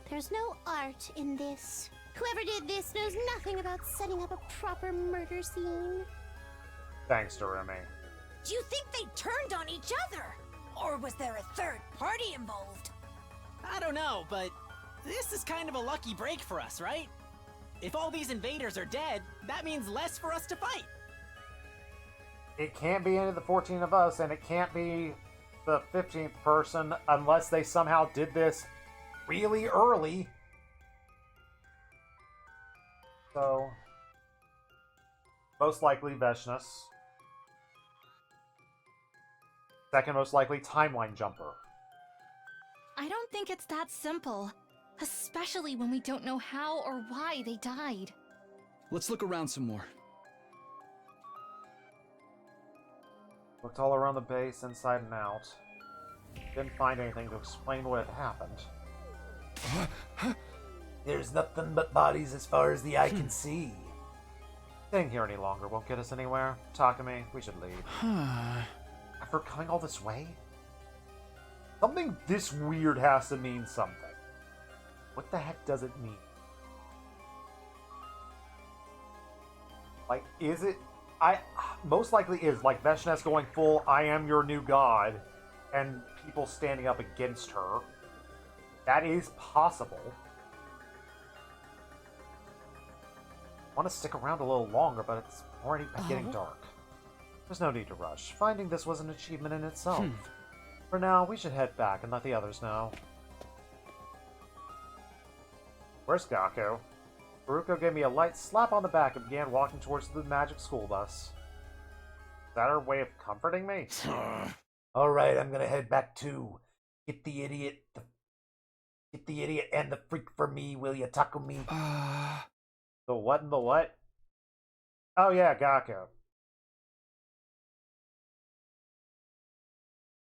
There's no art in this. Whoever did this knows nothing about setting up a proper murder scene. Thanks, Doremi. Do you think they turned on each other? Or was there a third party involved? I don't know, but this is kind of a lucky break for us, right? If all these invaders are dead, that means less for us to fight. It can't be any of the 14 of us, and it can't be the 15th person unless they somehow did this really early. So, most likely Vecious. Second most likely timeline jumper. I don't think it's that simple. Especially when we don't know how or why they died. Let's look around some more. Looked all around the base, inside and out. Didn't find anything to explain what had happened. There's nothing but bodies as far as the eye can see. Staying here any longer won't get us anywhere. Takumi, we should leave. After coming all this way? Something this weird has to mean something. What the heck does it mean? Like, is it... most likely is, like, Vecious going full, I am your new god, and people standing up against her. That is possible. I want to stick around a little longer, but it's already getting dark. There's no need to rush. Finding this was an achievement in itself. For now, we should head back and let the others know. Where's Gaku? Baruko gave me a light slap on the back and began walking towards the magic school bus. Is that her way of comforting me? Alright, I'm gonna head back too. Get the idiot and the freak for me, will ya, Takumi? The what and the what? Oh yeah, Gaku.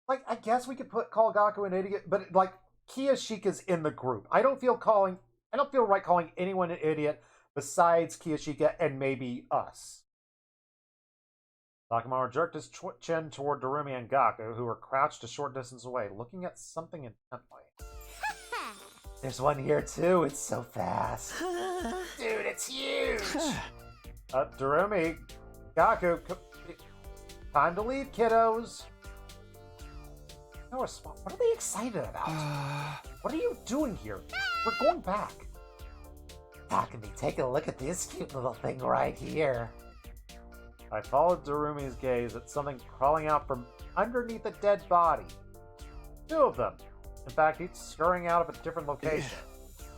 Like, I guess we could call Gaku an idiot, but, like, Kiyoshika's in the group. I don't feel right calling anyone an idiot Besides Kiyoshika and maybe us. Takamaro jerked his chin toward Darumi and Gaku, who were crouched a short distance away, looking at something intently. There's one here too, it's so fast. Dude, it's huge! Darumi, Gaku, time to leave, kiddos. No response. What are they excited about? What are you doing here? We're going back. Takumi, take a look at this cute little thing right here. I followed Darumi's gaze at something crawling out from underneath a dead body. 2 of them. In fact, each scurrying out of a different location.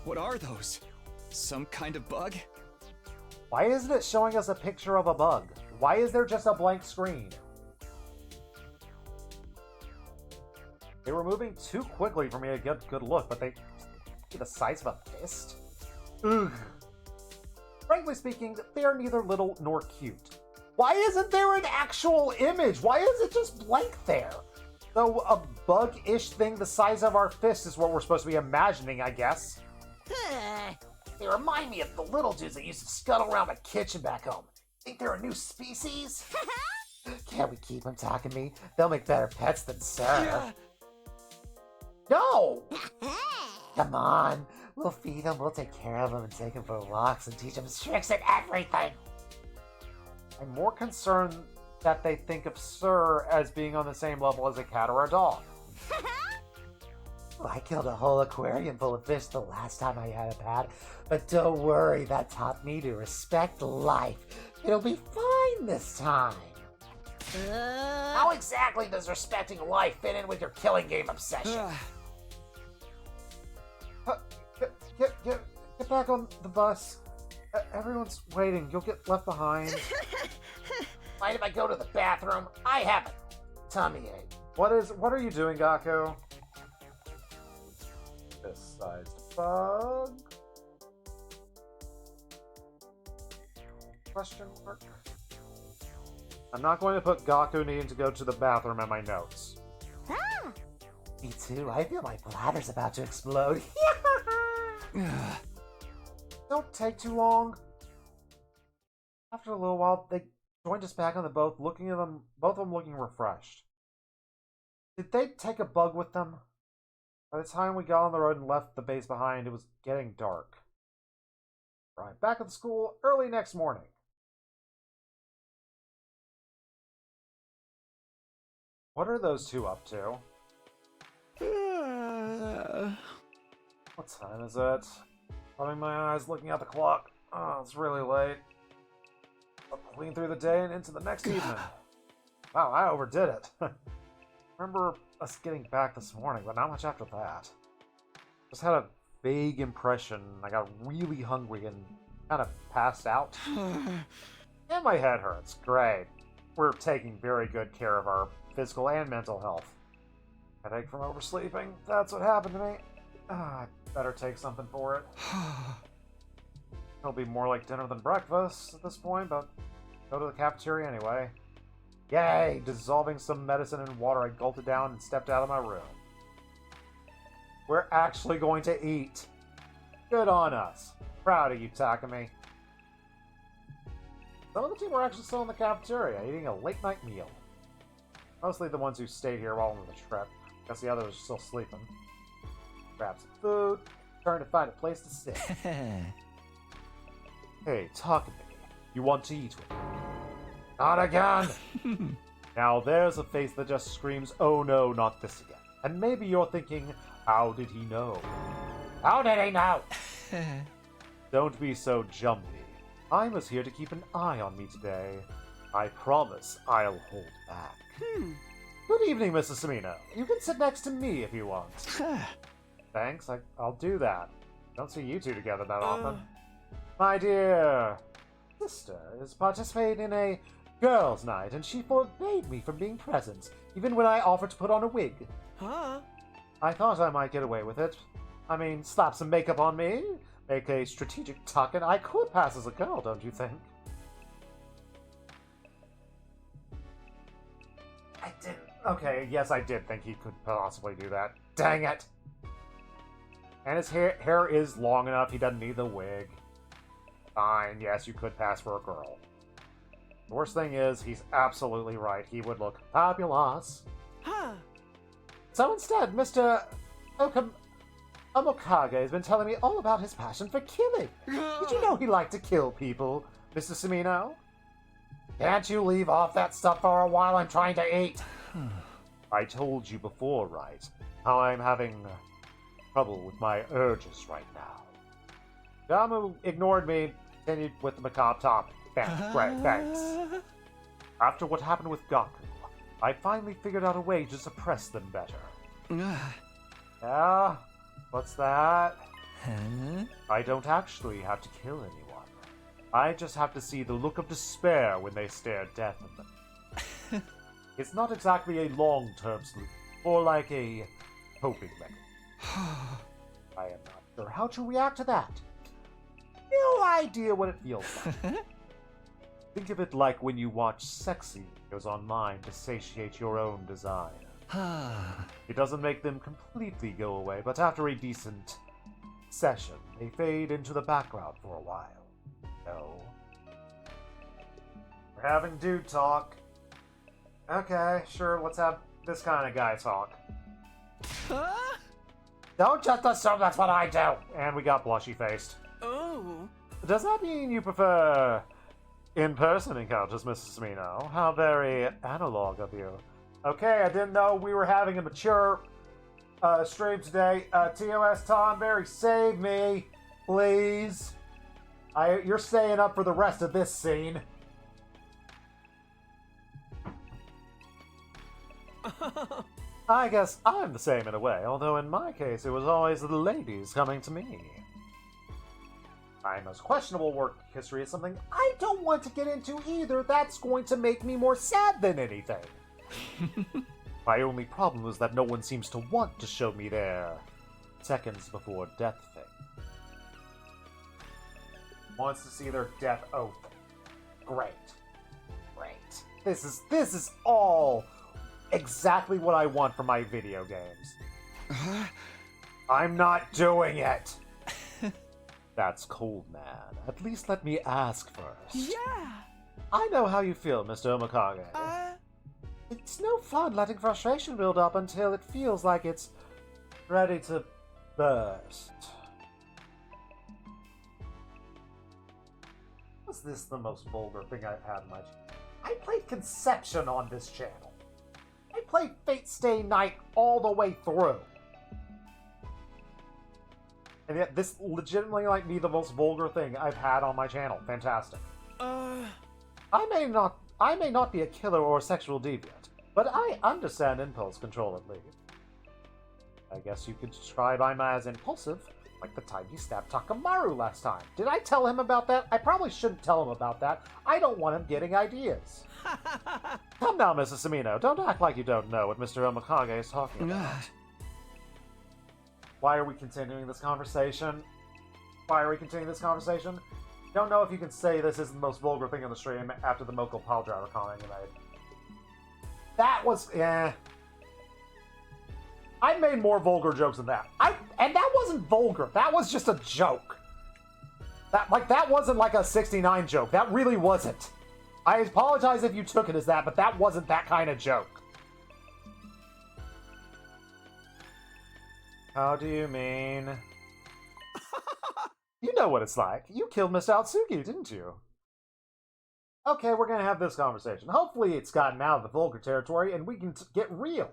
What are those? Some kind of bug? Why isn't it showing us a picture of a bug? Why is there just a blank screen? They were moving too quickly for me to get a good look, but they see the size of a fist? Ugh. Frankly speaking, they are neither little nor cute. Why isn't there an actual image? Why is it just blank there? So a bug-ish thing the size of our fist is what we're supposed to be imagining, I guess. They remind me of the little dudes that used to scuttle around my kitchen back home. Think they're a new species? Can't we keep them, Takumi? They'll make better pets than Sir. No! Come on. We'll feed them, we'll take care of them, and take them for walks and teach them tricks and everything. I'm more concerned that they think of Sir as being on the same level as a cat or a dog. I killed a whole aquarium full of fish the last time I had a pet, but don't worry, that taught me to respect life. It'll be fine this time. How exactly does respecting life fit in with your killing game obsession? Get back on the bus. Everyone's waiting. You'll get left behind. Mind if I go to the bathroom? I have a tummy ache. What are you doing, Gaku? This sized bug? Question mark? I'm not going to put Gaku needing to go to the bathroom in my notes. Me too. I feel my bladder's about to explode. Don't take too long. After a little while, they joined us back on the boat, both of them looking refreshed. Did they take a bug with them? By the time we got on the road and left the base behind, it was getting dark. Right, back at the school early next morning. What are those two up to? What time is it? Rubbing my eyes, looking at the clock. Oh, it's really late. I'll clean through the day and into the next evening. Wow, I overdid it. Remember us getting back this morning, but not much after that. Just had a vague impression I got really hungry and kind of passed out. And my head hurts. Great. We're taking very good care of our physical and mental health. Headache from oversleeping. That's what happened to me. I better take something for it. It'll be more like dinner than breakfast at this point, but go to the cafeteria anyway. Yay! Dissolving some medicine in water, I gulped it down and stepped out of my room. We're actually going to eat. Good on us. Proud of you, Takumi. Some of the team were actually still in the cafeteria, eating a late-night meal. Mostly the ones who stayed here while on the trip. Guess the others are still sleeping. Grab some food, turn to find a place to sit. Hey, Takumi, you want to eat with me? Not again! Now there's a face that just screams, oh no, not this again. And maybe you're thinking, how did he know? How did he know? Don't be so jumpy. I was here to keep an eye on me today. I promise I'll hold back. Good evening, Mrs. Samino. You can sit next to me if you want. Thanks, I'll do that. Don't see you two together that often. My dear sister is participating in a girls' night, and she forbade me from being present, even when I offered to put on a wig. Huh? I thought I might get away with it. I mean, slap some makeup on me, make a strategic tuck, and I could pass as a girl, don't you think? I didn't. Okay, yes, I did think he could possibly do that. Dang it! And his hair is long enough, he doesn't need the wig. Fine, yes, you could pass for a girl. The worst thing is, he's absolutely right. He would look fabulous. Huh. So instead, Mr. Omokage has been telling me all about his passion for killing. Did you know he liked to kill people, Mr. Sumino? Can't you leave off that stuff for a while? I'm trying to eat. I told you before, right? How I'm having trouble with my urges right now. Gamu ignored me, continued with the macabre topic. Great, thanks. After what happened with Gaku, I finally figured out a way to suppress them better. Yeah? What's that? I don't actually have to kill anyone. I just have to see the look of despair when they stare death at them. It's not exactly a long-term solution, more like a coping mechanism. I am not sure how to react to that. No idea what it feels like. Think of it like when you watch sexy videos online to satiate your own desire. It doesn't make them completely go away, but after a decent session, they fade into the background for a while. No. We're having dude talk. Okay, sure, let's have this kind of guy talk. Don't just assume that's what I do. And we got blushy-faced. Oh. Does that mean you prefer in-person encounters, Mrs. Smino? How very analog of you. Okay, I didn't know we were having a mature stream today. TOS Tonberry, save me, please. You're staying up for the rest of this scene. I guess I'm the same in a way, although in my case it was always the ladies coming to me. My most questionable work history is something I don't want to get into either. That's going to make me more sad than anything. My only problem is that no one seems to want to show me their seconds before death thing. Wants to see their death oath. Great. Great. This is all exactly what I want for my video games. I'm not doing it. That's cold, man. At least let me ask first. Yeah. I know how you feel, Mr. Omokage. It's no fun letting frustration build up until it feels like it's ready to burst. Was this the most vulgar thing I've had in my channel? I played Conception on this channel. I played Fate Stay Night all the way through. And yet this legitimately might be the most vulgar thing I've had on my channel. Fantastic. I may not be a killer or a sexual deviant, but I understand impulse control at least. I guess you could describe I'm as impulsive, like the time he stabbed Takamaru last time. Did I tell him about that? I probably shouldn't tell him about that. I don't want him getting ideas. Come now, Mrs. Sumino. Don't act like you don't know what Mr. Omokage is talking about. Why are we continuing this conversation? Don't know if you can say this isn't the most vulgar thing on the stream after the Moko pile driver comment you made. That was... I made more vulgar jokes than that. And that wasn't vulgar. That was just a joke. That wasn't like a 69 joke. That really wasn't. I apologize if you took it as that, but that wasn't that kind of joke. How do you mean? You know what it's like. You killed Miss Atsuki, didn't you? Okay, we're gonna have this conversation. Hopefully it's gotten out of the vulgar territory and we can get real.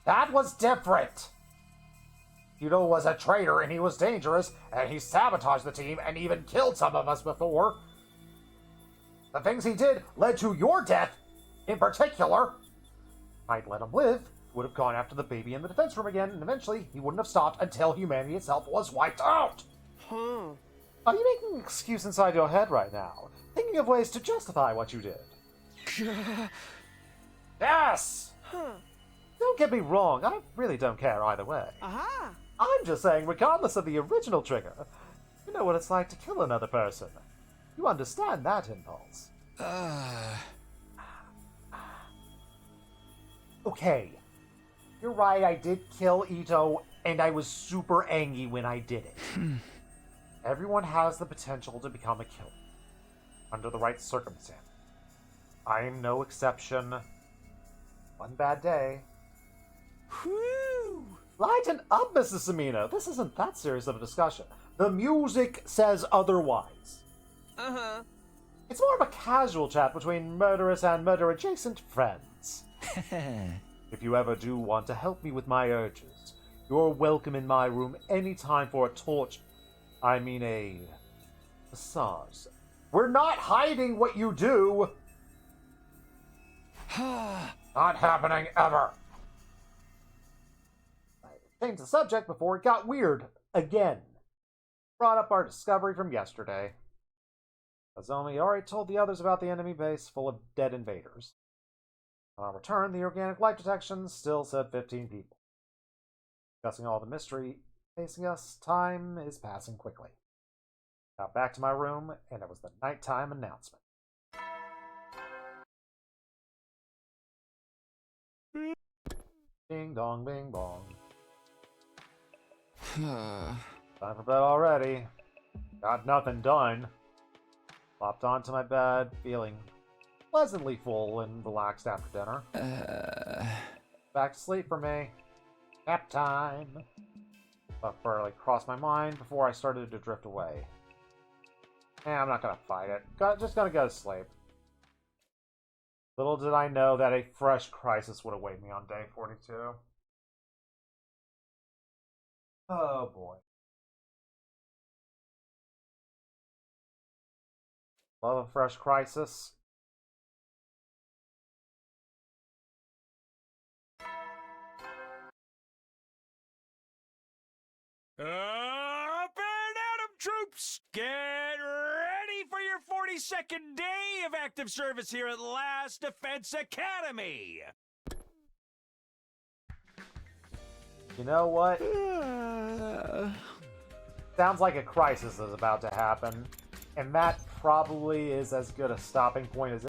That was different. Yudo was a traitor and he was dangerous, and he sabotaged the team and even killed some of us before. The things he did led to your death, in particular. I'd let him live, would have gone after the baby in the defense room again, and eventually he wouldn't have stopped until humanity itself was wiped out. Are you making an excuse inside your head right now? Thinking of ways to justify what you did? Yes! Don't get me wrong, I really don't care either way. I'm just saying, regardless of the original trigger, you know what it's like to kill another person. You understand that impulse. Okay. You're right, I did kill Ito, and I was super angry when I did it. Everyone has the potential to become a killer, under the right circumstance. I am no exception. One bad day. Whew! Lighten up, Mrs. Samino. This isn't that serious of a discussion. The music says otherwise. Uh-huh. It's more of a casual chat between murderous and murder-adjacent friends. If you ever do want to help me with my urges, you're welcome in my room anytime for a torch. I mean a massage. We're not hiding what you do! Not happening ever! I changed the subject before it got weird again. Brought up our discovery from yesterday. Nozomi already told the others about the enemy base full of dead invaders. On our return, the organic life detection still said 15 people. Discussing all the mystery facing us, time is passing quickly. Got back to my room, and it was the nighttime announcement. Ding dong, bing bong. Time for bed already. Got nothing done. Flopped onto my bed, feeling pleasantly full and relaxed after dinner. Back to sleep for me. Nap time. Thought barely crossed my mind before I started to drift away. I'm not gonna fight it. Just gonna go to sleep. Little did I know that a fresh crisis would await me on day 42. Oh boy. Love a fresh crisis. Up and Adam troops! Get ready for your 42nd day of active service here at Last Defense Academy! You know what? Sounds like a crisis is about to happen, and that probably is as good a stopping point as